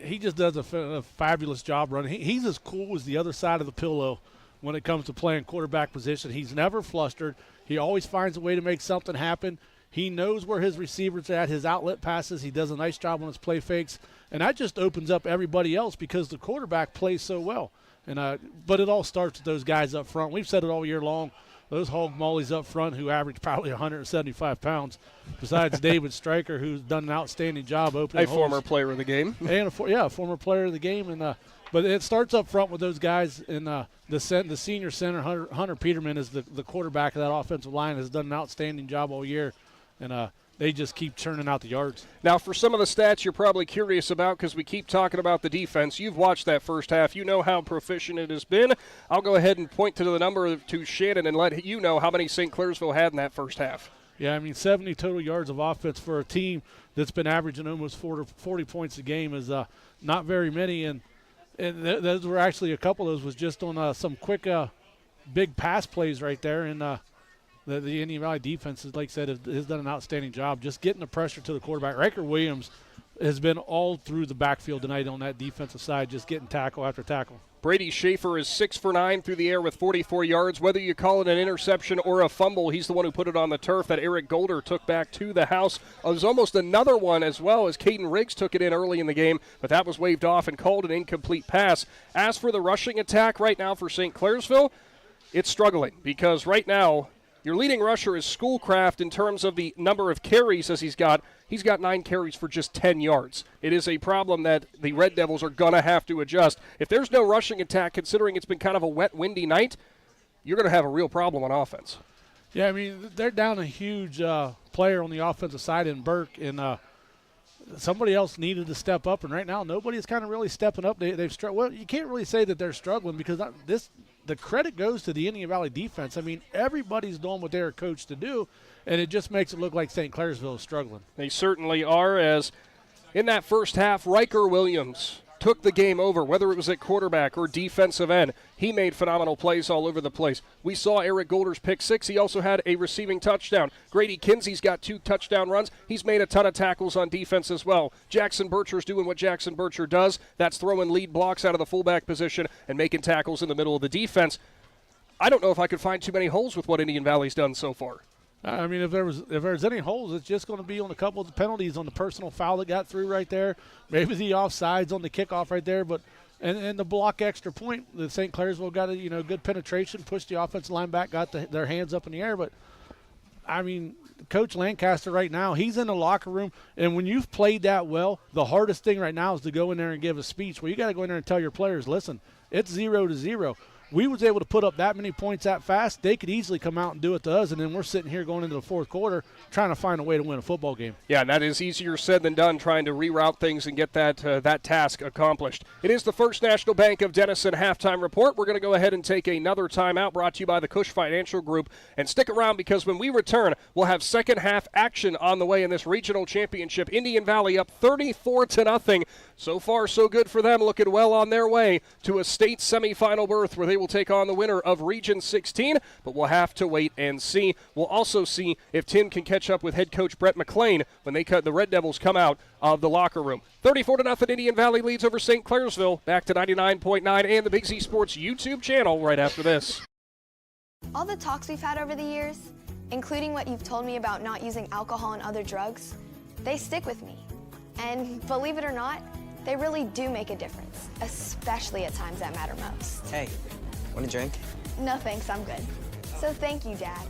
he just does a fabulous job running. He's as cool as the other side of the pillow when it comes to playing quarterback position. He's never flustered. He always finds a way to make something happen. He knows where his receivers are at, his outlet passes. He does a nice job on his play fakes. And that just opens up everybody else because the quarterback plays so well. And but it all starts with those guys up front. We've said it all year long. Those hog mollies up front who average probably 175 pounds, besides David Stryker, who's done an outstanding job opening holes. Former player of the game. And a former player of the game. And but it starts up front with those guys. And the senior center, Hunter Peterman, is the quarterback of that offensive line, has done an outstanding job all year. And they just keep churning out the yards. Now, for some of the stats you're probably curious about because we keep talking about the defense, you've watched that first half. You know how proficient it has been. I'll go ahead and point to the number to Shannon and let you know how many St. Clairsville had in that first half. Yeah, I mean, 70 total yards of offense for a team that's been averaging almost 40 points a game is not very many. And those were actually, a couple of those was just on some quick big pass plays right there. And the Indian Valley defense, like I said, has done an outstanding job just getting the pressure to the quarterback. Riker Williams has been all through the backfield tonight on that defensive side, just getting tackle after tackle. Brady Schaefer is 6 for 9 through the air with 44 yards. Whether you call it an interception or a fumble, he's the one who put it on the turf that Eric Golder took back to the house. It was almost another one as well as Caden Riggs took it in early in the game, but that was waved off and called an incomplete pass. As for the rushing attack right now for St. Clairsville, it's struggling because right now your leading rusher is Schoolcraft in terms of the number of carries as he's got. He's got 9 carries for just 10 yards. It is a problem that the Red Devils are going to have to adjust. If there's no rushing attack, considering it's been kind of a wet, windy night, you're going to have a real problem on offense. Yeah, I mean, they're down a huge player on the offensive side in Burke, and somebody else needed to step up, and right now nobody's kind of really stepping up. They've well, you can't really say that they're struggling because the credit goes to the Indian Valley defense. I mean, everybody's doing what they're coached to do, and it just makes it look like St. Clairsville is struggling. They certainly are, as in that first half, Riker Williams took the game over, whether it was at quarterback or defensive end. He made phenomenal plays all over the place. We saw Eric Golder's pick 6. He also had a receiving touchdown. Grady Kinsey's got 2 touchdown runs. He's made a ton of tackles on defense as well. Jackson Bircher's doing what Jackson Bircher does. That's throwing lead blocks out of the fullback position and making tackles in the middle of the defense. I don't know if I could find too many holes with what Indian Valley's done so far. I mean, if there's any holes, it's just going to be on a couple of the penalties, on the personal foul that got through right there, maybe the offsides on the kickoff right there, but and the block extra point. The St. Clairsville got a good penetration, pushed the offensive line back, got their hands up in the air. But I mean, Coach Lancaster right now, he's in the locker room, and when you've played that well, the hardest thing right now is to go in there and give a speech. Well, you got to go in there and tell your players, listen, it's 0-0. We was able to put up that many points that fast, they could easily come out and do it to us, and then we're sitting here going into the fourth quarter trying to find a way to win a football game. Yeah, and that is easier said than done, trying to reroute things and get that task accomplished. It is the First National Bank of Denison halftime report. We're going to go ahead and take another timeout, brought to you by the Cush Financial Group. And stick around, because when we return, we'll have second half action on the way in this regional championship. Indian Valley up 34-0. So far, so good for them, looking well on their way to a state semifinal berth where they will take on the winner of Region 16, but we'll have to wait and see. We'll also see if Tim can catch up with head coach Brett McClain when the Red Devils come out of the locker room. 34-0, Indian Valley leads over St. Clairsville. Back to 99.9 and the Big Z Sports YouTube channel right after this. All the talks we've had over the years, including what you've told me about not using alcohol and other drugs, they stick with me. And believe it or not, they really do make a difference, especially at times that matter most. Hey, want a drink? No thanks, I'm good. So thank you, Dad,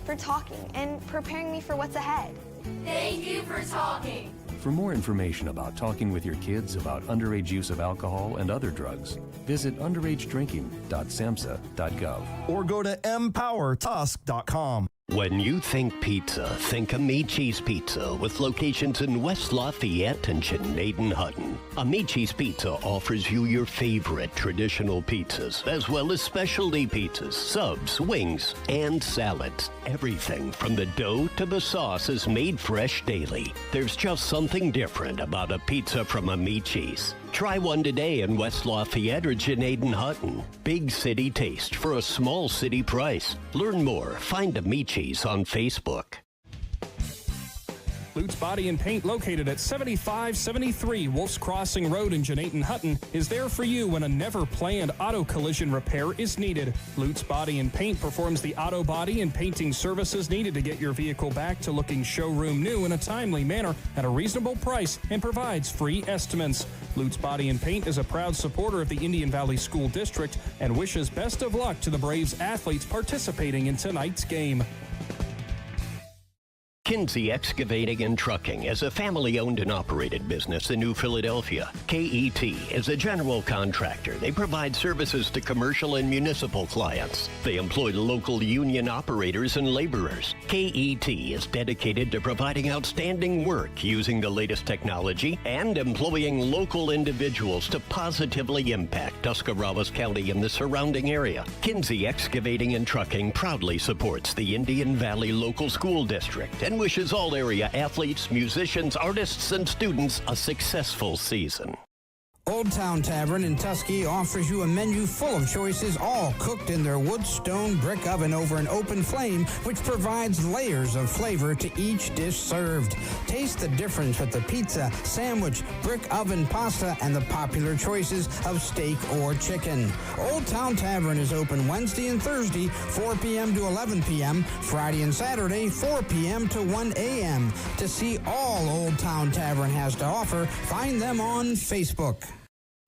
for talking and preparing me for what's ahead. Thank you for talking. For more information about talking with your kids about underage use of alcohol and other drugs, visit underagedrinking.samhsa.gov or go to empowertusk.com. When you think pizza, think Amici's Pizza, with locations in West Lafayette and Janaden-Hutton. Amici's Pizza offers you your favorite traditional pizzas, as well as specialty pizzas, subs, wings, and salads. Everything from the dough to the sauce is made fresh daily. There's just something different about a pizza from Amici's. Try one today in West Lafayette or Janaden-Hutton. Big city taste for a small city price. Learn more. Find Amici's on Facebook. Lutz Body and Paint, located at 7573 Wolf's Crossing Road in Janaden-Hutton, is there for you when a never-planned auto collision repair is needed. Lutz Body and Paint performs the auto body and painting services needed to get your vehicle back to looking showroom new in a timely manner at a reasonable price, and provides free estimates. Lutz Body and Paint is a proud supporter of the Indian Valley School District and wishes best of luck to the Braves athletes participating in tonight's game. Kinsey Excavating and Trucking is a family-owned and operated business in New Philadelphia. KET is a general contractor. They provide services to commercial and municipal clients. They employ local union operators and laborers. KET is dedicated to providing outstanding work using the latest technology and employing local individuals to positively impact Tuscarawas County and the surrounding area. Kinsey Excavating and Trucking proudly supports the Indian Valley Local School District and wishes all area athletes, musicians, artists, and students a successful season. Old Town Tavern in Tuskegee offers you a menu full of choices, all cooked in their wood stone brick oven over an open flame, which provides layers of flavor to each dish served. Taste the difference with the pizza, sandwich, brick oven pasta, and the popular choices of steak or chicken. Old Town Tavern is open Wednesday and Thursday, 4 p.m. to 11 p.m., Friday and Saturday, 4 p.m. to 1 a.m. To see all Old Town Tavern has to offer, find them on Facebook.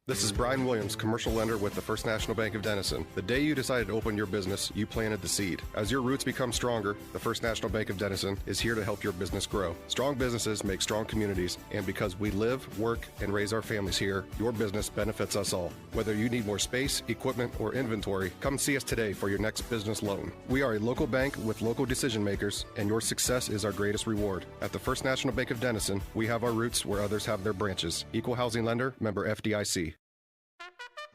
This is Brian Williams, commercial lender with the First National Bank of Denison. The day you decided to open your business, you planted the seed. As your roots become stronger, the First National Bank of Denison is here to help your business grow. Strong businesses make strong communities, and because we live, work, and raise our families here, your business benefits us all. Whether you need more space, equipment, or inventory, come see us today for your next business loan. We are a local bank with local decision makers, and your success is our greatest reward. At the First National Bank of Denison, we have our roots where others have their branches. Equal housing lender, member FDIC.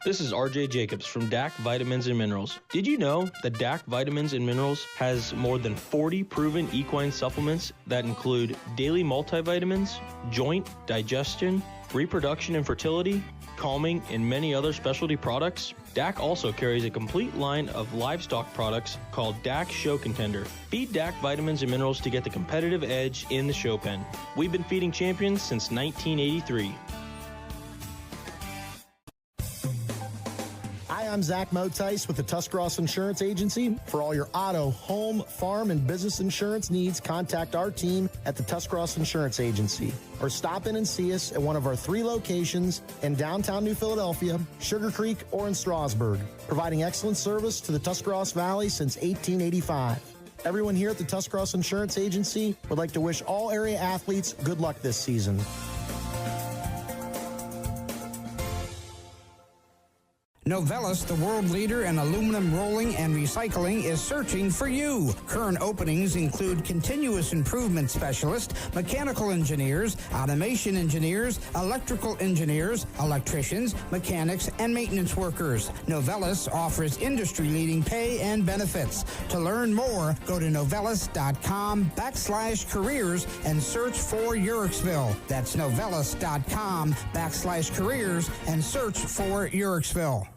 This is RJ Jacobs from DAC Vitamins and Minerals. Did you know that DAC Vitamins and Minerals has more than 40 proven equine supplements that include daily multivitamins, joint, digestion, reproduction and fertility, calming, and many other specialty products, DAC also carries a complete line of livestock products called DAC Show Contender. Feed DAC vitamins and minerals to get the competitive edge in the show pen. We've been feeding champions since 1983. Hi, I'm Zach Motice with the Tuscarawas Insurance Agency. For all your auto, home, farm, and business insurance needs, contact our team at the Tuscarawas Insurance Agency. Or stop in and see us at one of our 3 locations in downtown New Philadelphia, Sugar Creek, or in Strasburg, providing excellent service to the Tuscarawas Valley since 1885. Everyone here at the Tuscarawas Insurance Agency would like to wish all area athletes good luck this season. Novellus, the world leader in aluminum rolling and recycling, is searching for you. Current openings include continuous improvement specialist, mechanical engineers, automation engineers, electrical engineers, electricians, mechanics, and maintenance workers. Novellus offers industry-leading pay and benefits. To learn more, go to novellus.com/careers and search for Urixville. That's novellus.com/careers and search for Urixville.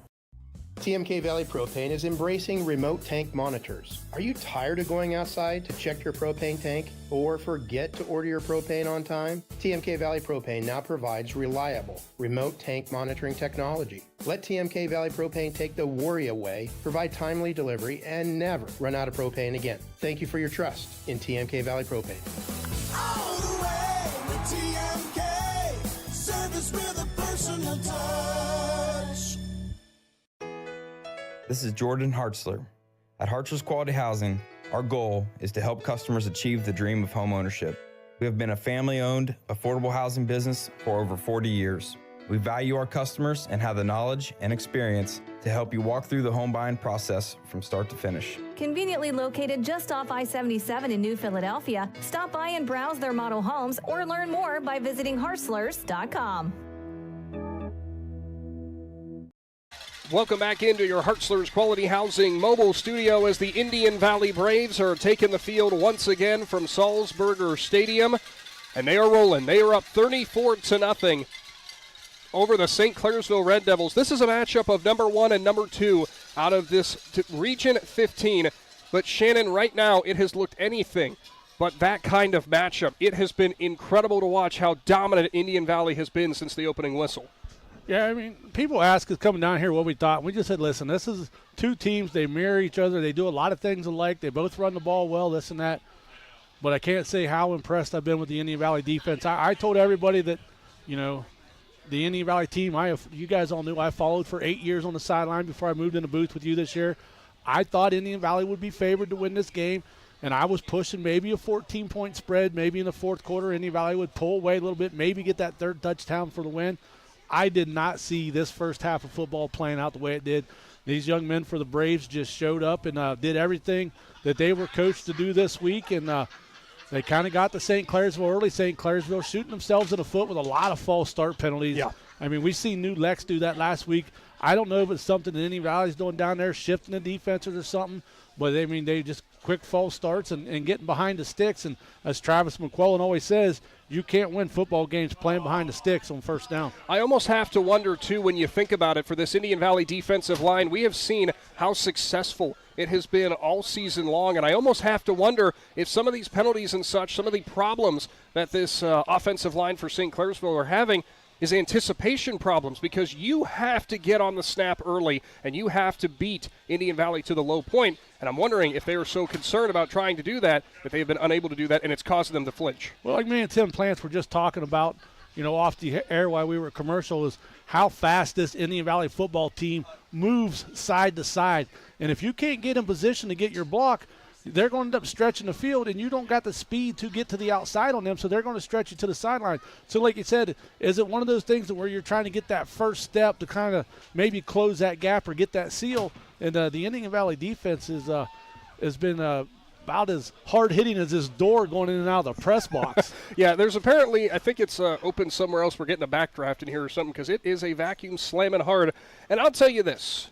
TMK Valley Propane is embracing remote tank monitors. Are you tired of going outside to check your propane tank or forget to order your propane on time? TMK Valley Propane now provides reliable remote tank monitoring technology. Let TMK Valley Propane take the worry away, provide timely delivery, and never run out of propane again. Thank you for your trust in TMK Valley Propane. All the way with TMK, service with a personal touch. This is Jordan Hartzler. At Hartzler's Quality Housing, our goal is to help customers achieve the dream of home ownership. We have been a family-owned, affordable housing business for over 40 years. We value our customers and have the knowledge and experience to help you walk through the home buying process from start to finish. Conveniently located just off I-77 in New Philadelphia, stop by and browse their model homes or learn more by visiting hartzlers.com. Welcome back into your Hartzler's Quality Housing mobile studio as the Indian Valley Braves are taking the field once again from Salzburger Stadium, and they are rolling. They are up 34-0 over the St. Clairsville Red Devils. This is a matchup of number 1 and number 2 out of this Region 15, but Shannon, right now it has looked anything but that kind of matchup. It has been incredible to watch how dominant Indian Valley has been since the opening whistle. Yeah, I mean, people ask us coming down here what we thought. We just said, listen, this is 2 teams. They mirror each other. They do a lot of things alike. They both run the ball well, this and that. But I can't say how impressed I've been with the Indian Valley defense. I told everybody that, you know, the Indian Valley team, you guys all knew I followed for 8 years on the sideline before I moved in the booth with you this year. I thought Indian Valley would be favored to win this game, and I was pushing maybe a 14-point spread. Maybe in the fourth quarter, Indian Valley would pull away a little bit, maybe get that 3rd touchdown for the win. I did not see this first half of football playing out the way it did. These young men for the Braves just showed up and did everything that they were coached to do this week, and they kind of got to St. Clairsville early. St. Clairsville shooting themselves in the foot with a lot of false start penalties. Yeah. I mean, we seen New Lex do that last week. I don't know if it's something that Indian Valley's doing down there, shifting the defenses or something, but I mean, they just quick false starts and getting behind the sticks. And as Travis McQuillan always says, you can't win football games playing behind the sticks on first down. I almost have to wonder, too, when you think about it, for this Indian Valley defensive line, we have seen how successful it has been all season long, and I almost have to wonder if some of these penalties and such, some of the problems that this offensive line for St. Clairsville are having is anticipation problems, because you have to get on the snap early and you have to beat Indian Valley to the low point. And I'm wondering if they are so concerned about trying to do that they have been unable to do that, and it's causing them to flinch. Well, like me and Tim Plants were just talking about, you know, off the air while we were at commercial, is how fast this Indian Valley football team moves side to side. And if you can't get in position to get your block, they're going to end up stretching the field, and you don't got the speed to get to the outside on them, so they're going to stretch you to the sideline. So like you said, is it one of those things where you're trying to get that first step to kind of maybe close that gap or get that seal? And the Indian Valley defense has been about as hard-hitting as this door going in and out of the press box. Yeah, there's apparently, I think it's open somewhere else. We're getting a backdraft in here or something, because it is a vacuum slamming hard. And I'll tell you this.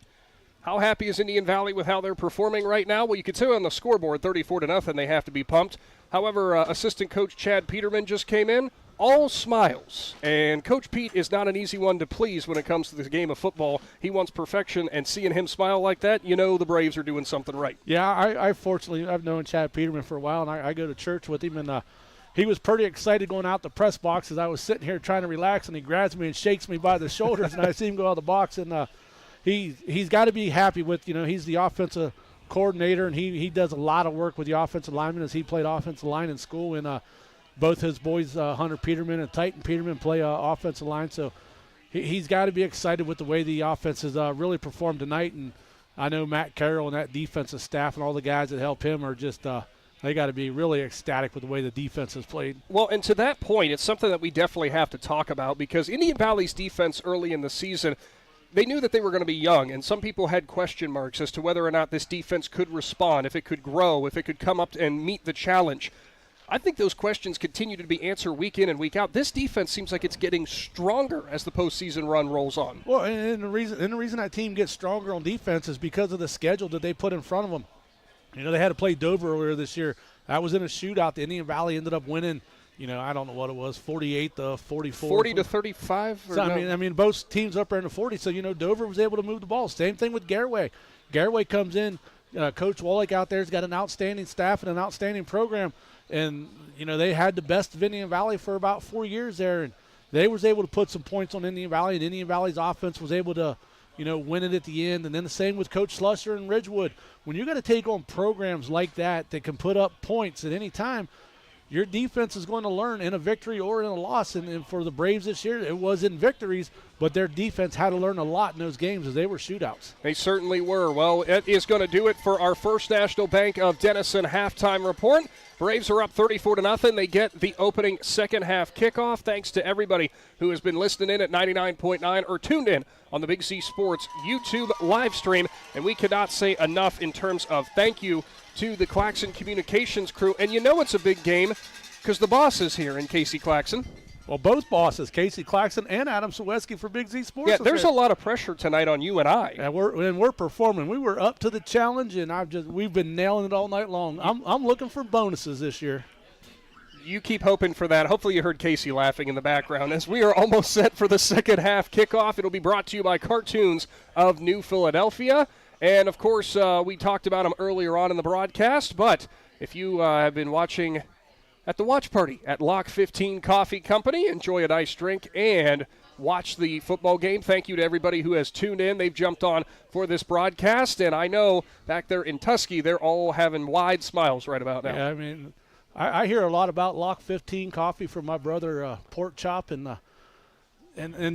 How happy is Indian Valley with how they're performing right now? Well, you can see on the scoreboard, 34-0, they have to be pumped. However, assistant coach Chad Peterman just came in. all smiles. And Coach Pete is not an easy one to please when it comes to the game of football. He wants perfection, and seeing him smile like that, you know the Braves are doing something right. Yeah, I fortunately, I've known Chad Peterman for a while, and I go to church with him, and he was pretty excited going out the press box as I was sitting here trying to relax, and he grabs me and shakes me by the shoulders, and I see him go out the box, and he's got to be happy with, he's the offensive coordinator, and he does a lot of work with the offensive linemen as he played offensive line in school, and both his boys, Hunter Peterman and Titan Peterman, play offensive line. So he's got to be excited with the way the offense has really performed tonight. And I know Matt Carroll and that defensive staff and all the guys that help him are just they got to be really ecstatic with the way the defense has played. Well, and to that point, it's something that we definitely have to talk about because Indian Valley's defense early in the season, they knew that they were going to be young, and some people had question marks as to whether or not this defense could respond, if it could grow, if it could come up and meet the challenge. I think those questions continue to be answered week in and week out. This defense seems like it's getting stronger as the postseason run rolls on. Well, and the reason that team gets stronger on defense is because of the schedule that they put in front of them. They had to play Dover earlier this year. That was in a shootout. The Indian Valley ended up winning, I don't know what it was, 48 to 44. 40 to 35? So, no? I mean, both teams up there in the 40s. So, Dover was able to move the ball. Same thing with Garraway. Garraway comes in. Coach Wallach out there has got an outstanding staff and an outstanding program. And, they had the best of Indian Valley for about 4 years there. And they was able to put some points on Indian Valley. And Indian Valley's offense was able to, win it at the end. And then the same with Coach Slusher and Ridgewood. When you're going to take on programs like that can put up points at any time, your defense is going to learn in a victory or in a loss. And for the Braves this year, it was in victories, but their defense had to learn a lot in those games as they were shootouts. They certainly were. Well, it is going to do it for our First National Bank of Denison halftime report. Braves are up 34-0. They get the opening second half kickoff. Thanks to everybody who has been listening in at 99.9 or tuned in on the Big Z Sports YouTube live stream. And we cannot say enough in terms of thank you to the Claxon Communications crew. And it's a big game because the boss is here in Casey Claxon. Well, both bosses, Casey Claxon and Adam Saweski for Big Z Sports. Yeah, there's a lot of pressure tonight on you and I. And we're performing. We were up to the challenge, and we've been nailing it all night long. I'm looking for bonuses this year. You keep hoping for that. Hopefully you heard Casey laughing in the background as we are almost set for the second half kickoff. It'll be brought to you by Cartoons of New Philadelphia. And, of course, we talked about them earlier on in the broadcast. But if you have been watching at the watch party at Lock 15 Coffee Company, enjoy a nice drink and watch the football game. Thank you to everybody who has tuned in. They've jumped on for this broadcast. And I know back there in Tusky, they're all having wide smiles right about now. Yeah, I mean, I hear a lot about Lock 15 Coffee from my brother Pork Chop, and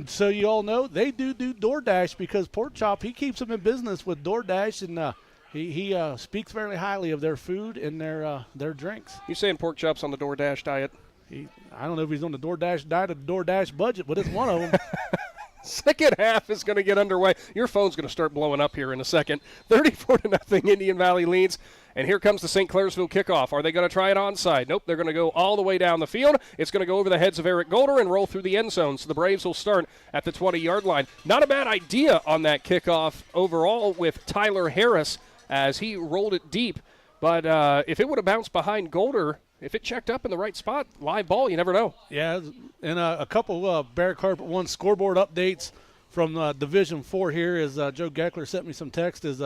so you all know they do DoorDash because Pork Chop, he keeps them in business with DoorDash, and he speaks very highly of their food and their drinks. You saying Pork Chop's on the DoorDash diet? I don't know if he's on the DoorDash diet or the DoorDash budget, but it's one of them. Second half is going to get underway. Your phone's going to start blowing up here in a second. 34-0 Indian Valley leads. And here comes the St. Clairsville kickoff. Are they going to try it onside? Nope, they're going to go all the way down the field. It's going to go over the heads of Eric Golder and roll through the end zone. So the Braves will start at the 20-yard line. Not a bad idea on that kickoff overall with Tyler Harris as he rolled it deep. But if it would have bounced behind Golder, if it checked up in the right spot, live ball, you never know. Yeah, and a couple Bear Carpet 1 scoreboard updates from Division 4 here as Joe Geckler sent me some text is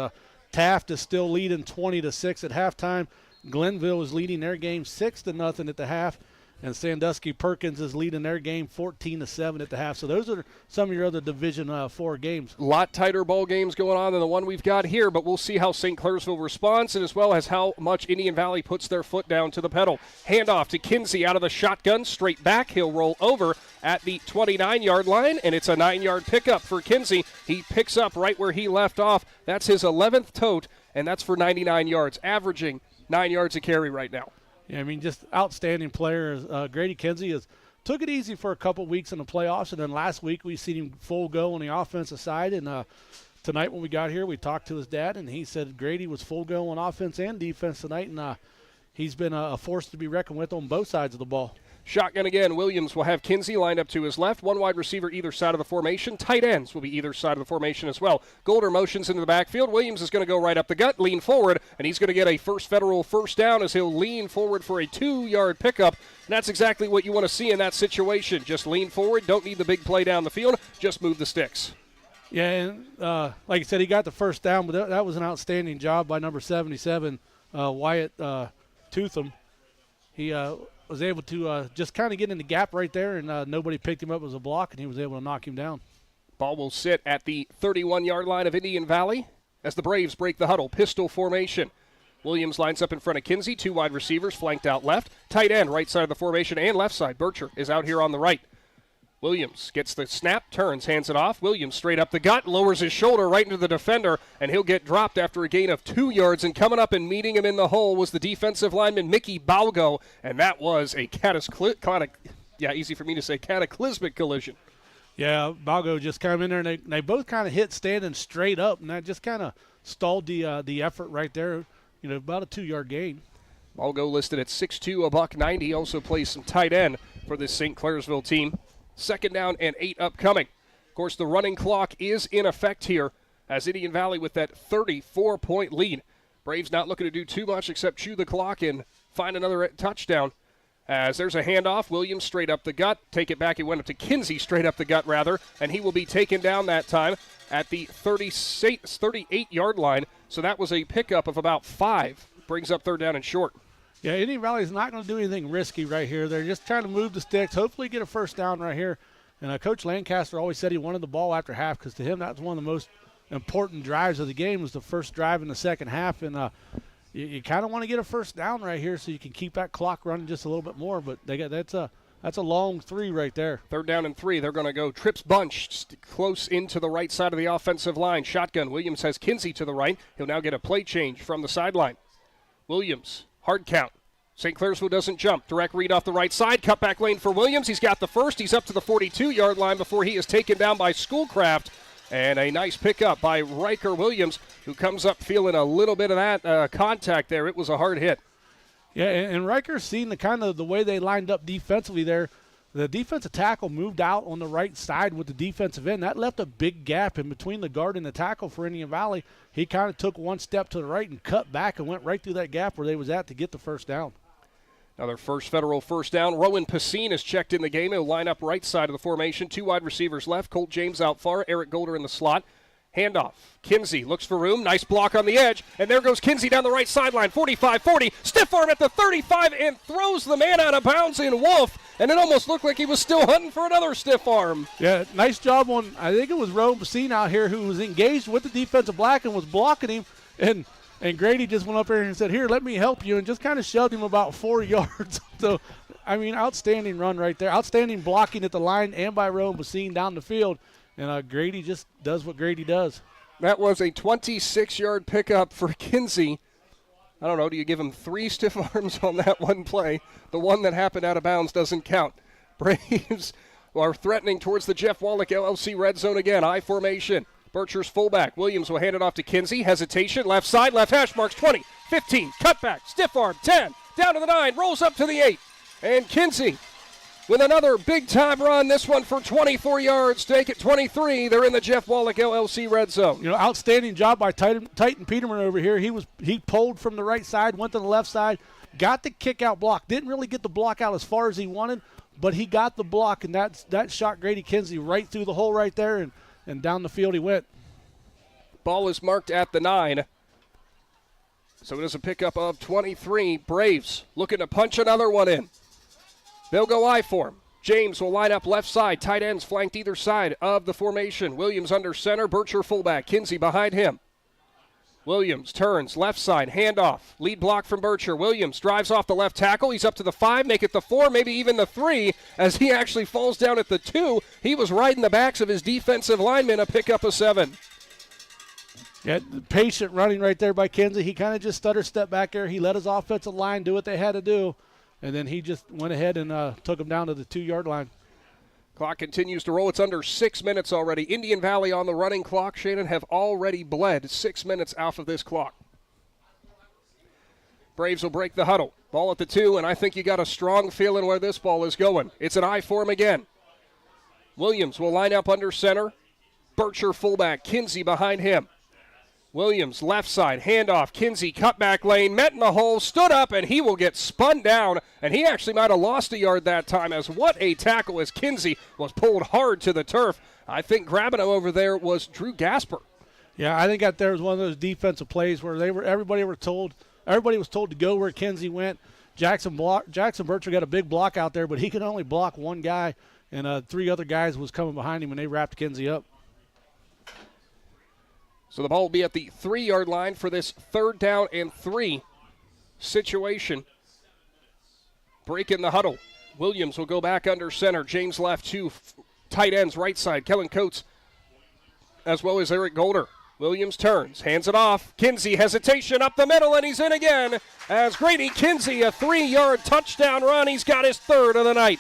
Taft is still leading 20-6 at halftime. Glenville is leading their game 6-0 at the half. And Sandusky Perkins is leading their game 14-7 at the half. So those are some of your other Division 4 games. A lot tighter ball games going on than the one we've got here, but we'll see how St. Clairsville responds and as well as how much Indian Valley puts their foot down to the pedal. Handoff to Kinsey out of the shotgun, straight back. He'll roll over at the 29-yard line, and it's a 9-yard pickup for Kinsey. He picks up right where he left off. That's his 11th tote, and that's for 99 yards, averaging 9 yards a carry right now. Yeah, I mean, just outstanding players. Grady Kinsey took it easy for a couple weeks in the playoffs, and then last week we seen him full go on the offensive side. And tonight when we got here, we talked to his dad, and he said Grady was full go on offense and defense tonight, and he's been a force to be reckoned with on both sides of the ball. Shotgun again. Williams will have Kinsey lined up to his left. One wide receiver either side of the formation. Tight ends will be either side of the formation as well. Golder motions into the backfield. Williams is going to go right up the gut, lean forward, and he's going to get a first federal first down as he'll lean forward for a 2-yard pickup. And that's exactly what you want to see in that situation. Just lean forward. Don't need the big play down the field. Just move the sticks. Yeah, and like I said, he got the first down, but that was an outstanding job by number 77, Wyatt Tootham. He was able to just kind of get in the gap right there, and nobody picked him up as a block, and he was able to knock him down. Ball will sit at the 31-yard line of Indian Valley as the Braves break the huddle. Pistol formation. Williams lines up in front of Kinsey. 2 wide receivers flanked out left. Tight end, right side of the formation and left side. Bircher is out here on the right. Williams gets the snap, turns, hands it off. Williams straight up the gut, lowers his shoulder right into the defender, and he'll get dropped after a gain of 2 yards. And coming up and meeting him in the hole was the defensive lineman, Mickey Balgo, and that was a cataclysmic collision. Yeah, Balgo just came in there, and they both kind of hit standing straight up, and that just kind of stalled the effort right there. About a 2-yard gain. Balgo listed at 6'2", $190. Also plays some tight end for this St. Clairsville team. 2nd down and 8 upcoming. Of course, the running clock is in effect here as Indian Valley with that 34-point lead. Braves not looking to do too much except chew the clock and find another touchdown. As there's a handoff, Williams straight up the gut. Take it back. It went up to Kinsey straight up the gut, rather, and he will be taken down that time at the 38-yard line. So that was a pickup of about 5. Brings up 3rd down and short. Yeah, Indian Valley is not going to do anything risky right here. They're just trying to move the sticks, hopefully get a first down right here. And Coach Lancaster always said he wanted the ball after half because to him that's one of the most important drives of the game was the first drive in the second half. And you kind of want to get a first down right here so you can keep that clock running just a little bit more. But that's a long 3 right there. 3rd down and 3. They're going to go trips bunch close into the right side of the offensive line. Shotgun. Williams has Kinsey to the right. He'll now get a play change from the sideline. Williams. Hard count. St. Clairsville doesn't jump. Direct read off the right side. Cut back lane for Williams. He's got the first. He's up to the 42-yard line before he is taken down by Schoolcraft. And a nice pickup by Riker Williams, who comes up feeling a little bit of that contact there. It was a hard hit. Yeah, and Riker's seen the way they lined up defensively there. The defensive tackle moved out on the right side with the defensive end. That left a big gap in between the guard and the tackle for Indian Valley. He kind of took one step to the right and cut back and went right through that gap where they was at to get the first down. Another first federal first down. Rowan Pacine is checked in the game. He'll line up right side of the formation. 2 wide receivers left. Colt James out far. Eric Golder in the slot. Handoff. Kinsey looks for room. Nice block on the edge. And there goes Kinsey down the right sideline. 45-40. Stiff arm at the 35 and throws the man out of bounds in Wolf. And it almost looked like he was still hunting for another stiff arm. Yeah, nice job on, I think it was Rowan Pacine out here who was engaged with the defensive back and was blocking him. And Grady just went up there and said, here, let me help you, and just kind of shoved him about 4 yards. So, outstanding run right there. Outstanding blocking at the line and by Rowan Pacine down the field. And Grady just does what Grady does. That was a 26-yard pickup for Kinsey. I don't know, do you give him 3 stiff arms on that one play? The one that happened out of bounds doesn't count. Braves are threatening towards the Jeff Wallach LLC red zone again. I formation. Bircher's fullback. Williams will hand it off to Kinsey. Hesitation. Left side. Left hash marks. 20, 15. Cutback. Stiff arm. 10. Down to the 9. Rolls up to the 8. And Kinsey with another big-time run. This one for 24 yards. Take it 23. They're in the Jeff Wallach LLC red zone. Outstanding job by Titan Peterman over here. He pulled from the right side, went to the left side, got the kick-out block. Didn't really get the block out as far as he wanted, but he got the block, and that shot Grady Kinsey right through the hole right there, and down the field he went. Ball is marked at the 9. So it is a pickup of 23. Braves looking to punch another one in. They'll go I form. James will line up left side. Tight ends flanked either side of the formation. Williams under center. Bircher fullback. Kinsey behind him. Williams turns left side. Handoff. Lead block from Bircher. Williams drives off the left tackle. He's up to the 5. Make it the 4. Maybe even the 3 as he actually falls down at the 2. He was riding the backs of his defensive linemen. A pickup of 7. Yeah, patient running right there by Kinsey. He kind of just stutter step back there. He let his offensive line do what they had to do, and then he just went ahead and took him down to the 2-yard line. Clock continues to roll. It's under 6 minutes already. Indian Valley on the running clock. Shannon have already bled 6 minutes off of this clock. Braves will break the huddle. Ball at the 2, and I think you got a strong feeling where this ball is going. It's an I for him again. Williams will line up under center. Bircher fullback, Kinsey behind him. Williams left side, handoff, Kinsey cutback lane, met in the hole, stood up, and he will get spun down, and he actually might have lost a yard that time, as what a tackle as Kinsey was pulled hard to the turf. I think grabbing him over there was Drew Gasper. Yeah, I think that there was one of those defensive plays where everybody was told to go where Kinsey went. Jackson Bircher got a big block out there, but he could only block one guy, and 3 other guys was coming behind him, and they wrapped Kinsey up. So the ball will be at the 3-yard line for this 3rd down and 3 situation. Break in the huddle. Williams will go back under center. James left, 2 tight ends right side. Kellen Coates as well as Eric Golder. Williams turns, hands it off. Kinsey hesitation up the middle, and he's in again as Grady Kinsey, a 3-yard touchdown run. He's got his 3rd of the night.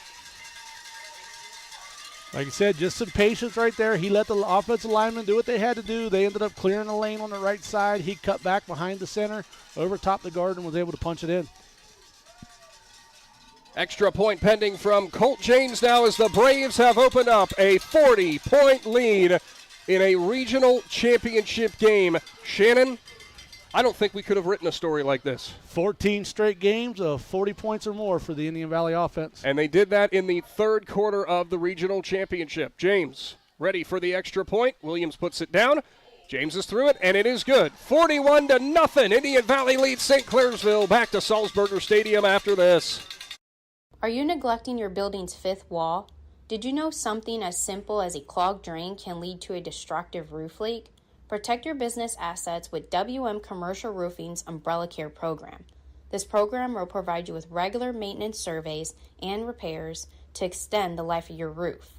Like I said, just some patience right there. He let the offensive linemen do what they had to do. They ended up clearing the lane on the right side. He cut back behind the center, over top the guard, and was able to punch it in. Extra point pending from Colt James now as the Braves have opened up a 40-point lead in a regional championship game. Shannon, I don't think we could have written a story like this. 14 straight games of 40 points or more for the Indian Valley offense. And they did that in the 3rd quarter of the regional championship. James ready for the extra point. Williams puts it down. James is through it, and it is good. 41-0. Indian Valley leads St. Clairsville. Back to Salzburger Stadium after this. Are you neglecting your building's 5th wall? Did you know something as simple as a clogged drain can lead to a destructive roof leak? Protect your business assets with WM Commercial Roofing's Umbrella Care program. This program will provide you with regular maintenance surveys and repairs to extend the life of your roof.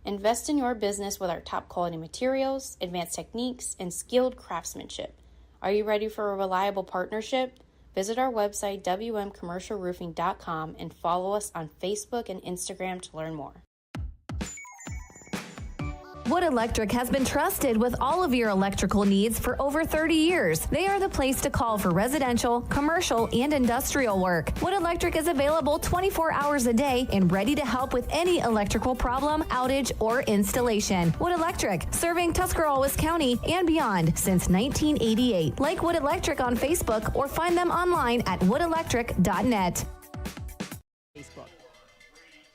Invest in your business with our top quality materials, advanced techniques, and skilled craftsmanship. Are you ready for a reliable partnership? Visit our website, wmcommercialroofing.com, and follow us on Facebook and Instagram to learn more. Wood Electric has been trusted with all of your electrical needs for over 30 years. They are the place to call for residential, commercial, and industrial work. Wood Electric is available 24 hours a day and ready to help with any electrical problem, outage, or installation. Wood Electric, serving Tuscarawas County and beyond since 1988. Like Wood Electric on Facebook or find them online at woodelectric.net.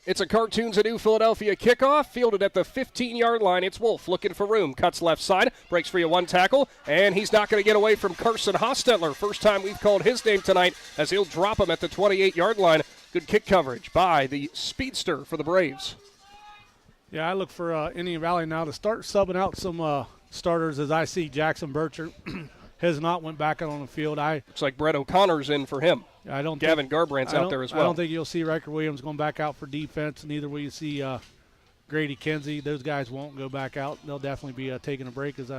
It's a Cartoons of New Philadelphia kickoff, fielded at the 15-yard line. It's Wolf looking for room, cuts left side, breaks free of 1 tackle, and he's not going to get away from Carson Hostetler. First time we've called his name tonight as he'll drop him at the 28-yard line. Good kick coverage by the speedster for the Braves. Yeah, I look for Indian Valley now to start subbing out some starters as I see Jackson Bircher has not went back out on the field. Looks like Brett O'Connor's in for him. Gavin Garbrandt's out there as well. I don't think you'll see Riker Williams going back out for defense. Neither will you see Grady Kinsey. Those guys won't go back out. They'll definitely be taking a break as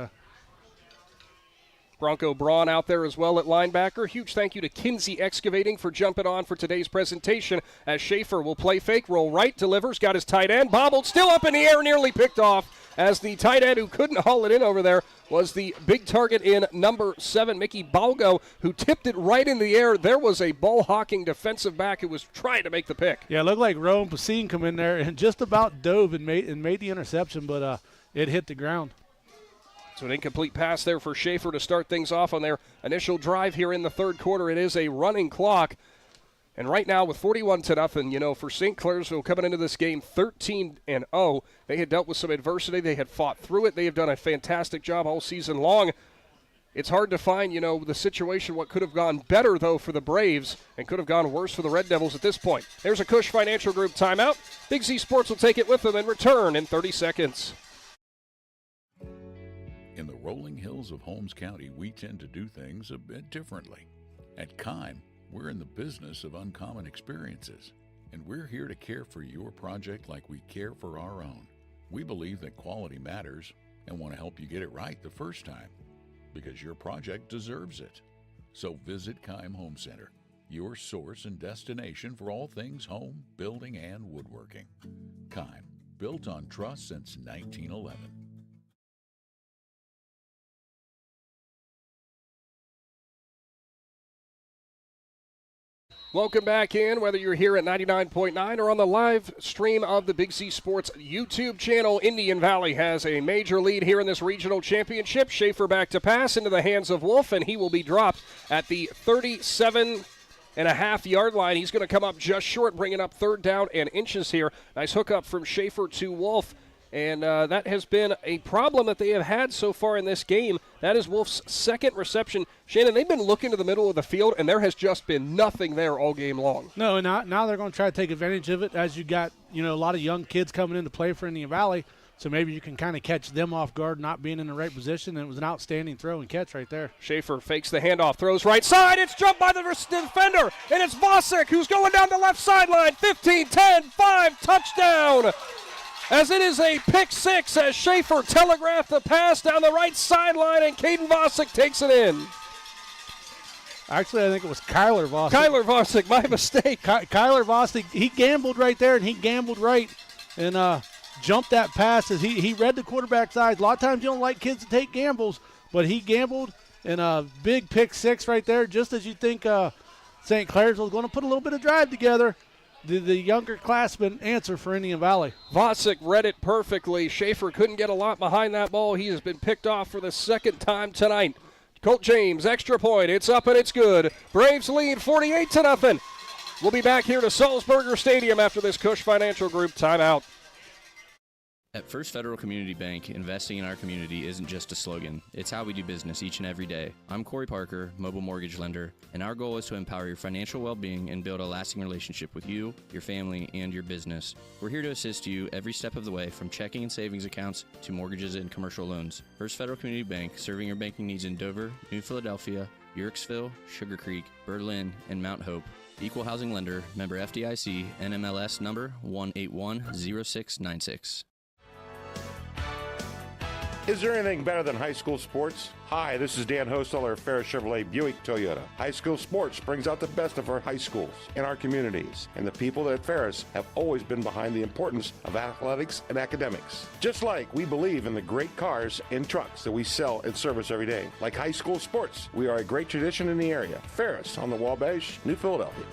Bronco Braun out there as well at linebacker. Huge thank you to Kinsey Excavating for jumping on for today's presentation as Schaefer will play fake, roll right, delivers, got his tight end, bobbled, still up in the air, nearly picked off as the tight end who couldn't haul it in over there was the big target in number 7, Mickey Balgo, who tipped it right in the air. There was a ball-hawking defensive back who was trying to make the pick. Yeah, it looked like Rowan Pasine come in there and just about dove and made the interception, but it hit the ground. So an incomplete pass there for Schaefer to start things off on their initial drive here in the 3rd quarter. It is a running clock. And right now with 41-0, for St. Clairsville coming into this game 13-0, they had dealt with some adversity. They had fought through it. They have done a fantastic job all season long. It's hard to find, the situation, what could have gone better, though, for the Braves and could have gone worse for the Red Devils at this point. There's a Cush Financial Group timeout. Big Z Sports will take it with them and return in 30 seconds. In the rolling hills of Holmes County, we tend to do things a bit differently. At Kime, we're in the business of uncommon experiences, and we're here to care for your project like we care for our own. We believe that quality matters and want to help you get it right the first time, because your project deserves it. So visit Kime Home Center, your source and destination for all things home, building, and woodworking. Kime, built on trust since 1911. Welcome back in, whether you're here at 99.9 or on the live stream of the Big Z Sports YouTube channel. Indian Valley has a major lead here in this regional championship. Schaefer back to pass into the hands of Wolf, and he will be dropped at the 37.5-yard line. He's going to come up just short, bringing up 3rd down and inches here. Nice hookup from Schaefer to Wolf. And that has been a problem that they have had so far in this game. That is Wolf's 2nd reception. Shannon, they've been looking to the middle of the field, and there has just been nothing there all game long. No, and now they're going to try to take advantage of it as you got, a lot of young kids coming in to play for Indian Valley. So maybe you can kind of catch them off guard, not being in the right position. And it was an outstanding throw and catch right there. Schaefer fakes the handoff, throws right side. It's jumped by the defender, and it's Vosk who's going down the left sideline. 15, 10, 5, touchdown. As it is a pick 6 as Schaefer telegraphed the pass down the right sideline, and Caden Vosk takes it in. Actually, I think it was Kyler Vosk. Kyler Vosk, my mistake. Kyler Vosk, he gambled right there, and he gambled right and jumped that pass as he read the quarterback's eyes. A lot of times you don't like kids to take gambles, but he gambled, and a big pick 6 right there, just as you think St. Clairsville is going to put a little bit of drive together. The younger classmen answer for Indian Valley. Vosk read it perfectly. Schaefer couldn't get a lot behind that ball. He has been picked off for the 2nd time tonight. Colt James, extra point. It's up and it's good. Braves lead 48-0. We'll be back here to Salzburger Stadium after this Cush Financial Group timeout. At First Federal Community Bank, investing in our community isn't just a slogan. It's how we do business each and every day. I'm Corey Parker, mobile mortgage lender, and our goal is to empower your financial well-being and build a lasting relationship with you, your family, and your business. We're here to assist you every step of the way, from checking and savings accounts to mortgages and commercial loans. First Federal Community Bank, serving your banking needs in Dover, New Philadelphia, Yorksville, Sugar Creek, Berlin, and Mount Hope. Equal housing lender, member FDIC, NMLS number 1810696. Is there anything better than high school sports? Hi, this is Dan Hosteller of Ferris Chevrolet Buick Toyota. High school sports brings out the best of our high schools and our communities, and the people at Ferris have always been behind the importance of athletics and academics. Just like we believe in the great cars and trucks that we sell and service every day. Like high school sports, we are a great tradition in the area. Ferris on the Wabash, New Philadelphia.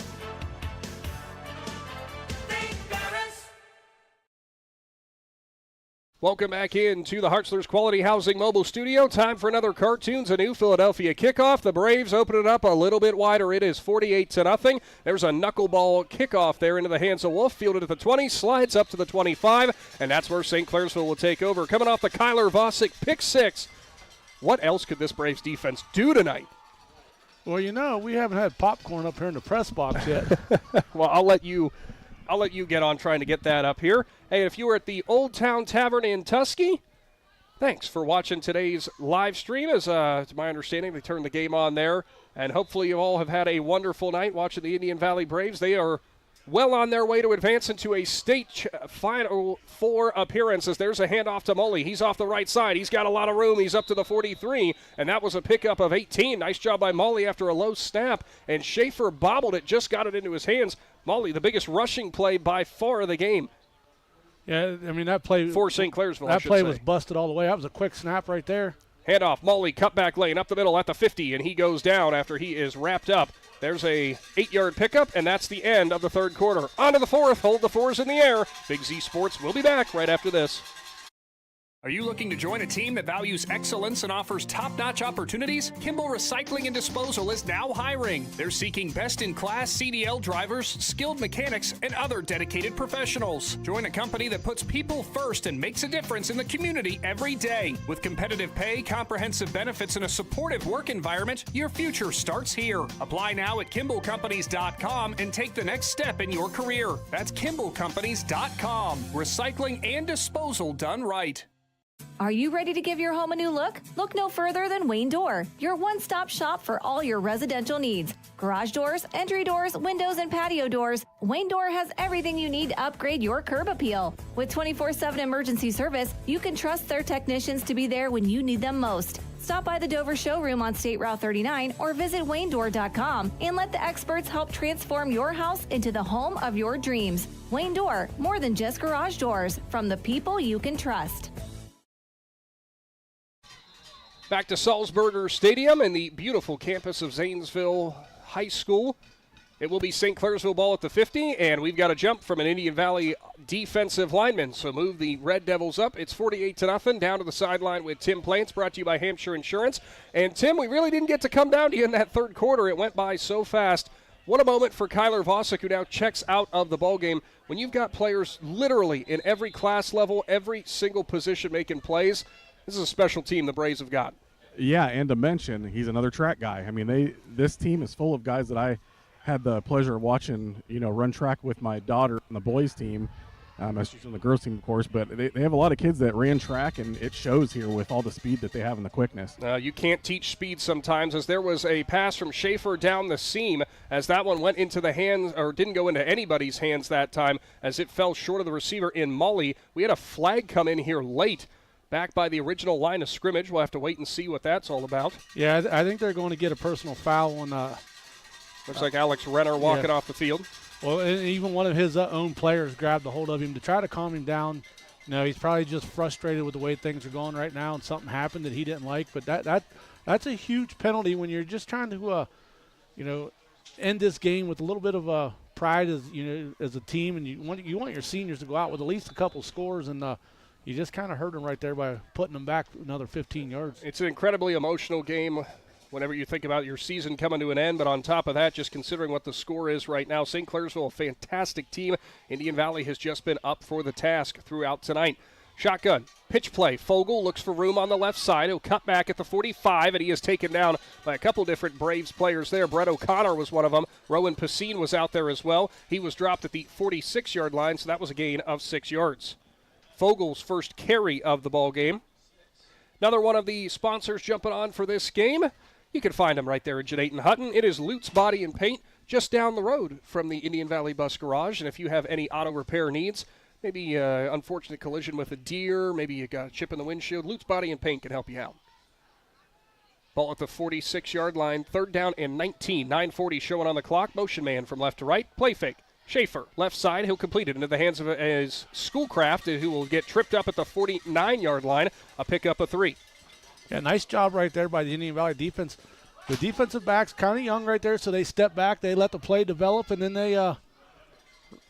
Welcome back into the Hartzler's Quality Housing Mobile Studio. Time for another Cartoons, a New Philadelphia kickoff. The Braves open it up a little bit wider. It is 48-0. There's a knuckleball kickoff there into the hands of Wolf. Fielded at the 20, slides up to the 25, and that's where St. Clairsville will take over. Coming off the Kyler Vosk pick 6. What else could this Braves defense do tonight? Well, we haven't had popcorn up here in the press box yet. Well, I'll let you get on trying to get that up here. Hey, if you were at the Old Town Tavern in Tusky, thanks for watching today's live stream. As to my understanding, they turned the game on there, and hopefully you all have had a wonderful night watching the Indian Valley Braves. They are well on their way to advance into a state Final Four appearances. There's a handoff to Mully. He's off the right side. He's got a lot of room. He's up to the 43, and that was a pickup of 18. Nice job by Mully after a low snap, and Schaefer bobbled it, just got it into his hands. Mully, the biggest rushing play by far of the game. Yeah, that play for St. Clairsville. That play was busted all the way. That was a quick snap right there. Handoff, Mully, cutback lane up the middle at the 50, and he goes down after he is wrapped up. There's a 8-yard pickup, and that's the end of the third quarter. On to the fourth. Hold the fours in the air. Big Z Sports will be back right after this. Are you looking to join a team that values excellence and offers top-notch opportunities? Kimball Recycling and Disposal is now hiring. They're seeking best-in-class CDL drivers, skilled mechanics, and other dedicated professionals. Join a company that puts people first and makes a difference in the community every day. With competitive pay, comprehensive benefits, and a supportive work environment, your future starts here. Apply now at KimballCompanies.com and take the next step in your career. That's KimballCompanies.com. Recycling and disposal done right. Are you ready to give your home a new look? Look no further than Wayne Door, your one-stop shop for all your residential needs. Garage doors, entry doors, windows, and patio doors. Wayne Door has everything you need to upgrade your curb appeal. With 24/7 emergency service, you can trust their technicians to be there when you need them most. Stop by the Dover showroom on State Route 39 or visit WayneDoor.com and let the experts help transform your house into the home of your dreams. Wayne Door, more than just garage doors, from the people you can trust. Back to Salzburger Stadium and the beautiful campus of Zanesville High School. It will be St. Clairsville ball at the 50, and we've got a jump from an Indian Valley defensive lineman. So move the Red Devils up. It's 48-0 down to the sideline with Tim Plants, brought to you by Hampshire Insurance. And, Tim, we really didn't get to come down to you in that third quarter. It went by so fast. What a moment for Kyler Vosk, who now checks out of the ballgame. When you've got players literally in every class level, every single position making plays, this is a special team the Braves have got. Yeah, and to mention, he's another track guy. I mean, this team is full of guys that I had the pleasure of watching, run track with my daughter on the boys team. She's on the girls team, of course, but they have a lot of kids that ran track, and it shows here with all the speed that they have and the quickness. You can't teach speed sometimes, as there was a pass from Schaefer down the seam, as that one went into the hands, or didn't go into anybody's hands that time, as it fell short of the receiver in Mully. We had a flag come in here late, back by the original line of scrimmage. We'll have to wait and see what that's all about. Yeah, I think they're going to get a personal foul on looks like Alex Renner walking off the field. Well, and even one of his own players grabbed a hold of him to try to calm him down. He's probably just frustrated with the way things are going right now, and something happened that he didn't like. But that's a huge penalty when you're just trying to, end this game with a little bit of pride as a team, and you want your seniors to go out with at least a couple scores, and you just kind of hurt them right there by putting them back another 15 yards. It's an incredibly emotional game whenever you think about your season coming to an end. But on top of that, just considering what the score is right now, St. Clairsville, a fantastic team. Indian Valley has just been up for the task throughout tonight. Shotgun, pitch play. Fogel looks for room on the left side. He'll cut back at the 45, and he is taken down by a couple different Braves players there. Brett O'Connor was one of them. Rowan Pacine was out there as well. He was dropped at the 46-yard line, so that was a gain of 6 yards. Fogel's first carry of the ball game. Another one of the sponsors jumping on for this game. You can find them right there in Jeanette and Hutton. It is Lutz Body and Paint, just down the road from the Indian Valley Bus Garage. And if you have any auto repair needs, maybe unfortunate collision with a deer, maybe you got a chip in the windshield, Lutz Body and Paint can help you out. Ball at the 46-yard line, 3rd down and 19. 9:40 showing on the clock. Motion man from left to right. Play fake. Schaefer, left side. He'll complete it into the hands of his Schoolcraft, who will get tripped up at the 49-yard line. A pickup of 3. Yeah, nice job right there by the Indian Valley defense. The defensive backs kind of young right there, so they step back. They let the play develop, and then they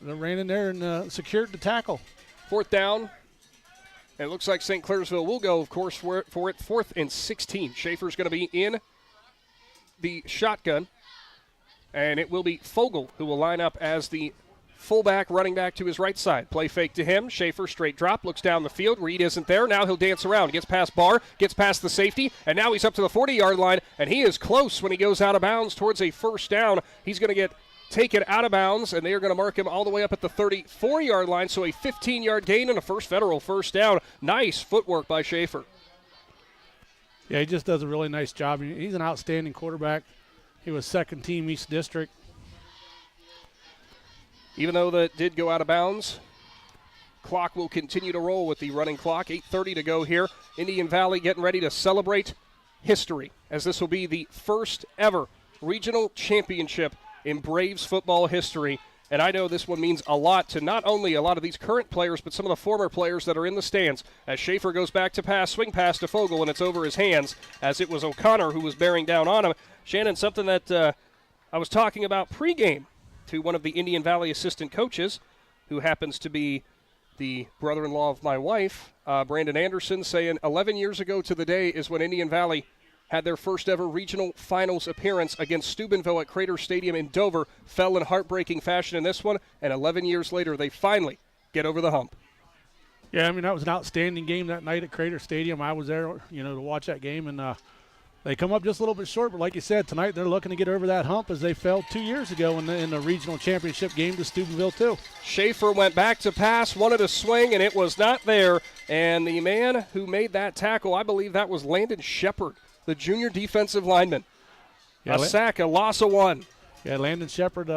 ran in there and secured the tackle. 4th down. And it looks like St. Clairsville will go, of course, for it. 4th and 16. Schaefer's going to be in the shotgun. And it will be Fogel who will line up as the fullback, running back to his right side. Play fake to him. Schaefer straight drop, looks down the field. Reed isn't there. Now he'll dance around. Gets past Barr, gets past the safety, and now he's up to the 40-yard line, and he is close when he goes out of bounds towards a first down. He's going to get taken out of bounds, and they are going to mark him all the way up at the 34-yard line, so a 15-yard gain and a first federal first down. Nice footwork by Schaefer. Yeah, he just does a really nice job. He's an outstanding quarterback. He was second team East District. Even though that did go out of bounds, clock will continue to roll with the running clock. 8:30 to go here. Indian Valley getting ready to celebrate history, as this will be the first ever regional championship in Braves football history. And I know this one means a lot to not only a lot of these current players, but some of the former players that are in the stands. As Schaefer goes back to pass, swing pass to Fogel, and it's over his hands, as it was O'Connor who was bearing down on him. Shannon, something that I was talking about pregame to one of the Indian Valley assistant coaches, who happens to be the brother-in-law of my wife, Brandon Anderson, saying 11 years ago to the day is when Indian Valley had their first ever regional finals appearance against Steubenville at Crater Stadium in Dover, fell in heartbreaking fashion in this one, and 11 years later they finally get over the hump. Yeah, I mean, that was an outstanding game that night at Crater Stadium. I was there, to watch that game, and they come up just a little bit short, but like you said, tonight they're looking to get over that hump as they fell 2 years ago in the regional championship game to Steubenville too. Schaefer went back to pass, wanted to swing, and it was not there. And the man who made that tackle, I believe that was Landon Shepard, the junior defensive lineman. Yeah, a sack, a loss of 1. Yeah, Landon Shepard,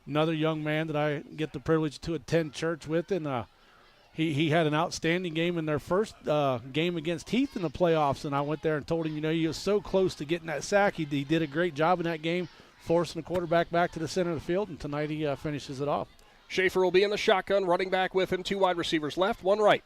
another young man that I get the privilege to attend church with, and He had an outstanding game in their first game against Heath in the playoffs, and I went there and told him, he was so close to getting that sack. He did a great job in that game, forcing the quarterback back to the center of the field, and tonight he finishes it off. Schaefer will be in the shotgun, running back with him, 2 wide receivers left, 1 right.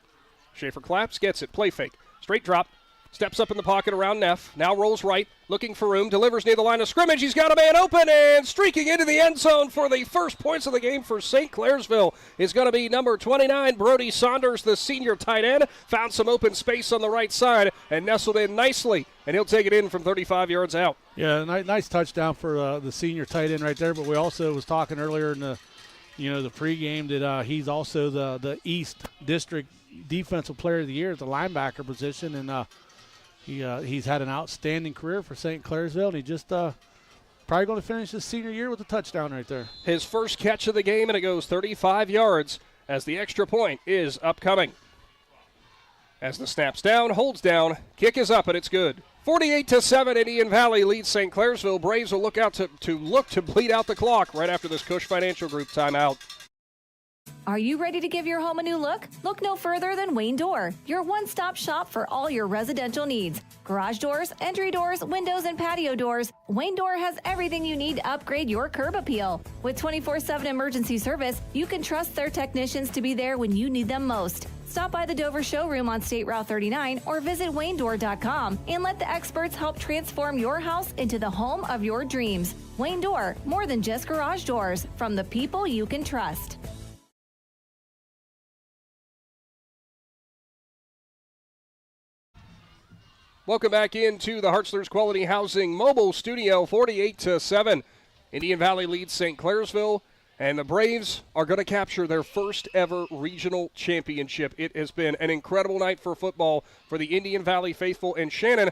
Schaefer claps, gets it, play fake, straight drop, Steps up in the pocket around Neff. Now rolls right, looking for room. Delivers near the line of scrimmage. He's got a man open and streaking into the end zone for the first points of the game for St. Clairsville is going to be number 29, Brody Saunders, the senior tight end. Found some open space on the right side and nestled in nicely, and he'll take it in from 35 yards out. Yeah, nice touchdown for the senior tight end right there. But we also was talking earlier in the pregame that he's also the East District Defensive Player of the Year at the linebacker position, and he's had an outstanding career for St. Clairsville, and he just probably going to finish his senior year with a touchdown right there. His first catch of the game, and it goes 35 yards as the extra point is upcoming. As the snap's down, holds down, kick is up, and it's good. 48-7, Indian Valley leads St. Clairsville. Braves will look to bleed out the clock right after this Cush Financial Group timeout. Are you ready to give your home a new look? Look no further than Wayne Door, your one-stop shop for all your residential needs. Garage doors, entry doors, windows, and patio doors. Wayne Door has everything you need to upgrade your curb appeal. With 24/7 emergency service, you can trust their technicians to be there when you need them most. Stop by the Dover showroom on State Route 39 or visit WayneDoor.com and let the experts help transform your house into the home of your dreams. Wayne Door, more than just garage doors, from the people you can trust. Welcome back into the Hartzler's Quality Housing mobile studio, 48-7. Indian Valley leads St. Clairsville, and the Braves are going to capture their first ever regional championship. It has been an incredible night for football for the Indian Valley faithful, and Shannon,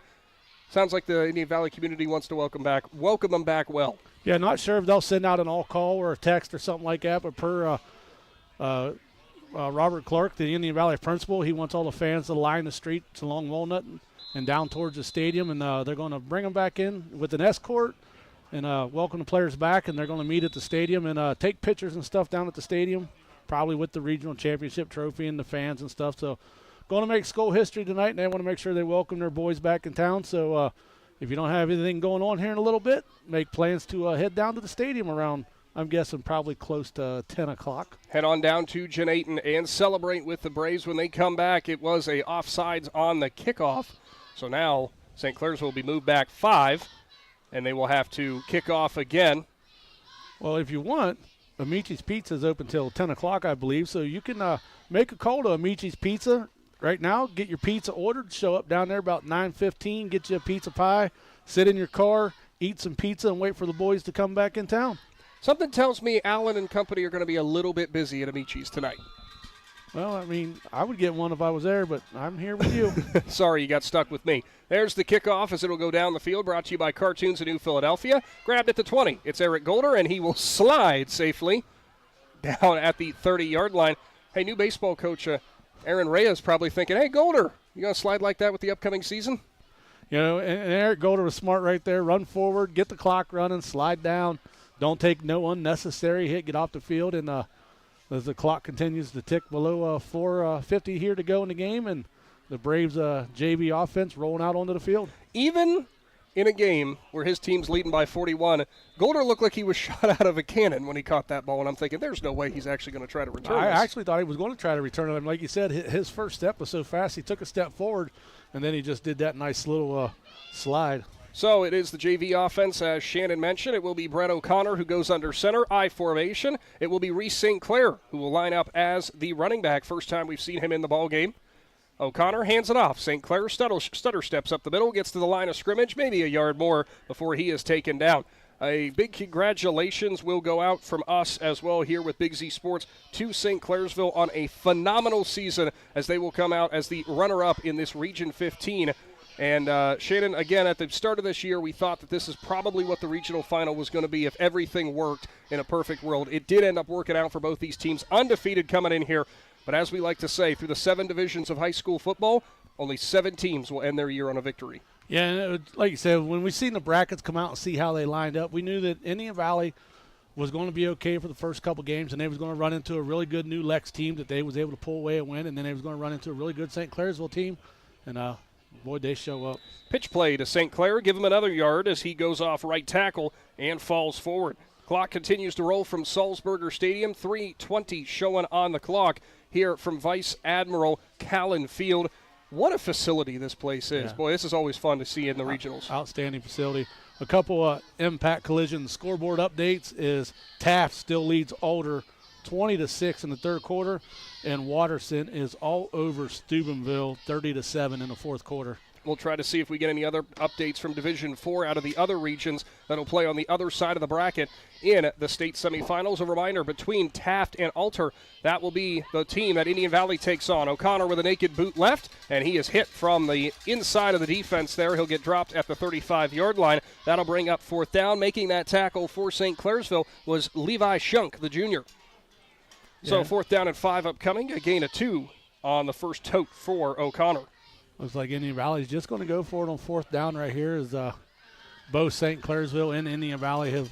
sounds like the Indian Valley community wants to welcome them back well. Yeah, not sure if they'll send out an all-call or a text or something like that, but per Robert Clark, the Indian Valley principal, he wants all the fans to line the streets along Walnut and down towards the stadium, and they're going to bring them back in with an escort and welcome the players back, and they're going to meet at the stadium and take pictures and stuff down at the stadium, probably with the regional championship trophy and the fans and stuff. So going to make school history tonight, and they want to make sure they welcome their boys back in town. So if you don't have anything going on here in a little bit, make plans to head down to the stadium around, I'm guessing, probably close to 10 o'clock. Head on down to Janayton and celebrate with the Braves when they come back. It was a offsides on the kickoff. So now St. Clairsville will be moved back 5, and they will have to kick off again. Well, if you want, Amici's Pizza is open till 10 o'clock, I believe. So you can make a call to Amici's Pizza right now. Get your pizza ordered. Show up down there about 9:15. Get you a pizza pie. Sit in your car, eat some pizza, and wait for the boys to come back in town. Something tells me Allen and company are going to be a little bit busy at Amici's tonight. Well, I mean, I would get one if I was there, but I'm here with you. Sorry, you got stuck with me. There's the kickoff as it'll go down the field, brought to you by Cartoons of New Philadelphia. Grabbed at the 20. It's Eric Golder, and he will slide safely down at the 30-yard line. Hey, new baseball coach Aaron Reyes probably thinking, hey, Golder, you going to slide like that with the upcoming season? You know, and Eric Golder was smart right there. Run forward, get the clock running, slide down. Don't take no unnecessary hit, get off the field, and as the clock continues to tick below 4:50 here to go in the game, and the Braves JV offense rolling out onto the field. Even in a game where his team's leading by 41, Golder looked like he was shot out of a cannon when he caught that ball, and I'm thinking there's no way he's actually going to try to return I this. actually thought he was going to try to return it. Like you said, his first step was so fast, he took a step forward, and then he just did that nice little slide. So it is the JV offense, as Shannon mentioned. It will be Brett O'Connor, who goes under center, I formation. It will be Reese St. Clair, who will line up as the running back. First time we've seen him in the ball game. O'Connor hands it off. St. Clair stutter steps up the middle, gets to the line of scrimmage, maybe a yard more before he is taken down. A big congratulations will go out from us as well here with Big Z Sports to St. Clairsville on a phenomenal season as they will come out as the runner-up in this Region 15. And Shannon, again, at the start of this year, we thought that this is probably what the regional final was going to be if everything worked in a perfect world. It did end up working out for both these teams, undefeated coming in here. But as we like to say, through the 7 divisions of high school football, only 7 teams will end their year on a victory. Yeah, and like you said, when we seen the brackets come out and see how they lined up, we knew that Indian Valley was going to be okay for the first couple games, and they was going to run into a really good new Lex team that they was able to pull away a win, and then they was going to run into a really good St. Clairsville team, and boy, they show up. Pitch play to St. Clair. Give him another yard as he goes off right tackle and falls forward. Clock continues to roll from Salzburger Stadium. 3:20 showing on the clock here from Vice Admiral Callan Field. What a facility this place is. Yeah. Boy, this is always fun to see in the regionals. Outstanding facility. A couple impact collision scoreboard updates is Taft still leads Alder 20-6 in the third quarter, and Watterson is all over Steubenville 30-7 in the fourth quarter. We'll try to see if we get any other updates from Division 4 out of the other regions that'll play on the other side of the bracket in the state semifinals. A reminder, between Taft and Alter, that will be the team that Indian Valley takes on. O'Connor with a naked boot left, and he is hit from the inside of the defense there. He'll get dropped at the 35-yard line. That'll bring up fourth down. Making that tackle for St. Clairsville was Levi Shunk, the junior. So fourth down and 5 upcoming, a gain of 2 on the first tote for O'Connor. Looks like Indian Valley is just going to go for it on fourth down right here, as both St. Clairsville and Indian Valley have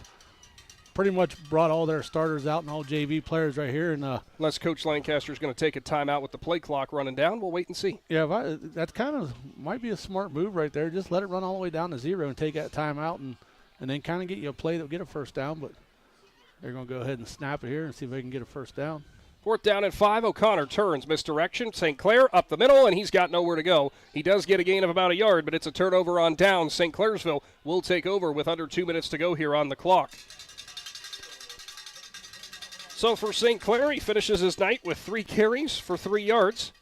pretty much brought all their starters out and all JV players right here. And unless Coach Lancaster is going to take a timeout with the play clock running down, we'll wait and see. Yeah, that kind of might be a smart move right there. Just let it run all the way down to 0 and take that timeout and then kind of get you a play that will get a first down. But they're going to go ahead and snap it here and see if they can get a first down. Fourth down and 5, O'Connor turns, misdirection. St. Clair up the middle, and he's got nowhere to go. He does get a gain of about a yard, but it's a turnover on down. St. Clairsville will take over with under 2 minutes to go here on the clock. So for St. Clair, he finishes his night with 3 carries for 3 yards,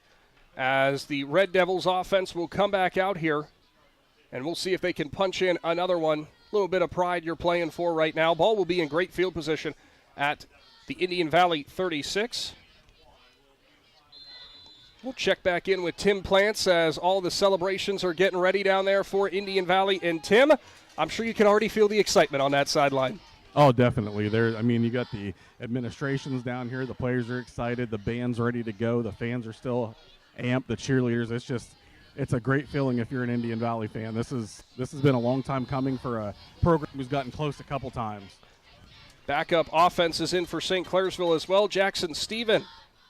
as the Red Devils offense will come back out here, and we'll see if they can punch in another one. A little bit of pride you're playing for right now. Ball will be in great field position at the Indian Valley 36. We'll check back in with Tim Plants as all the celebrations are getting ready down there for Indian Valley. And Tim, I'm sure you can already feel the excitement on that sideline. Oh, definitely. You got the administrations down here. The players are excited. The band's ready to go. The fans are still amped. The cheerleaders. It's a great feeling if you're an Indian Valley fan. This has been a long time coming for a program who's gotten close a couple times. Backup offense is in for St. Clairsville as well. Jackson Stephen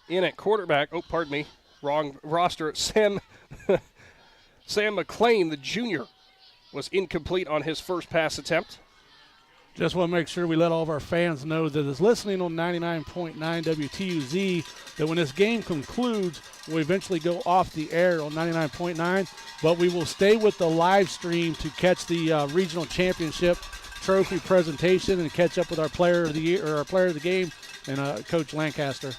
in at quarterback. Oh, pardon me. Wrong roster. Sam McLean, the junior, was incomplete on his first pass attempt. Just want to make sure we let all of our fans know that is listening on 99.9 WTUZ that when this game concludes, we'll eventually go off the air on 99.9, but we will stay with the live stream to catch the regional championship trophy presentation and catch up with our player of the year, or our player of the game, and Coach Lancaster.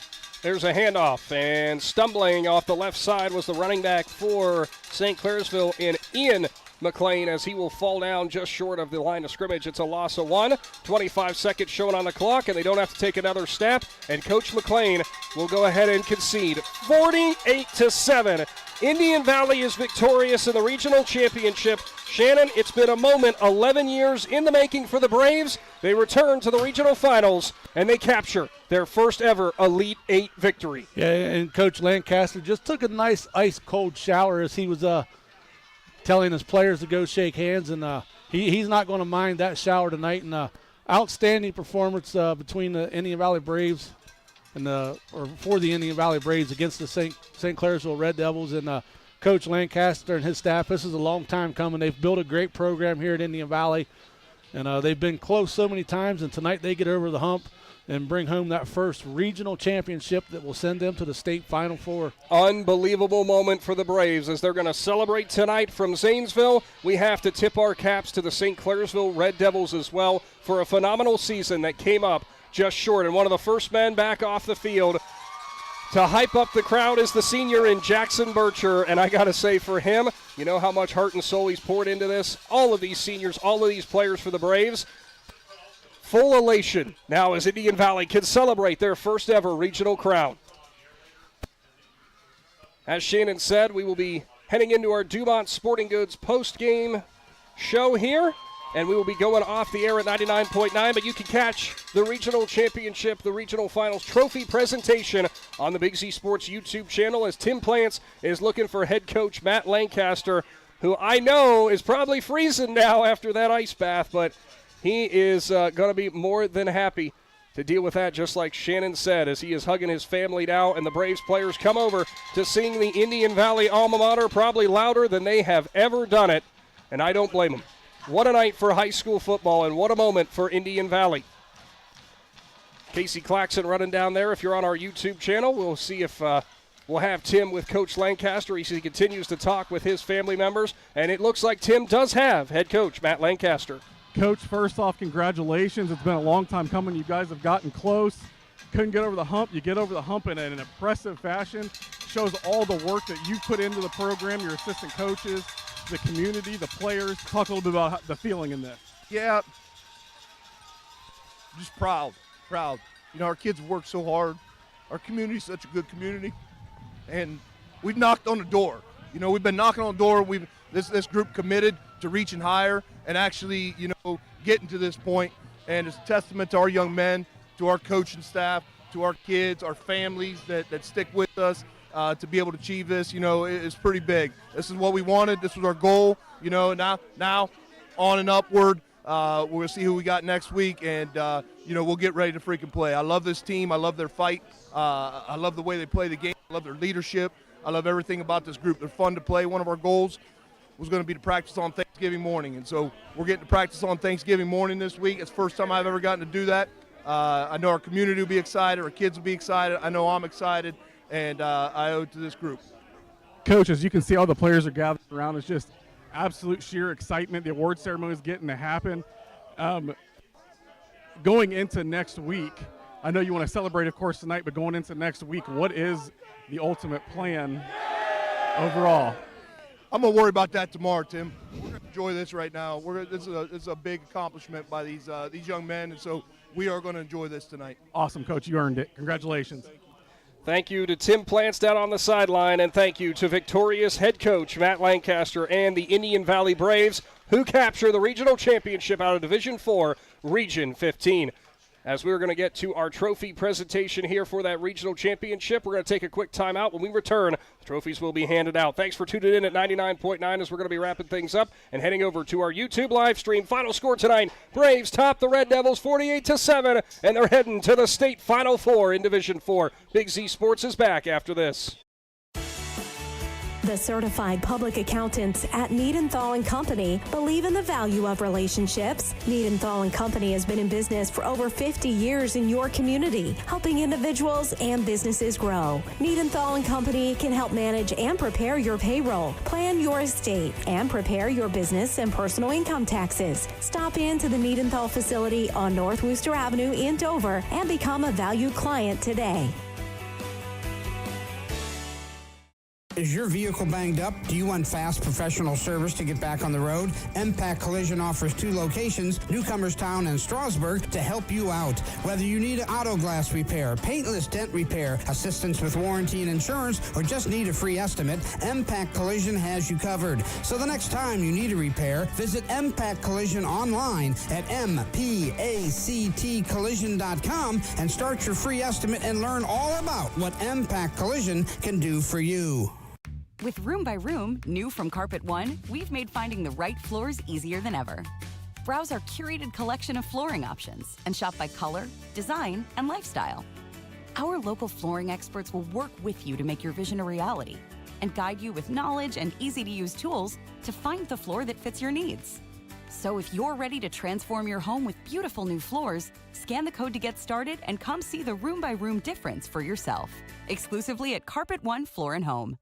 There's a handoff, and stumbling off the left side was the running back for St. Clairsville in Ian McLean, as he will fall down just short of the line of scrimmage. It's a loss of 1. 25 seconds showing on the clock, and they don't have to take another step. And Coach McLean will go ahead and concede. 48-7. Indian Valley is victorious in the regional championship. Shannon, it's been a moment, 11 years in the making for the Braves. They return to the regional finals, and they capture their first ever Elite 8 victory. Yeah, and Coach Lancaster just took a nice ice-cold shower as he was telling his players to go shake hands, and he's not going to mind that shower tonight. And outstanding performance between the Indian Valley Braves for the Indian Valley Braves against the St. Clairsville Red Devils, and Coach Lancaster and his staff. This is a long time coming. They've built a great program here at Indian Valley, and they've been close so many times, and tonight they get over the hump and bring home that first regional championship that will send them to the state Final Four. Unbelievable moment for the Braves as they're going to celebrate tonight from Zanesville. We have to tip our caps to the St. Clairsville Red Devils as well for a phenomenal season that came up just short. And one of the first men back off the field to hype up the crowd is the senior in Jackson Bircher. And I got to say, for him, you know how much heart and soul he's poured into this? All of these seniors, all of these players for the Braves. Full elation now as Indian Valley can celebrate their first ever regional crown. As Shannon said, we will be heading into our Dumont Sporting Goods post-game show here, and we will be going off the air at 99.9, but you can catch the regional championship, the regional finals trophy presentation on the Big Z Sports YouTube channel as Tim Plants is looking for head coach Matt Lancaster, who I know is probably freezing now after that ice bath, but he is going to be more than happy to deal with that, just like Shannon said, as he is hugging his family now, and the Braves players come over to sing the Indian Valley alma mater probably louder than they have ever done it, and I don't blame them. What a night for high school football, and what a moment for Indian Valley. Casey Claxon running down there. If you're on our YouTube channel, we'll see if We'll have Tim with Coach Lancaster as he continues to talk with his family members, and it looks like Tim does have head coach Matt Lancaster. Coach, first off, congratulations. It's been a long time coming. You guys have gotten close. Couldn't get over the hump. You get over the hump in an impressive fashion. Shows all the work that you put into the program, your assistant coaches, the community, the players. Talk a little bit about the feeling in this. Yeah, just proud. You know, our kids work so hard. Our community's such a good community, and we've knocked on the door. You know, we've been knocking on the door. This group committed to reaching higher and actually, you know, getting to this point. And it's a testament to our young men, to our coaching staff, to our kids, our families that stick with us to be able to achieve this. You know, it's pretty big. This is what we wanted. This was our goal. You know, now on and upward. We're going to see who we got next week, and, you know, we'll get ready to freaking play. I love this team. I love their fight. I love the way they play the game. I love their leadership. I love everything about this group. They're fun to play. One of our goals was going to be to practice on Thanksgiving morning, and so we're getting to practice on Thanksgiving morning this week. It's the first time I've ever gotten to do that. I know our community will be excited. Our kids will be excited. I know I'm excited, and I owe it to this group. Coach, as you can see, all the players are gathered around. It's just absolute sheer excitement. The award ceremony is getting to happen. Going into next week, I know you want to celebrate, of course, tonight, but going into next week, what is the ultimate plan overall? I'm going to worry about that tomorrow, Tim. We're going to enjoy this right now. This is a big accomplishment by these young men, and so we are going to enjoy this tonight. Awesome, Coach. You earned it. Congratulations. Thank you to Tim Plants down on the sideline, and thank you to victorious head coach Matt Lancaster and the Indian Valley Braves, who capture the regional championship out of Division 4, Region 15. As we're going to get to our trophy presentation here for that regional championship, we're going to take a quick timeout. When we return, the trophies will be handed out. Thanks for tuning in at 99.9 as we're going to be wrapping things up and heading over to our YouTube live stream. Final score tonight, Braves top the Red Devils 48-7, and they're heading to the state Final Four in Division 4. Big Z Sports is back after this. The certified public accountants at Niedenthal & Company believe in the value of relationships. Niedenthal & Company has been in business for over 50 years in your community, helping individuals and businesses grow. Niedenthal & Company can help manage and prepare your payroll, plan your estate, and prepare your business and personal income taxes. Stop in to the Niedenthal facility on North Wooster Avenue in Dover and become a valued client today. Is your vehicle banged up? Do you want fast professional service to get back on the road? MPAC Collision offers 2 locations, Newcomerstown and Strasburg, to help you out. Whether you need auto glass repair, paintless dent repair, assistance with warranty and insurance, or just need a free estimate, MPAC Collision has you covered. So the next time you need a repair, visit MPAC Collision online at mpactcollision.com and start your free estimate and learn all about what MPAC Collision can do for you. With Room by Room, new from Carpet One, we've made finding the right floors easier than ever. Browse our curated collection of flooring options and shop by color, design, and lifestyle. Our local flooring experts will work with you to make your vision a reality and guide you with knowledge and easy-to-use tools to find the floor that fits your needs. So if you're ready to transform your home with beautiful new floors, scan the code to get started and come see the Room by Room difference for yourself. Exclusively at Carpet One Floor and Home.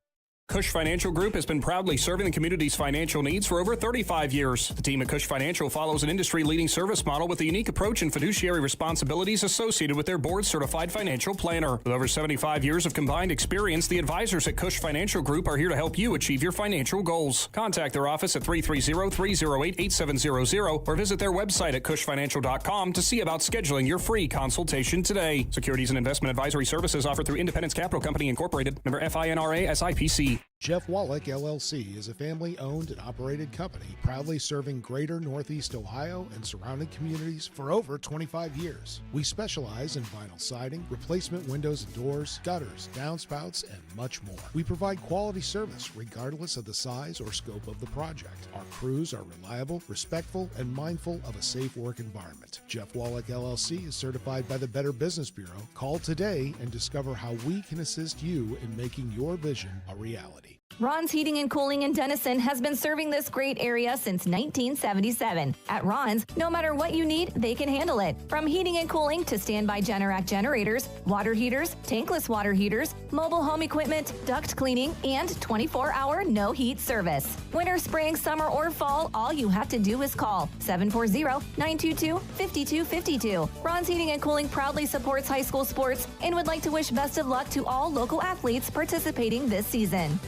Cush Financial Group has been proudly serving the community's financial needs for over 35 years. The team at Cush Financial follows an industry-leading service model with a unique approach and fiduciary responsibilities associated with their board-certified financial planner. With over 75 years of combined experience, the advisors at Cush Financial Group are here to help you achieve your financial goals. Contact their office at 330-308-8700 or visit their website at cushfinancial.com to see about scheduling your free consultation today. Securities and investment advisory services offered through Independence Capital Company Incorporated, member FINRA SIPC. Jeff Wallach, LLC, is a family-owned and operated company proudly serving greater Northeast Ohio and surrounding communities for over 25 years. We specialize in vinyl siding, replacement windows and doors, gutters, downspouts, and much more. We provide quality service regardless of the size or scope of the project. Our crews are reliable, respectful, and mindful of a safe work environment. Jeff Wallach, LLC is certified by the Better Business Bureau. Call today and discover how we can assist you in making your vision a reality. County. Ron's Heating and Cooling in Denison has been serving this great area since 1977. At Ron's, no matter what you need, they can handle it. From heating and cooling to standby Generac generators, water heaters, tankless water heaters, mobile home equipment, duct cleaning, and 24-hour no-heat service. Winter, spring, summer, or fall, all you have to do is call 740-922-5252. Ron's Heating and Cooling proudly supports high school sports and would like to wish best of luck to all local athletes participating this season.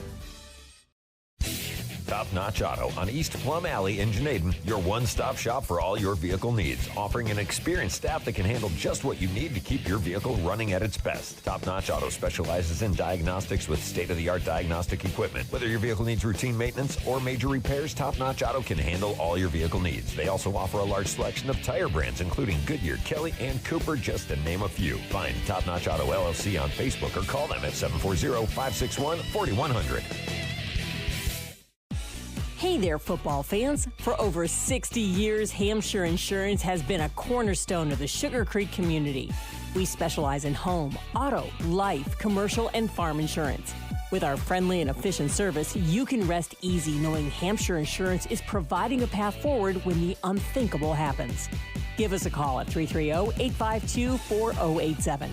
Top Notch Auto on East Plum Alley in Janaden, your one-stop shop for all your vehicle needs, offering an experienced staff that can handle just what you need to keep your vehicle running at its best. Top Notch Auto specializes in diagnostics with state-of-the-art diagnostic equipment. Whether your vehicle needs routine maintenance or major repairs, Top Notch Auto can handle all your vehicle needs. They also offer a large selection of tire brands, including Goodyear, Kelly, and Cooper, just to name a few. Find Top Notch Auto LLC on Facebook or call them at 740-561-4100. Hey there, football fans. For over 60 years, Hampshire Insurance has been a cornerstone of the Sugar Creek community. We specialize in home, auto, life, commercial, and farm insurance. With our friendly and efficient service, you can rest easy knowing Hampshire Insurance is providing a path forward when the unthinkable happens. Give us a call at 330-852-4087.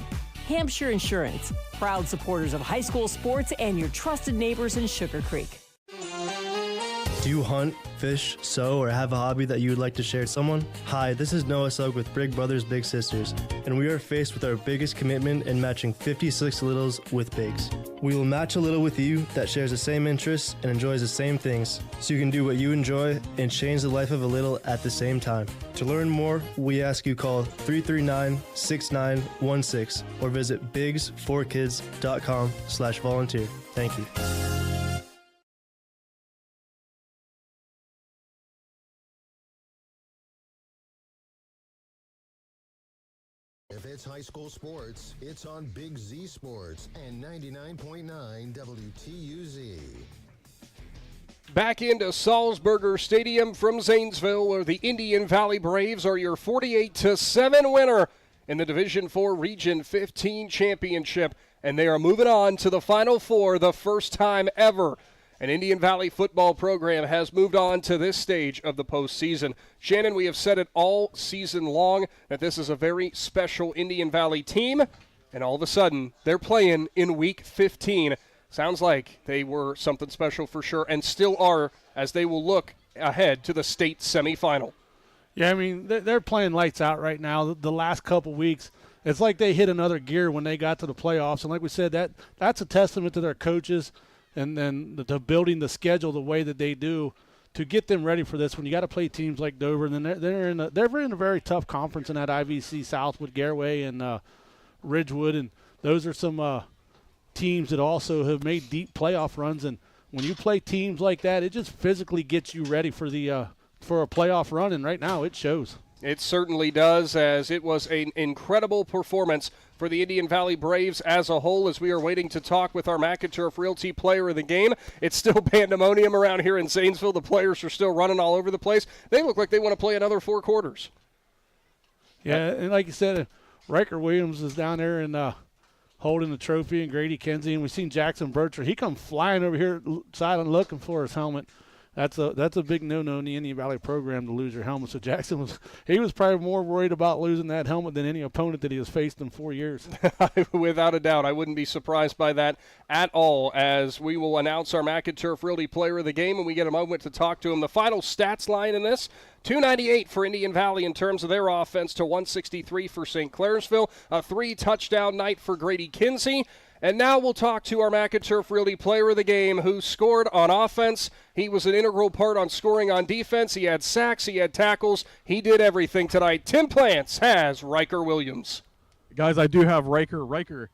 Hampshire Insurance, proud supporters of high school sports and your trusted neighbors in Sugar Creek. Do you hunt, fish, sew, or have a hobby that you would like to share with someone? Hi, this is Noah Sugg with Big Brothers Big Sisters, and we are faced with our biggest commitment in matching 56 littles with bigs. We will match a little with you that shares the same interests and enjoys the same things, so you can do what you enjoy and change the life of a little at the same time. To learn more, we ask you call 339-6916 or visit bigs4kids.com/volunteer. Thank you. If it's high school sports, it's on Big Z Sports and 99.9 WTUZ. Back into Salzburger Stadium from Zanesville, where the Indian Valley Braves are your 48-7 winner in the Division IV Region 15 Championship, and they are moving on to the Final Four the first time ever. An Indian Valley football program has moved on to this stage of the postseason. Shannon, we have said it all season long that this is a very special Indian Valley team, and all of a sudden they're playing in Week 15. Sounds like they were something special for sure, and still are, as they will look ahead to the state semifinal. Yeah, I mean, they're playing lights out right now. The last couple weeks, it's like they hit another gear when they got to the playoffs. And like we said, that's a testament to their coaches and then the building the schedule the way that they do to get them ready for this. When you got to play teams like Dover, and then they're in a very tough conference in that IVC South with Garraway and Ridgewood, and those are some teams that also have made deep playoff runs. And when you play teams like that, it just physically gets you ready for the for a playoff run, and right now it shows. It certainly does, as it was an incredible performance for the Indian Valley Braves as a whole. As we are waiting to talk with our McInturf Realty player of the game, it's still pandemonium around here in Zanesville. The players are still running all over the place. They look like they want to play another 4 quarters. Yeah, and like you said, Riker Williams is down there and holding the trophy, and Grady Kinsey, and we've seen Jackson Bircher. He come flying over here silent looking for his helmet. That's a big no-no in the Indian Valley program to lose your helmet. So Jackson was probably more worried about losing that helmet than any opponent that he has faced in 4 years. Without a doubt, I wouldn't be surprised by that at all, as we will announce our McInturf Realty player of the game and we get a moment to talk to him. The final stats line in this, 298 for Indian Valley in terms of their offense to 163 for St. Clairsville. A 3-touchdown night for Grady Kinsey. And now we'll talk to our McInturf Realty player of the game who scored on offense. He was an integral part on scoring on defense. He had sacks. He had tackles. He did everything tonight. Tim Plants has Riker Williams. Guys, I do have Riker. Riker,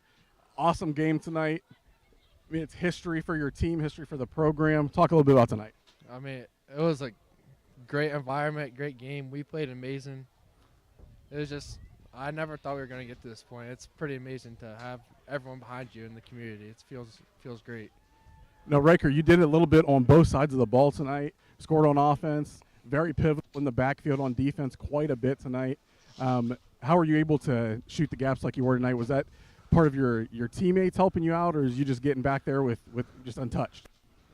awesome game tonight. I mean, it's history for your team, history for the program. Talk a little bit about tonight. I mean, it was a great environment, great game. We played amazing. It was just, I never thought we were going to get to this point. It's pretty amazing to have everyone behind you in the community. It feels great. Now, Riker, you did it a little bit on both sides of the ball tonight. Scored on offense, very pivotal in the backfield on defense quite a bit tonight. How were you able to shoot the gaps like you were tonight? Was that part of your teammates helping you out, or is you just getting back there with just untouched?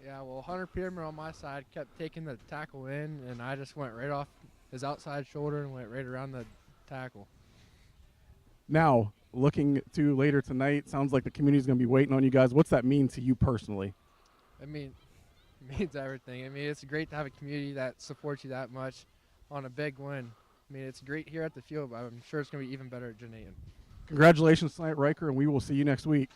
Yeah, well, Hunter Peterman on my side kept taking the tackle in, and I just went right off his outside shoulder and went right around the tackle. Now, looking to later tonight, sounds like the community's going to be waiting on you guys. What's that mean to you personally? I mean, it means everything. I mean, it's great to have a community that supports you that much on a big win. I mean, it's great here at the field, but I'm sure it's going to be even better at Janaitan. Congratulations tonight, Riker, and we will see you next week.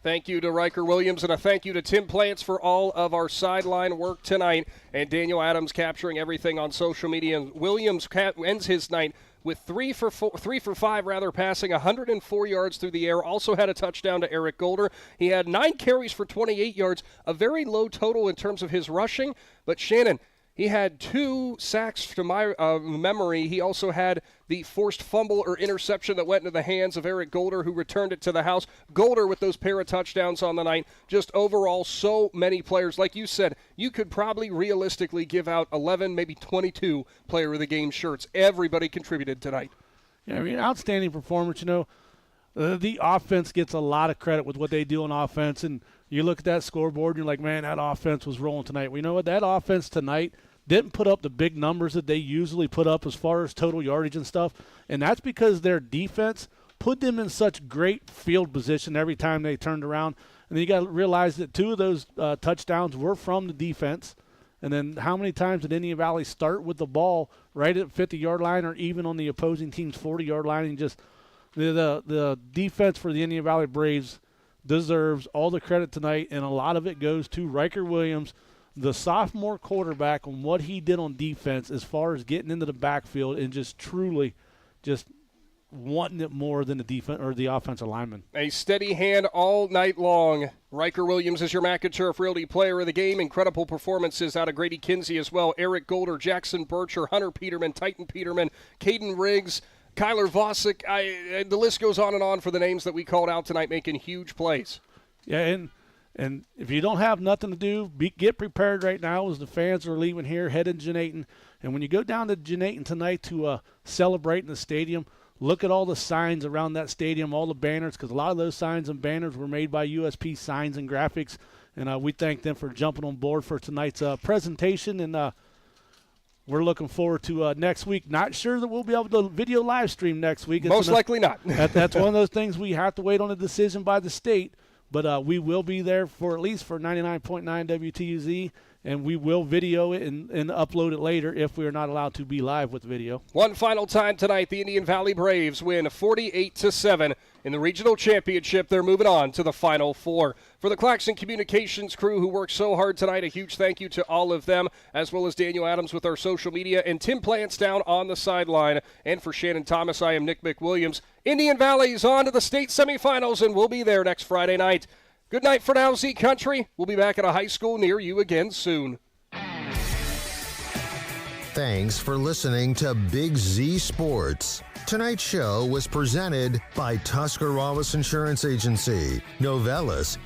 Thank you to Riker Williams, and a thank you to Tim Plants for all of our sideline work tonight, and Daniel Adams capturing everything on social media. And Williams ends his night with 3 for 5, passing 104 yards through the air. Also had a touchdown to Eric Golder. He had 9 carries for 28 yards, a very low total in terms of his rushing. But Shannon, he had 2 sacks to my memory. He also had the forced fumble or interception that went into the hands of Eric Golder, who returned it to the house. Golder with those pair of touchdowns on the night. Just overall, so many players. Like you said, you could probably realistically give out 11, maybe 22 player of the game shirts. Everybody contributed tonight. Yeah, I mean, outstanding performance. You know, the offense gets a lot of credit with what they do on offense, and you look at that scoreboard and you're like, man, that offense was rolling tonight. Well, you know what? That offense tonight didn't put up the big numbers that they usually put up as far as total yardage and stuff, and that's because their defense put them in such great field position every time they turned around. And then you got to realize that 2 of those touchdowns were from the defense. And then how many times did Indian Valley start with the ball right at 50-yard line or even on the opposing team's 40-yard line? And just the defense for the Indian Valley Braves deserves all the credit tonight, and a lot of it goes to Riker Williams, the sophomore quarterback, on what he did on defense as far as getting into the backfield and just truly just wanting it more than the defense or the offensive lineman. A steady hand all night long. Riker Williams is your McInturf Realty player of the game. Incredible performances out of Grady Kinsey as well. Eric Golder, Jackson Bircher, Hunter Peterman, Titan Peterman, Caden Riggs, Kyler Vosk. The list goes on and on for the names that we called out tonight, making huge plays. Yeah, and if you don't have nothing to do, get prepared right now as the fans are leaving here, heading to Janaitan. And when you go down to Janaitan tonight to celebrate in the stadium, look at all the signs around that stadium, all the banners, because a lot of those signs and banners were made by USP Signs and Graphics. And we thank them for jumping on board for tonight's presentation. And we're looking forward to next week. Not sure that we'll be able to video live stream next week. Most likely not. That's one of those things we have to wait on a decision by the state. But we will be there for at least for 99.9 WTUZ, and we will video it and upload it later if we are not allowed to be live with video. One final time tonight, the Indian Valley Braves win 48-7 in the regional championship. They're moving on to the Final Four. For the Claxon Communications crew who worked so hard tonight, a huge thank you to all of them, as well as Daniel Adams with our social media, and Tim Plants down on the sideline. And for Shannon Thomas, I am Nick McWilliams. Indian Valley's on to the state semifinals, and we'll be there next Friday night. Good night for now, Z Country. We'll be back at a high school near you again soon. Thanks for listening to Big Z Sports. Tonight's show was presented by Tuscarawas Insurance Agency, Novellus,